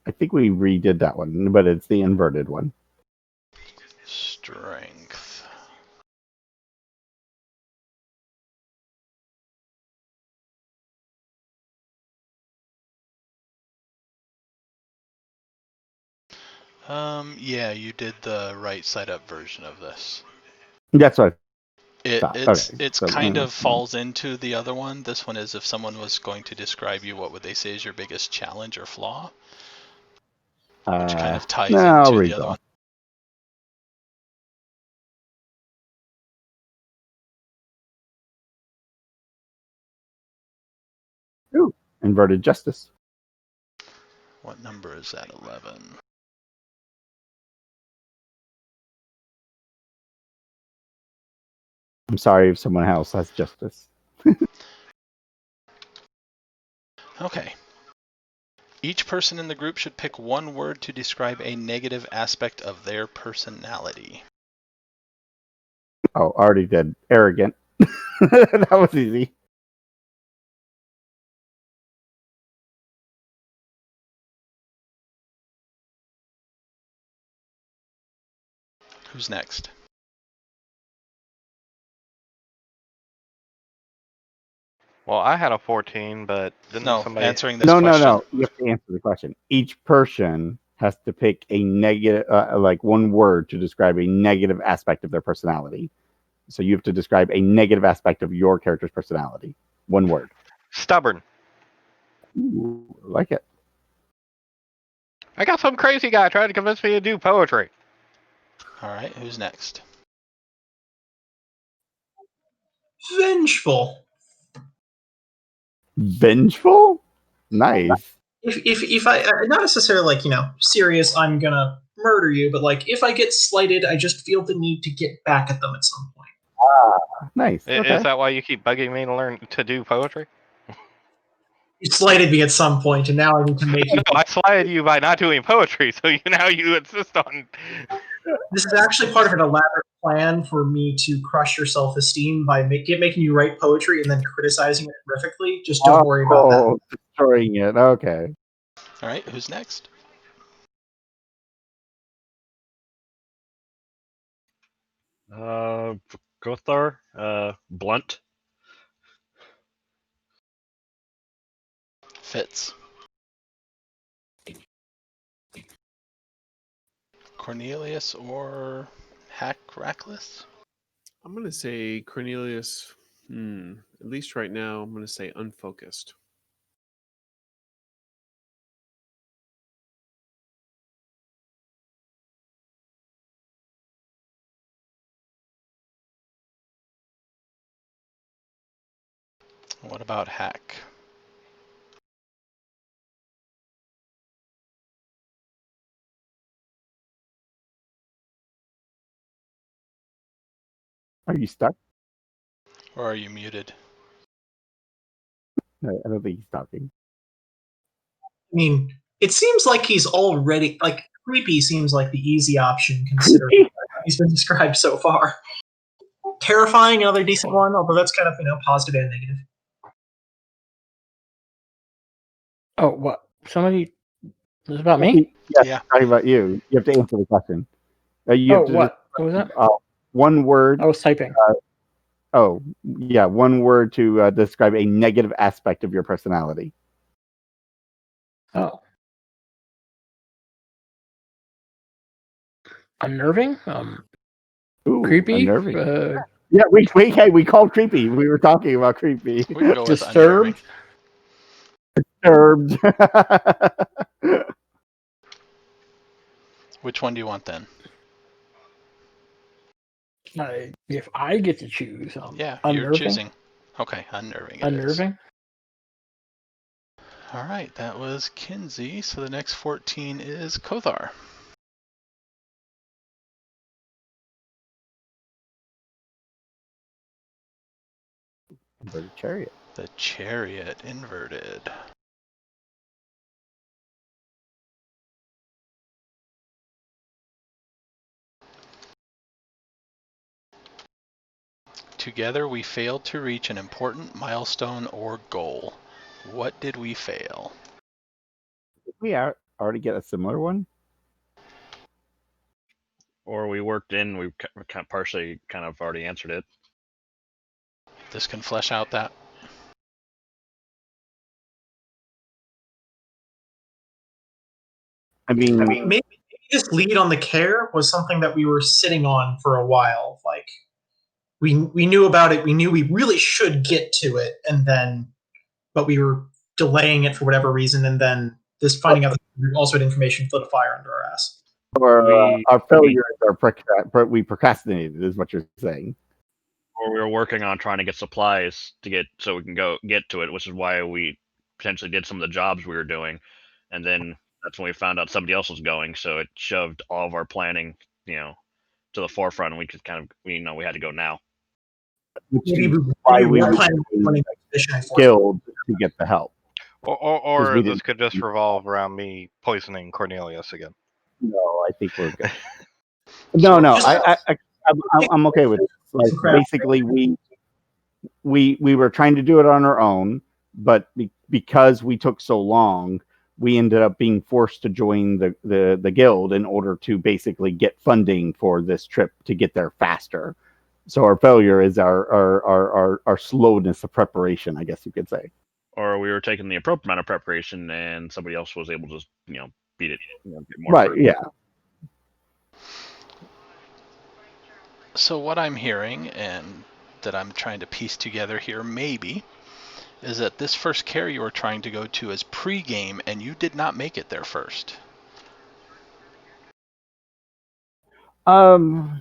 I think we redid that one, but it's the inverted one. Strength. Yeah, you did the right side up version of this. That's what It's kind of falls into the other one. This one is if someone was going to describe you, what would they say is your biggest challenge or flaw? Which kind of ties into the other one. Inverted justice. What number is that? 11. I'm sorry if someone else has justice. Okay. Each person in the group should pick one word to describe a negative aspect of their personality. Oh, already did. Arrogant. That was easy. Who's next? Well, I had a 14, but didn't No, somebody... answering this No. question. You have to answer the question. Each person has to pick a negative, like one word to describe a negative aspect of their personality. So you have to describe a negative aspect of your character's personality. One word. Stubborn. Ooh, I like it. I got some crazy guy trying to convince me to do poetry. All right, who's next? Vengeful. Vengeful? Nice. If I not necessarily like serious, I'm gonna murder you, but like if I get slighted, I just feel the need to get back at them at some point. Nice. Okay. Is that why you keep bugging me to learn to do poetry? You slighted me at some point, and now I need to make you. No, I slighted you by not doing poetry, so now you insist on... This is actually part of an elaborate plan for me to crush your self-esteem by making you write poetry and then criticizing it horrifically. Just don't worry about that. Destroying it. Okay. All right, who's next? Gothar, blunt. Fitz. Cornelius or Reckless? I'm going to say Cornelius. At least right now, I'm going to say unfocused. What about Hack? Are you stuck? Or are you muted? No, I don't think he's talking. I mean, it seems like he's already like creepy. Seems like the easy option considering he's been described so far. Terrifying, another decent one, although that's kind of positive and negative. Oh, what? Somebody? This is about me? Yes, Yeah. talking about you. You have to answer the question. You have to what? What was that? one word. I was typing. One word to describe a negative aspect of your personality. Oh. Unnerving? Ooh, Creepy? unnerving. Yeah, we called creepy. We were talking about creepy. We can go with Disturbed? unnerving. Disturbed. Which one do you want then? If I get to choose, Yeah, unnerving? you're choosing. Okay, unnerving. Unnerving? All right, that was Kinsey. So the next 14 is Kothar. Inverted chariot. The chariot inverted. Together we failed to reach an important milestone or goal. What did we fail? Did we already get a similar one? Or we worked in, we partially kind of already answered it. This can flesh out that. I mean, Maybe this lead on the care was something that we were sitting on for a while. Like we knew about it. We knew we really should get to it, but we were delaying it for whatever reason. And then this finding out that we also had information lit a fire under our ass. or our failures are we procrastinated, is what you're saying. Or we were working on trying to get supplies to get so we can go get to it, which is why we potentially did some of the jobs we were doing, and then that's when we found out somebody else was going. So it shoved all of our planning, to the forefront, and we could kind of, we had to go now. Which Maybe is we why were we more would planning on use running the expedition force. guild to get the help. Or we this didn't- could just revolve around me poisoning Cornelius again. No, I think we're good. No, I'm okay with it. Like, basically, we were trying to do it on our own, but because we took so long, we ended up being forced to join the guild in order to basically get funding for this trip to get there faster. So our failure is our slowness of preparation, I guess you could say. Or we were taking the appropriate amount of preparation, and somebody else was able to just, beat it. Get more Right? through. Yeah. So what I'm hearing, and that I'm trying to piece together here, maybe, is that this first care you were trying to go to is pre-game, and you did not make it there first. Or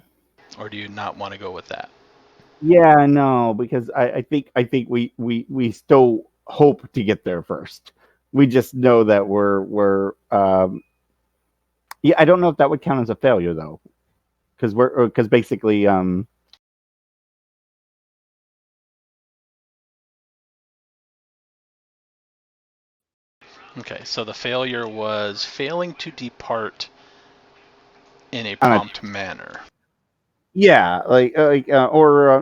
do you not want to go with that? Yeah, no, because I think we still hope to get there first. We just know that we're yeah, I don't know if that would count as a failure though, because basically Okay, so the failure was failing to depart in a prompt manner. Yeah,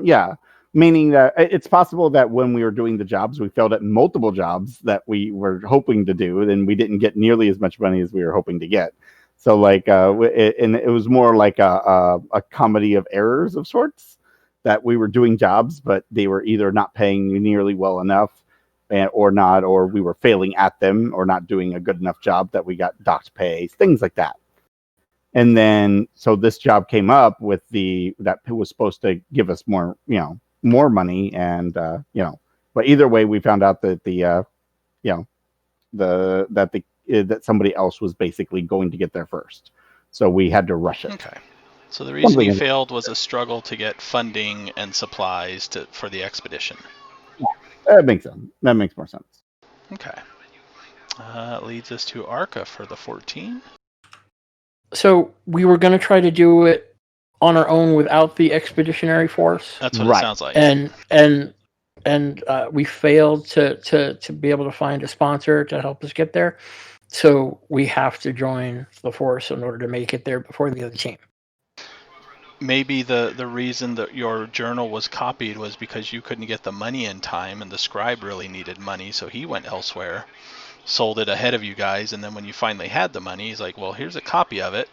yeah, meaning that it's possible that when we were doing the jobs, we failed at multiple jobs that we were hoping to do, and we didn't get nearly as much money as we were hoping to get. So, like, and it was more like a comedy of errors of sorts, that we were doing jobs, but they were either not paying nearly well enough, or not, or we were failing at them, or not doing a good enough job that we got docked pay, things like that. And then, so this job came up with that was supposed to give us more money, and but either way, we found out that that somebody else was basically going to get there first, so we had to rush it. Okay. So the reason you failed was a struggle to get funding and supplies for the expedition. That makes sense. That makes more sense. Okay. Leads us to Arca for the 14. So we were going to try to do it on our own without the expeditionary force. That's what it sounds like. And we failed to be able to find a sponsor to help us get there. So we have to join the force in order to make it there before the other team. Maybe the reason that your journal was copied was because you couldn't get the money in time, and the scribe really needed money, so he went elsewhere, sold it ahead of you guys, and then when you finally had the money, he's like, well, here's a copy of it.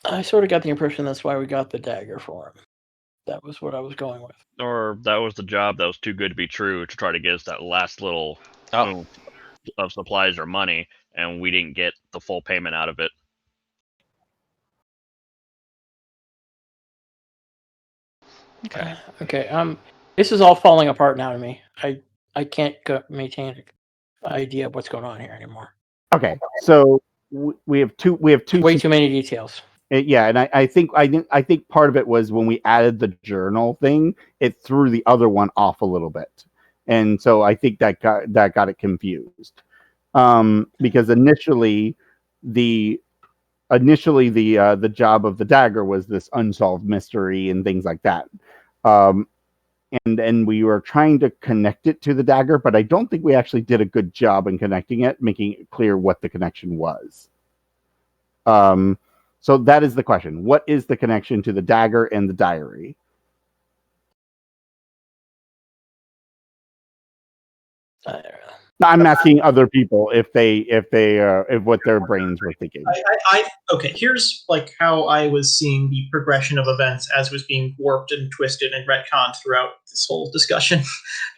I sort of got the impression that's why we got the dagger for him. That was what I was going with. Or that was the job that was too good to be true to try to get us that last little of supplies or money, and we didn't get the full payment out of it. Okay. Okay. This is all falling apart now to me. I can't maintain an idea of what's going on here anymore. Okay, so we have two. Way too many details. Yeah, and I think part of it was when we added the journal thing, it threw the other one off a little bit, and so I think that got it confused. Because initially the job of the dagger was this unsolved mystery and things like that. And we were trying to connect it to the dagger, but I don't think we actually did a good job in connecting it, making it clear what the connection was. So that is the question. What is the connection to the dagger and the diary? I'm asking other people if what their brains were thinking. Okay, here's like how I was seeing the progression of events as was being warped and twisted and retconned throughout this whole discussion.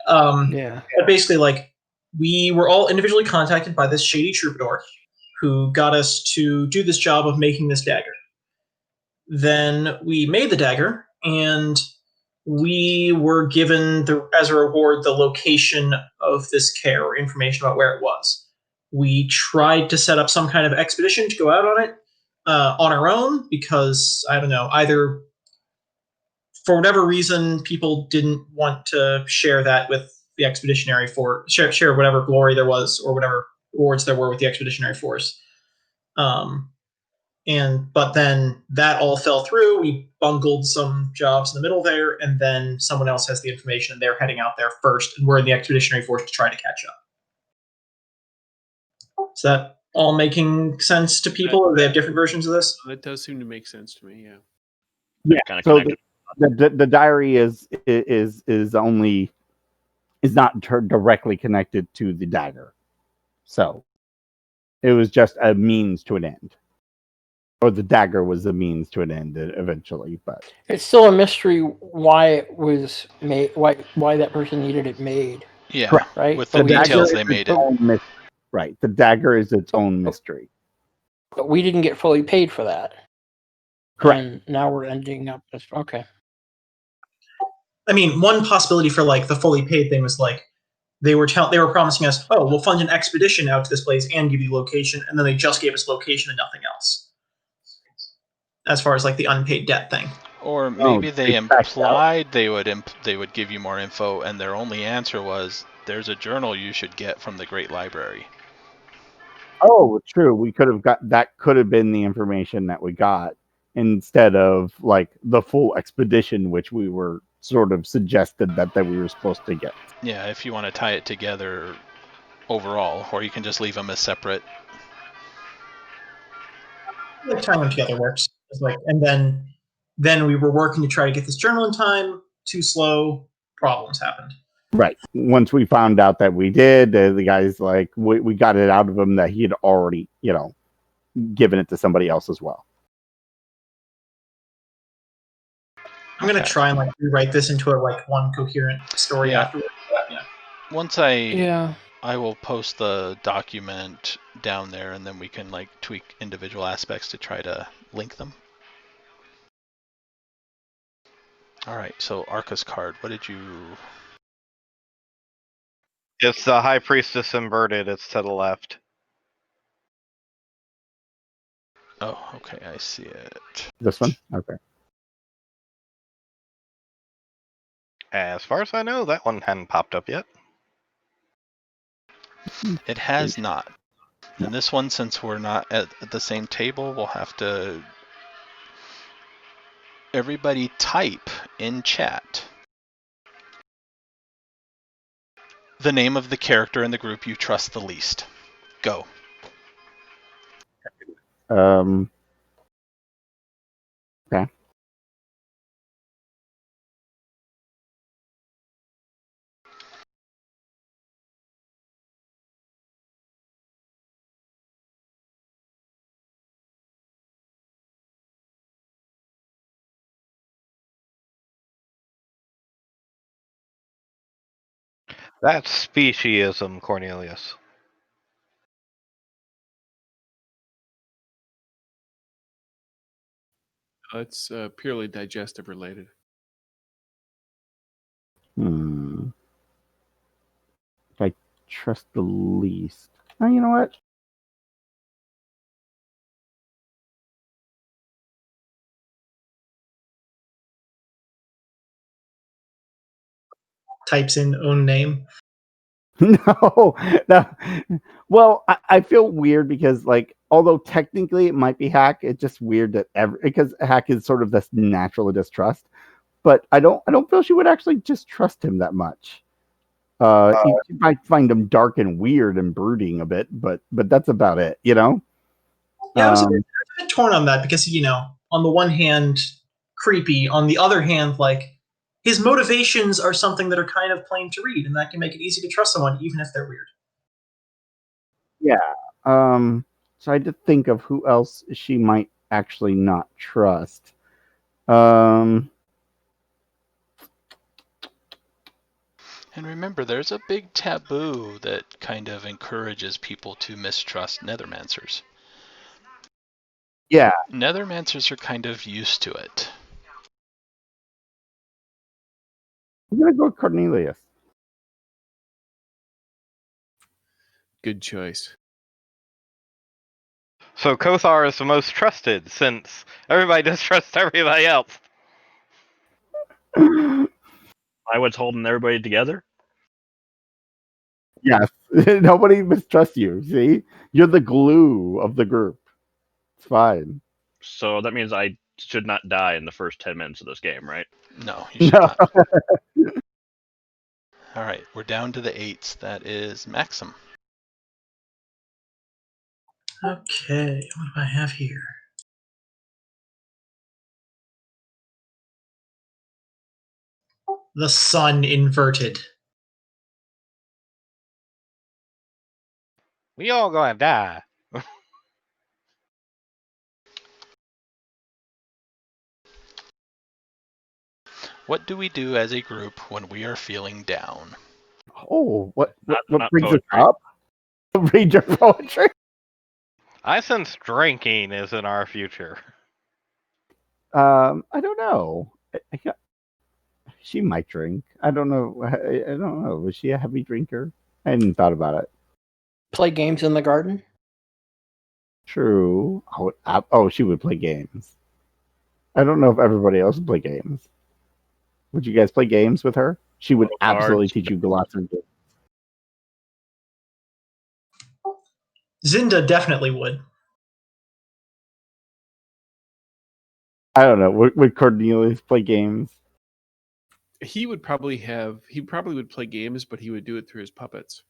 Yeah. But basically, like, we were all individually contacted by this shady troubadour who got us to do this job of making this dagger. Then we made the dagger, and we were given as a reward the location of this care, or information about where it was. We tried to set up some kind of expedition to go out on it on our own because, I don't know, either for whatever reason people didn't want to share that with the expeditionary force, share whatever glory there was or whatever rewards there were with the expeditionary force. But then that all fell through. We bungled some jobs in the middle there, and then someone else has the information, and they're heading out there first, and we're in the expeditionary force to try to catch up. Is that all making sense to people, or do they have different versions of this? That does seem to make sense to me. Yeah. Yeah. Kinda So connected. the diary is not directly connected to the dagger, so it was just a means to an end, or the dagger was a means to an end eventually. But It's still a mystery why it was made, why that person needed it made. Yeah, Correct. Right? with But the we didn't details is they made its it. own right. The dagger is its own mystery. But we didn't get fully paid for that. Correct. And now we're ending up as okay. I mean, one possibility for like the fully paid thing was like they were promising us, oh, we'll fund an expedition out to this place and give you location, and then they just gave us location and nothing else. As far as like the unpaid debt thing. Or maybe they they backed implied they would give you more info, and their only answer was, "There's a journal you should get from the Great Library." Oh, true. We could have got that. Could have been the information that we got instead of like the full expedition, which we were sort of suggested that we were supposed to get. Yeah, if you want to tie it together overall, or you can just leave them as separate. Like tying them together works. It's like, and then we were working to try to get this journal in time. Too slow. Problems happened. Right. Once we found out that we did, the guy's like, we got it out of him that he had already, given it to somebody else as well. I'm gonna try and like rewrite this into one coherent story afterwards. But, yeah. Once I will post the document down there, and then we can like tweak individual aspects to try to link them. All right, so Arca's card. What did you? It's the High Priestess inverted. It's to the left. Oh, okay, I see it. This one? Okay. As far as I know, that one hadn't popped up yet. It has not. And this one, since we're not at the same table, we'll have to... Everybody type in chat the name of the character in the group you trust the least. Go. Okay. That's speciesism, Cornelius. It's purely digestive related. If I trust the least. Oh, you know what? Types in own name. No. Well, I feel weird because, like, although technically it might be hack, it's just weird that because hack is sort of this natural distrust. But I don't feel she would actually just trust him that much. You might find him dark and weird and brooding a bit, but that's about it, Yeah, I was a bit torn on that because, on the one hand, creepy. On the other hand, like, his motivations are something that are kind of plain to read, and that can make it easy to trust someone, even if they're weird. Yeah. So I had to think of who else she might actually not trust. And remember, there's a big taboo that kind of encourages people to mistrust Nethermancers. Yeah. Nethermancers are kind of used to it. I'm going to go with Cornelius. Good choice. So Kothar is the most trusted since everybody distrusts everybody else. I was holding everybody together. Yes. Nobody mistrusts you. See? You're the glue of the group. It's fine. So that means I should not die in the first 10 minutes of this game, right? No, you should No. not. All right, we're down to the 8s. That is Maxim. Okay, what do I have here? The sun inverted. We all gonna die. What do we do as a group when we are feeling down? Oh, what Not brings us poetry. up? Read your poetry. I sense drinking is in our future. I don't know. She might drink. I don't know. I don't know. Was she a heavy drinker? I hadn't thought about it. Play games in the garden. True. She would play games. I don't know if everybody else would play games. Would you guys play games with her? She would Cards. absolutely teach you lots of games. Zinda definitely would. I don't know. Would Cornelius play games? He probably would play games, but he would do it through his puppets.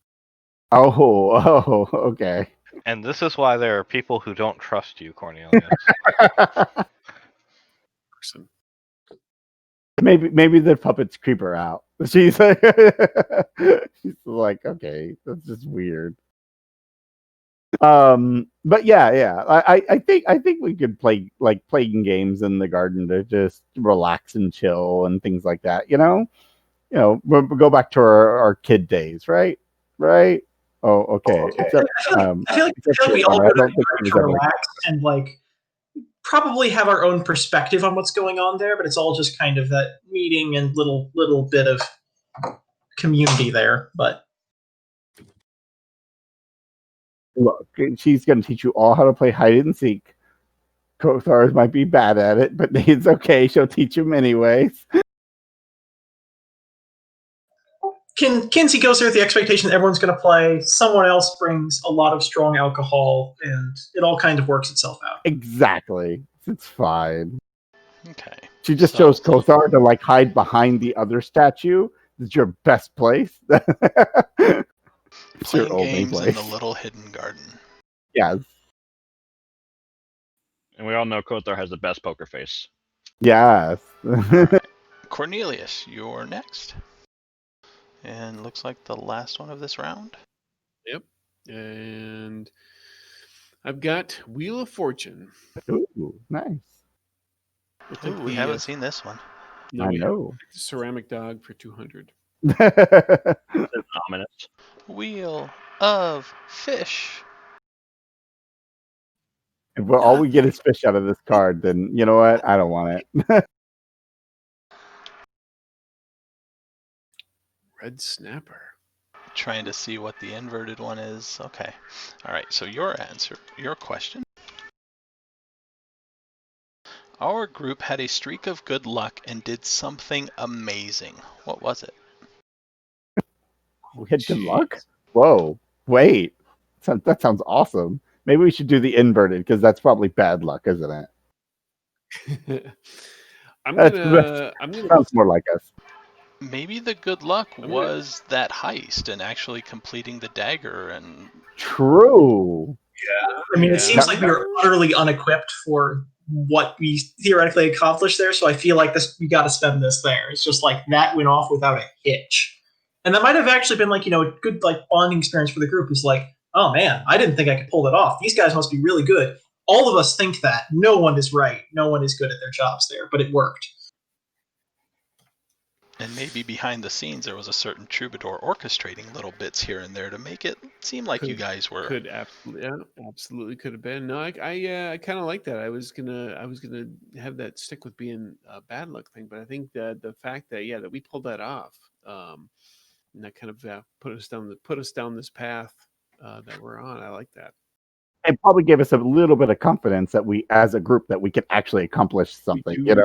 Oh, okay. And this is why there are people who don't trust you, Cornelius. Person. Maybe the puppets creep her out. She's like, okay, that's just weird. But yeah. I think we could play playing games in the garden to just relax and chill and things like that. We'll go back to our kid days, right? Right? Oh, okay. Except, I feel like we all go to relax and probably have our own perspective on what's going on there, but it's all just kind of that meeting and little bit of community there. But look, she's going to teach you all how to play hide and seek. Kothar might be bad at it, but it's okay. She'll teach him anyways. Kinsey goes there with the expectation that everyone's going to play. Someone else brings a lot of strong alcohol, and it all kind of works itself out. Exactly. It's fine. Okay. She just chose Kothar to hide behind the other statue. It's your best place. It's your Playing only games place. in the little hidden garden. Yes. And we all know Kothar has the best poker face. Yes. Right. Cornelius, you're next. And looks like the last one of this round. Yep. And I've got Wheel of Fortune. Ooh, nice. Ooh, we haven't seen this one. No, I know. Ceramic Dog for 200. Ominous. Wheel of Fish. If all we get is fish out of this card, then you know what? I don't want it. Red Snapper. Trying to see what the inverted one is. Okay. All right. So your question. Our group had a streak of good luck and did something amazing. What was it? We had good luck? Whoa. Wait. That sounds awesome. Maybe we should do the inverted because that's probably bad luck, isn't it? Sounds more like us. Maybe the good luck was that heist and actually completing the dagger and. True. Yeah. I mean, it seems like we were utterly unequipped for what we theoretically accomplished there. So I feel like we got to spend this there. It's just that went off without a hitch, and that might have actually been a good bonding experience for the group. Is oh man, I didn't think I could pull that off. These guys must be really good. All of us think that. No one is right. No one is good at their jobs there, but it worked. And maybe behind the scenes there was a certain troubadour orchestrating little bits here and there to make it seem like you guys were. Absolutely could have been. No, I kind of like that. I was gonna have that stick with being a bad luck thing, but I think that the fact that we pulled that off, and that kind of put us down this path that we're on. I like that. It probably gave us a little bit of confidence that we, as a group, that we could actually accomplish something. We can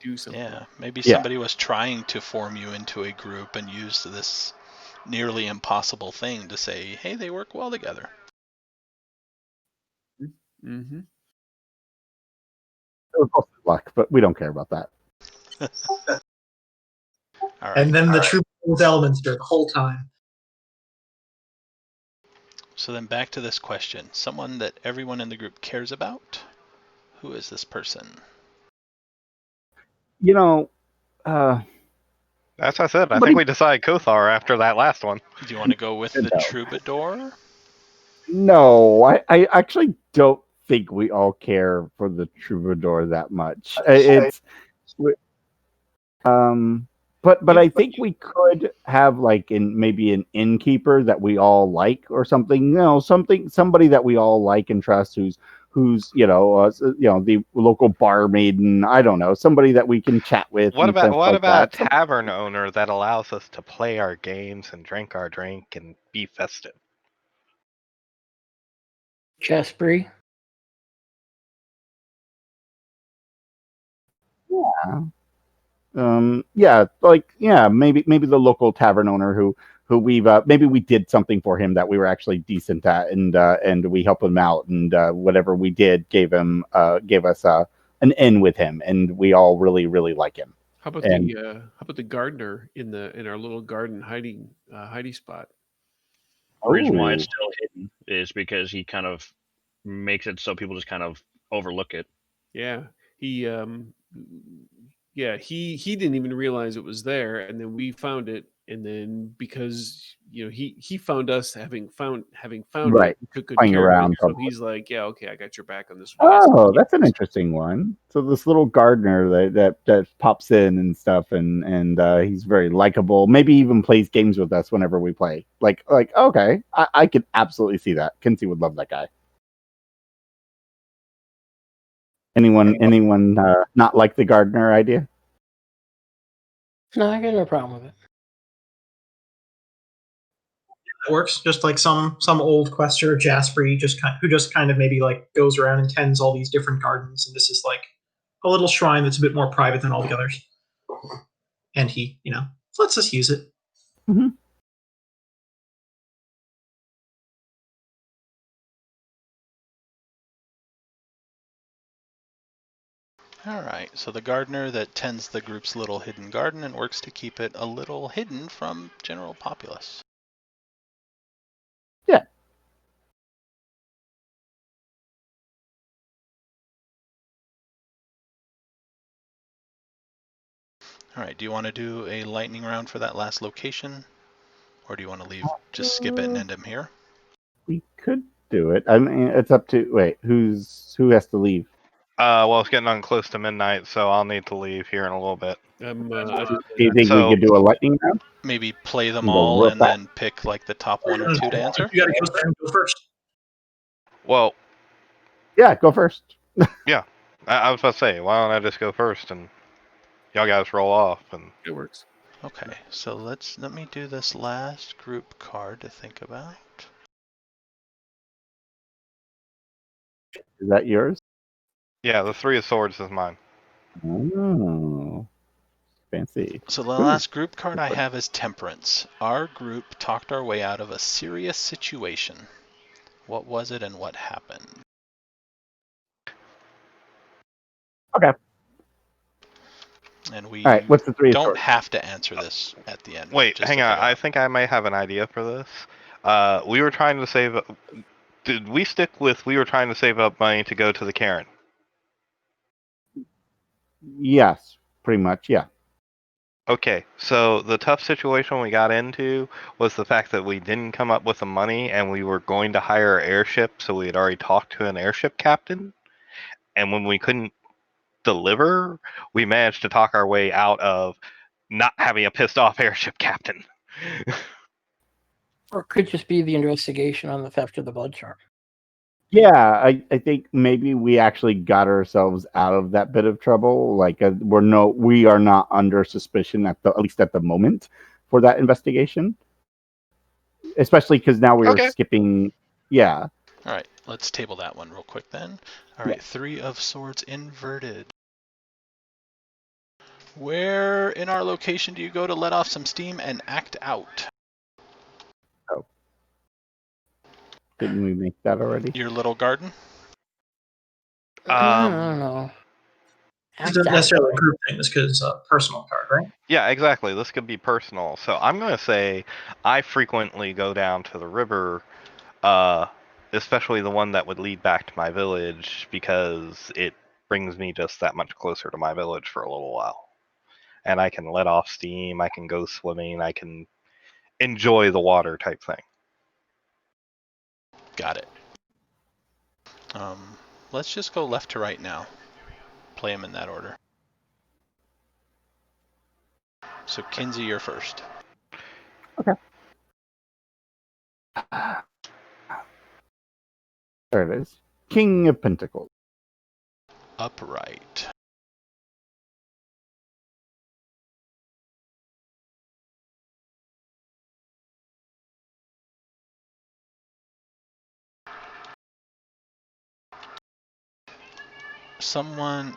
do something. Yeah, maybe somebody was trying to form you into a group and used this nearly impossible thing to say, hey, they work well together. Mm-hmm. It was mostly luck, but we don't care about that. All right. And then the troop with Elminster the whole time. So then back to this question. Someone that everyone in the group cares about. Who is this person? You know, As I said, I But think he- we decide Kothar after that last one. Do you want to go with the No. troubadour? no, I actually don't think we all care for the troubadour that much. But I think we could have like maybe an innkeeper that we all like or something. Somebody that we all like and trust, who's the local bar maiden. I don't know, somebody that we can chat with. What and about stuff like a that. tavern owner that allows us to play our games and drink our drink and be festive? Chesbury. Maybe the local tavern owner who we've maybe we did something for him that we were actually decent at, and we helped him out, and whatever we did gave us an in with him, and we all really like him. How about the gardener in our little garden hiding spot? The reason why Ooh. it's still hidden is because he kind of makes it so people just kind of overlook it. Yeah, he didn't even realize it was there, and then we found it, and then because he found us having found Right. it, we took good Playing care around of it. So probably. he's like, yeah, okay, I got your back on this one. You guys Oh, can that's an keep interesting one. So this little gardener that pops in and stuff, and he's very likable. Maybe even plays games with us whenever we play. Like okay, I could absolutely see that. Kinsey would love that guy. Anyone not like the gardener idea? No, I got no problem with it. It works just like some old quester, Jaspery, who just kind of maybe like goes around and tends all these different gardens, and this is like a little shrine that's a bit more private than all the others. And he, lets us use it. Mm-hmm. All right, so the gardener that tends the group's little hidden garden and works to keep it a little hidden from general populace. Yeah. All right, do you want to do a lightning round for that last location? Or do you want to just skip it and end him here? We could do it. I mean, it's up to who has to leave. Well, it's getting on close to midnight, so I'll need to leave here in a little bit. Do you think we could do a lightning round? Maybe play them Go all real and fast. then pick like the top one or two to answer? You gotta go there and go first. Well, Yeah, go first. I was about to say, why don't I just go first and y'all guys roll off? And It works. Okay, so let me do this last group card to think about. Is that yours? yeah, the Three of Swords is mine. Oh, fancy. So the last group card I have is Temperance. Our group talked our way out of a serious situation. What was it and what happened? Okay. And we All right. What's the three? don't have to answer this at the end. Wait, just hang look on. it I up. think I might have an idea for this. We were trying to save. Did we stick with we were trying to save up money to go to the Karen? Yes, pretty much. Yeah. Okay, so the tough situation we got into was the fact that we didn't come up with the money and we were going to hire an airship, so we had already talked to an airship captain. And when we couldn't deliver, we managed to talk our way out of not having a pissed off airship captain. Or it could just be the investigation on the theft of the blood charm. Yeah, I think maybe we actually got ourselves out of that bit of trouble. Like we are not under suspicion at least at the moment for that investigation. Especially because now we are skipping. Yeah. All right, let's table that one real quick then. All right, Three of Swords inverted. Where in our location do you go to let off some steam and act out? Didn't we make that already? Your little garden? I don't know. This isn't necessarily a group thing. This is a personal card, right? Yeah, exactly. This could be personal. So I'm going to say I frequently go down to the river, especially the one that would lead back to my village, because it brings me just that much closer to my village for a little while. And I can let off steam, I can go swimming, I can enjoy the water type thing. Got it. Let's just go left to right now. Play them in that order. So Kinsey, you're first. There it is. King of Pentacles. Upright. Someone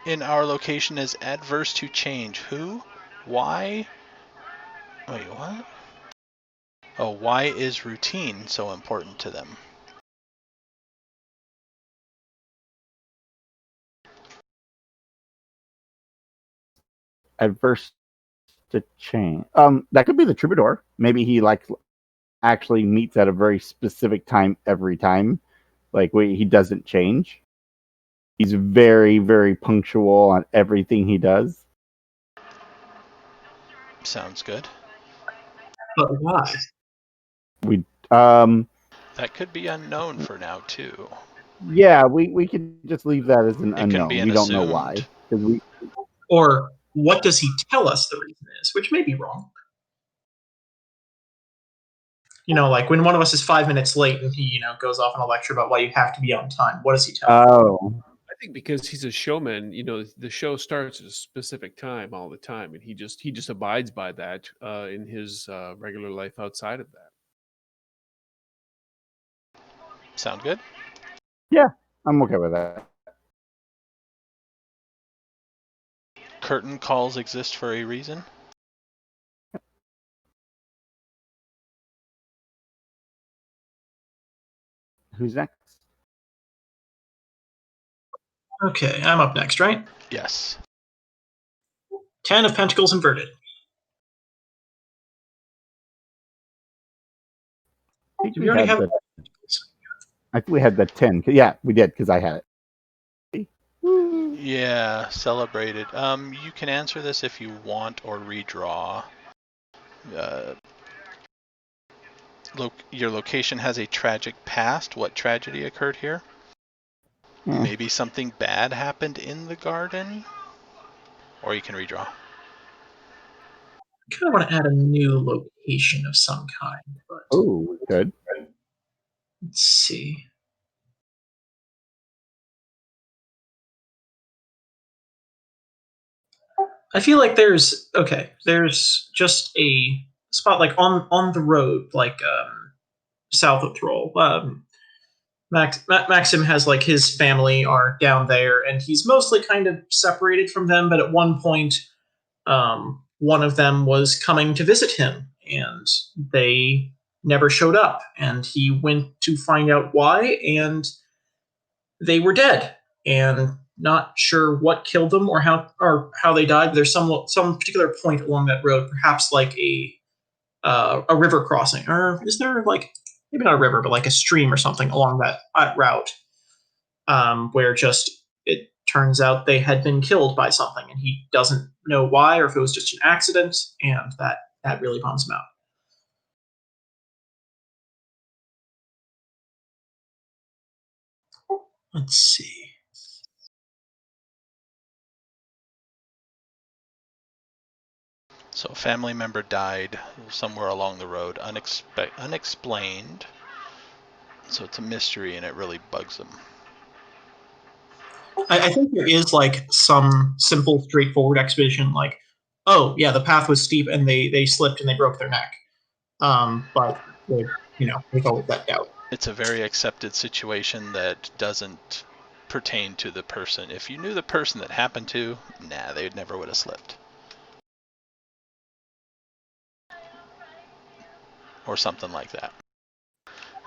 in our location is adverse to change. Who? Why? Wait, what? Oh, why is routine so important to them? Adverse to change. That could be the troubadour. Maybe he actually meets at a very specific time every time. He doesn't change. He's very, very punctual on everything he does. Sounds good. But why? That could be unknown for now too. Yeah, we could just leave that as an It can unknown. be We an don't know assumed. why. We Or what does he tell us the reason is, which may be wrong. You know, like when one of us is 5 minutes late and he, goes off on a lecture about why you have to be on time. What does he tell us? Oh, I think because he's a showman, the show starts at a specific time all the time, and he just abides by that in his regular life outside of that. Sound good? yeah, I'm okay with that. Curtain calls exist for a reason. Who's next? Okay, I'm up next, right? Yes. 10 of Pentacles inverted. I think Do we already have? I think we had the 10. Yeah, we did because I had it. Yeah, celebrated. You can answer this if you want or redraw. Your location has a tragic past. What tragedy occurred here? Maybe something bad happened in the garden? Or you can redraw. I kind of want to add a new location of some kind, but Oh, good. let's see. I feel like there's just a spot like on the road, like south of Thrall. Maxim has like his family are down there, and he's mostly kind of separated from them. But at one point, one of them was coming to visit him, and they never showed up. And he went to find out why, and they were dead. And not sure what killed them or how they died. But there's some particular point along that road, perhaps like a river crossing, or is there like maybe not a river, but like a stream or something along that route, where just it turns out they had been killed by something, and he doesn't know why or if it was just an accident, and that really bums him out. Let's see. So a family member died somewhere along the road, unexplained. So it's a mystery and it really bugs them. I think there is like some simple, straightforward explanation, like, oh yeah, the path was steep and they slipped and they broke their neck. But there's always that doubt. It's a very accepted situation that doesn't pertain to the person. If you knew the person that happened to, they never would have slipped. Or something like that.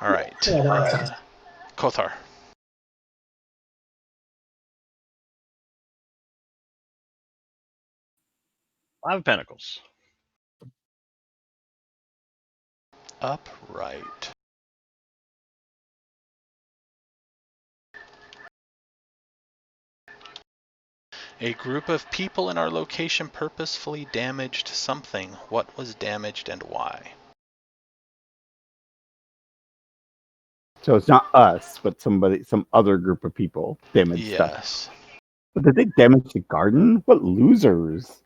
All right. Yeah, that makes sense. Kothar. Five of Pentacles. Upright. A group of people in our location purposefully damaged something. What was damaged and why? So it's not us, but some other group of people damaged stuff. Yes. But did they damage the garden? What losers!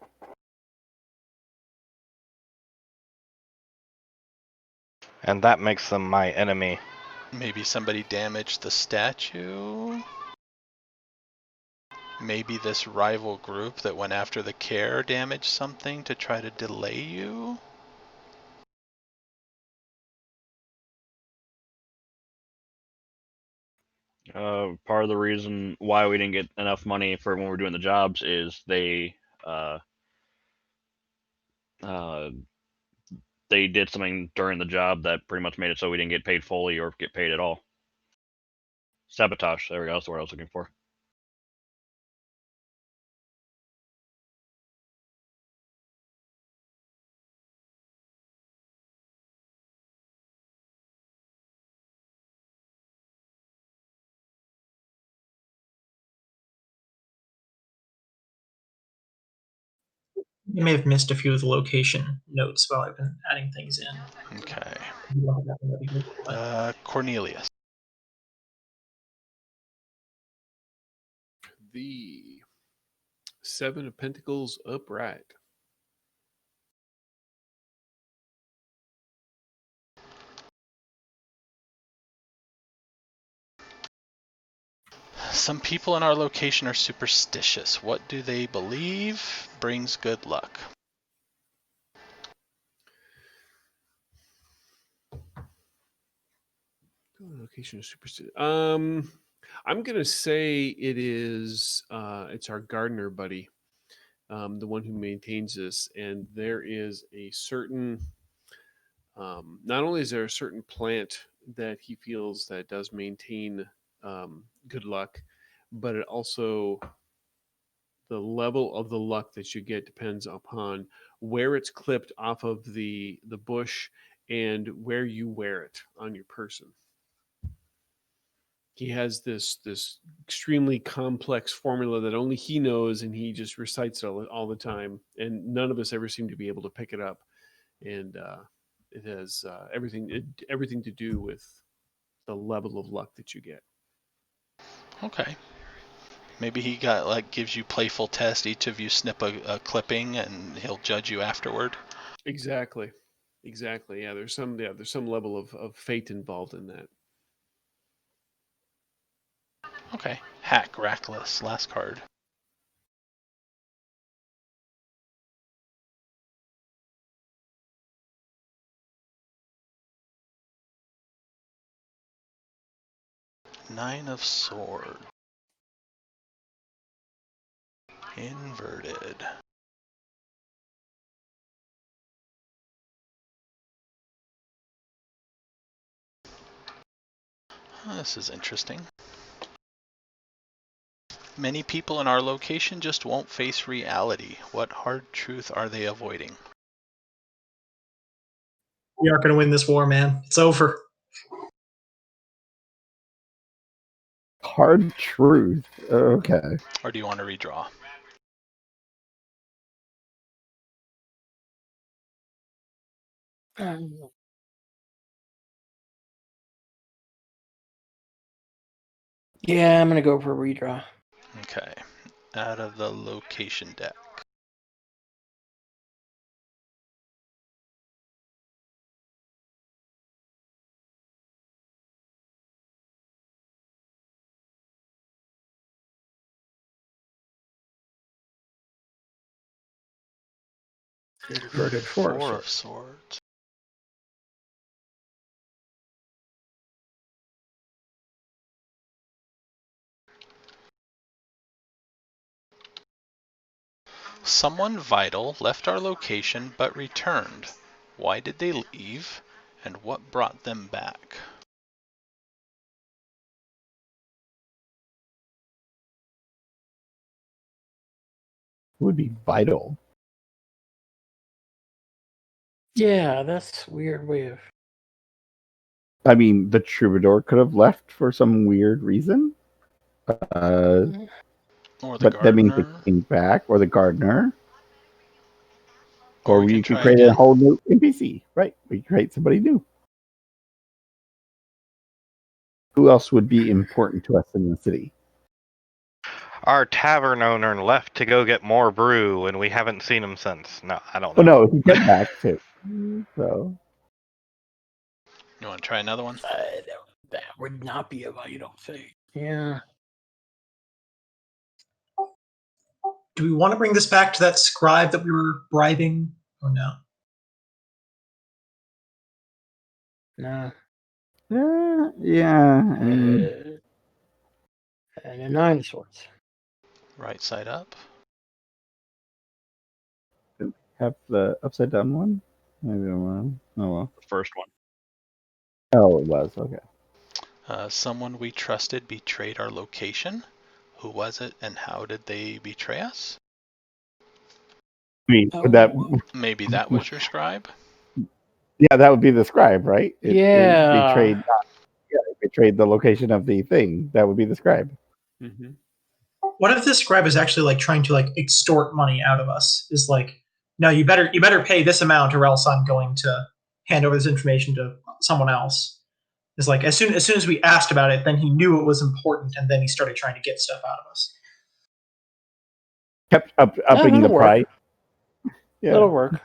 And that makes them my enemy. Maybe somebody damaged the statue? Maybe this rival group that went after the care damaged something to try to delay you? Part of the reason why we didn't get enough money for when we were doing the jobs is they did something during the job that pretty much made it so we didn't get paid fully or get paid at all. Sabotage. There we go. That's the word I was looking for. You may have missed a few of the location notes while I've been adding things in. Okay. That'd be good, but- Cornelius. The Seven of Pentacles upright. Some people in our location are superstitious. What do they believe brings good luck? Location is superstitious. I'm gonna say it is. It's our gardener buddy, the one who maintains this, and there is a certain. Not only is there a certain plant that he feels that does maintain good luck, but it also the level of the luck that you get depends upon where it's clipped off of the bush and where you wear it on your person. He has this extremely complex formula that only he knows, and he just recites it all the time, and none of us ever seem to be able to pick it up. And it has everything to do with the level of luck that you get. Okay. Maybe he gives you playful test. Each of you snip a clipping, and he'll judge you afterward. Exactly. Yeah, there's some level of fate involved in that. Okay. Hack, Rackless, last card. Nine of Swords. Inverted. This is interesting. Many people in our location just won't face reality. What hard truth are they avoiding? We aren't going to win this war, man. It's over. Hard truth. Okay. Or do you want to redraw? Yeah, I'm gonna go for a redraw. Okay. Out of the location deck. Inverted Four Four of Swords. Someone vital left our location but returned. Why did they leave? And what brought them back? would be vital. Yeah, that's weird way of. I mean, the troubadour could have left for some weird reason. Or the But that means they gardener. came back, or the gardener. Or we you can could try create again. a whole new NPC, right? We could create somebody new. Who else would be important to us in the city? Our tavern owner left to go get more brew, and we haven't seen him since. No, I don't know. Well, no, he came back too. So You want to try another one? That would not be a vital thing. Yeah. Do we want to bring this back to that scribe that we were bribing, or no? No. yeah. I mean, And a 9 of swords. Right side up. have the upside down one. Maybe I'm wrong. Oh well. The first one. Oh, it was okay. Someone we trusted betrayed our location. Who was it, and how did they betray us? I mean, Oh. that Maybe that was your scribe. yeah, that would be the scribe, right? Yeah. It betrayed the location of the thing. That would be the scribe. Mm-hmm. What if this scribe is actually like trying to like extort money out of us? Is like, no, you better pay this amount, or else I'm going to hand over this information to someone else. It's like as soon as we asked about it, then he knew it was important, and then he started trying to get stuff out of us. Kept upping the that'll work. price. Yeah. That'll work.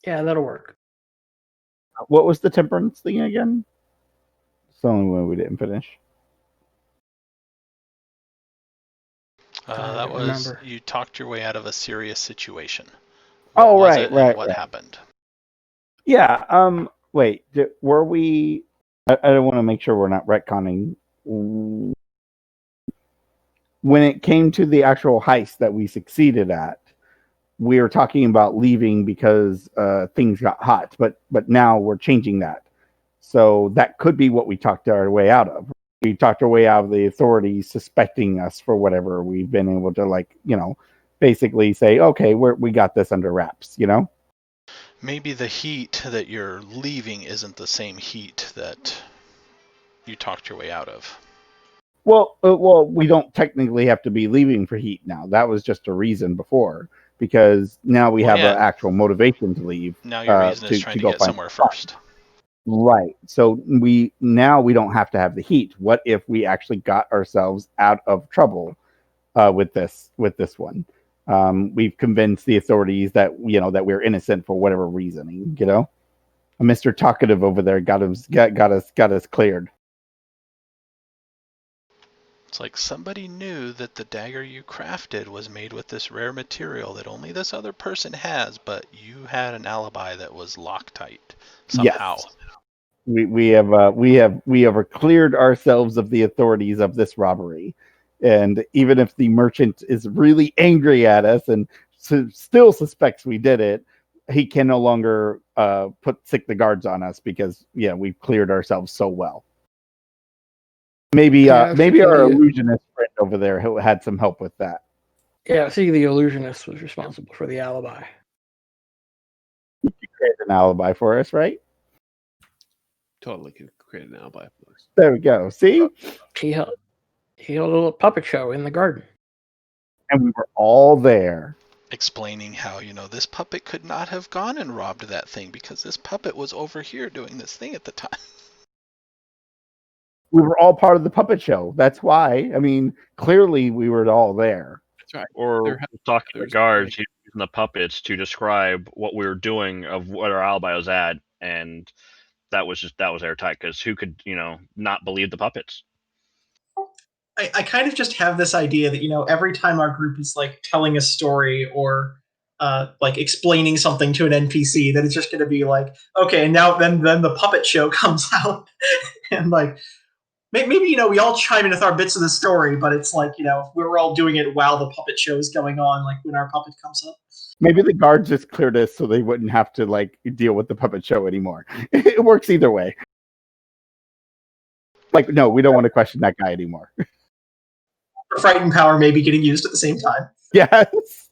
Yeah, that'll work. What was the temperance thing again? It's the only one we didn't finish. That was remember. you talked your way out of a serious situation. Oh, What was right, it, right, and what right. happened? Yeah. Wait. Were we? I don't want to make sure we're not retconning. When it came to the actual heist that we succeeded at, we were talking about leaving because things got hot. But now we're changing that. So that could be what we talked our way out of. We talked our way out of the authorities suspecting us for whatever. We've been able to, basically say, okay, we got this under wraps, Maybe the heat that you're leaving isn't the same heat that you talked your way out of. Well, we don't technically have to be leaving for heat now. That was just a reason before, because now we have an actual motivation to leave. Now your reason is trying to get somewhere first. Right. So we don't have to have the heat. What if we actually got ourselves out of trouble with this one? We've convinced the authorities that that we're innocent for whatever reasoning. Mr. Talkative over there got us cleared. It's like somebody knew that the dagger you crafted was made with this rare material that only this other person has, but you had an alibi that was Loctite somehow. Yes. We have cleared ourselves of the authorities of this robbery, and even if the merchant is really angry at us and still suspects we did it, he can no longer sick the guards on us because we've cleared ourselves so well. Maybe our illusionist friend over there who had some help with that. Yeah, see, the illusionist was responsible for the alibi. He created an alibi for us, right? Totally could create an alibi for us. There we go. See? He held a little puppet show in the garden. And we were all there. Explaining how, this puppet could not have gone and robbed that thing because this puppet was over here doing this thing at the time. We were all part of the puppet show. That's why. I mean, clearly we were all there. That's right. Or talking to the guards, using the puppets to describe what we were doing of what our alibi was at, and that was airtight because who could not believe the puppets? I kind of just have this idea that every time our group is like telling a story or like explaining something to an NPC, that it's just going to be like, okay, and now then the puppet show comes out, and like maybe we all chime in with our bits of the story, but it's like we're all doing it while the puppet show is going on, like when our puppet comes up. Maybe the guards just cleared us so they wouldn't have to like deal with the puppet show anymore. It works either way. Like, no, we don't want to question that guy anymore. Frighten power may be getting used at the same time. Yes.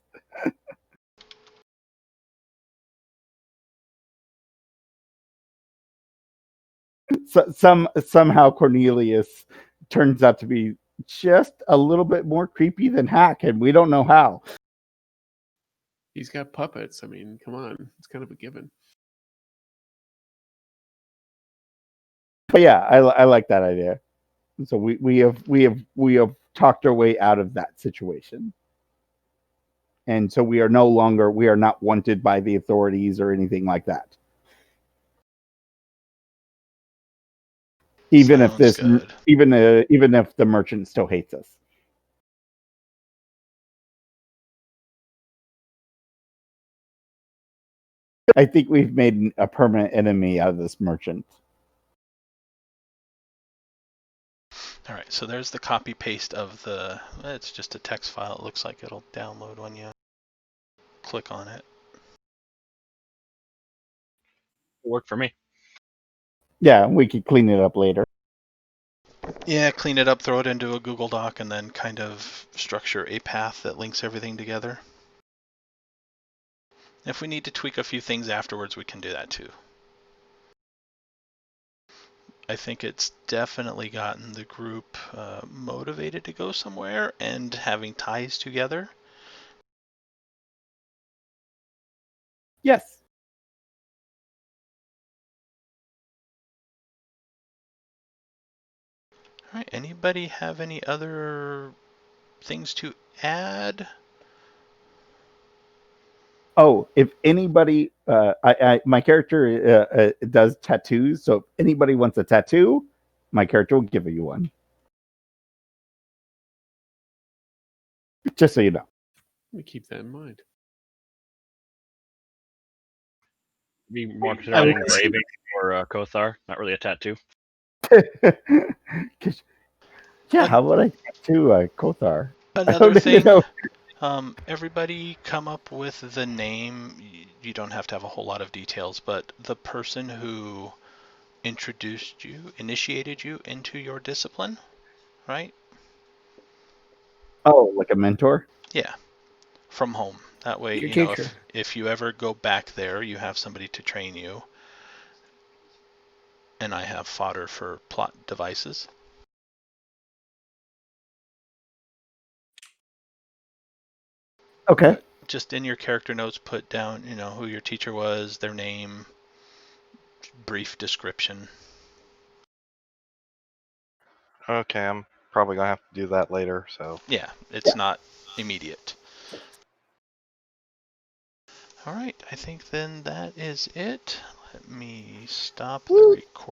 Somehow Cornelius turns out to be just a little bit more creepy than Hack, and we don't know how. He's got puppets. I mean, come on, it's kind of a given. But yeah, I like that idea. So we have talked our way out of that situation, and so we are not wanted by the authorities or anything like that. Even if the merchant still hates us. I think we've made a permanent enemy out of this merchant. All right, so there's the copy paste of the. It's just a text file. It looks like it'll download when you click on it. It worked for me. Yeah, we could clean it up later. Yeah, clean it up, throw it into a Google Doc, and then kind of structure a path that links everything together. If we need to tweak a few things afterwards, we can do that too. I think it's definitely gotten the group motivated to go somewhere and having ties together. Yes. All right, anybody have any other things to add? Oh, if anybody, my character does tattoos, so if anybody wants a tattoo, my character will give you one. Just so you know. Let me keep that in mind. Be more concerned about engraving or Kothar, not really a tattoo. Yeah, how about I tattoo Kothar? Another thing, everybody come up with the name. You don't have to have a whole lot of details, but the person who initiated you into your discipline, right? Oh, like a mentor? Yeah, from home. That way, Your you know, teacher. if you ever go back there, you have somebody to train you. And I have fodder for plot devices. Okay. But just in your character notes, put down, you know, who your teacher was, their name, brief description. Okay, I'm probably gonna have to do that later. So Yeah, it's not immediate. All right, I think then that is it. Let me stop the recording.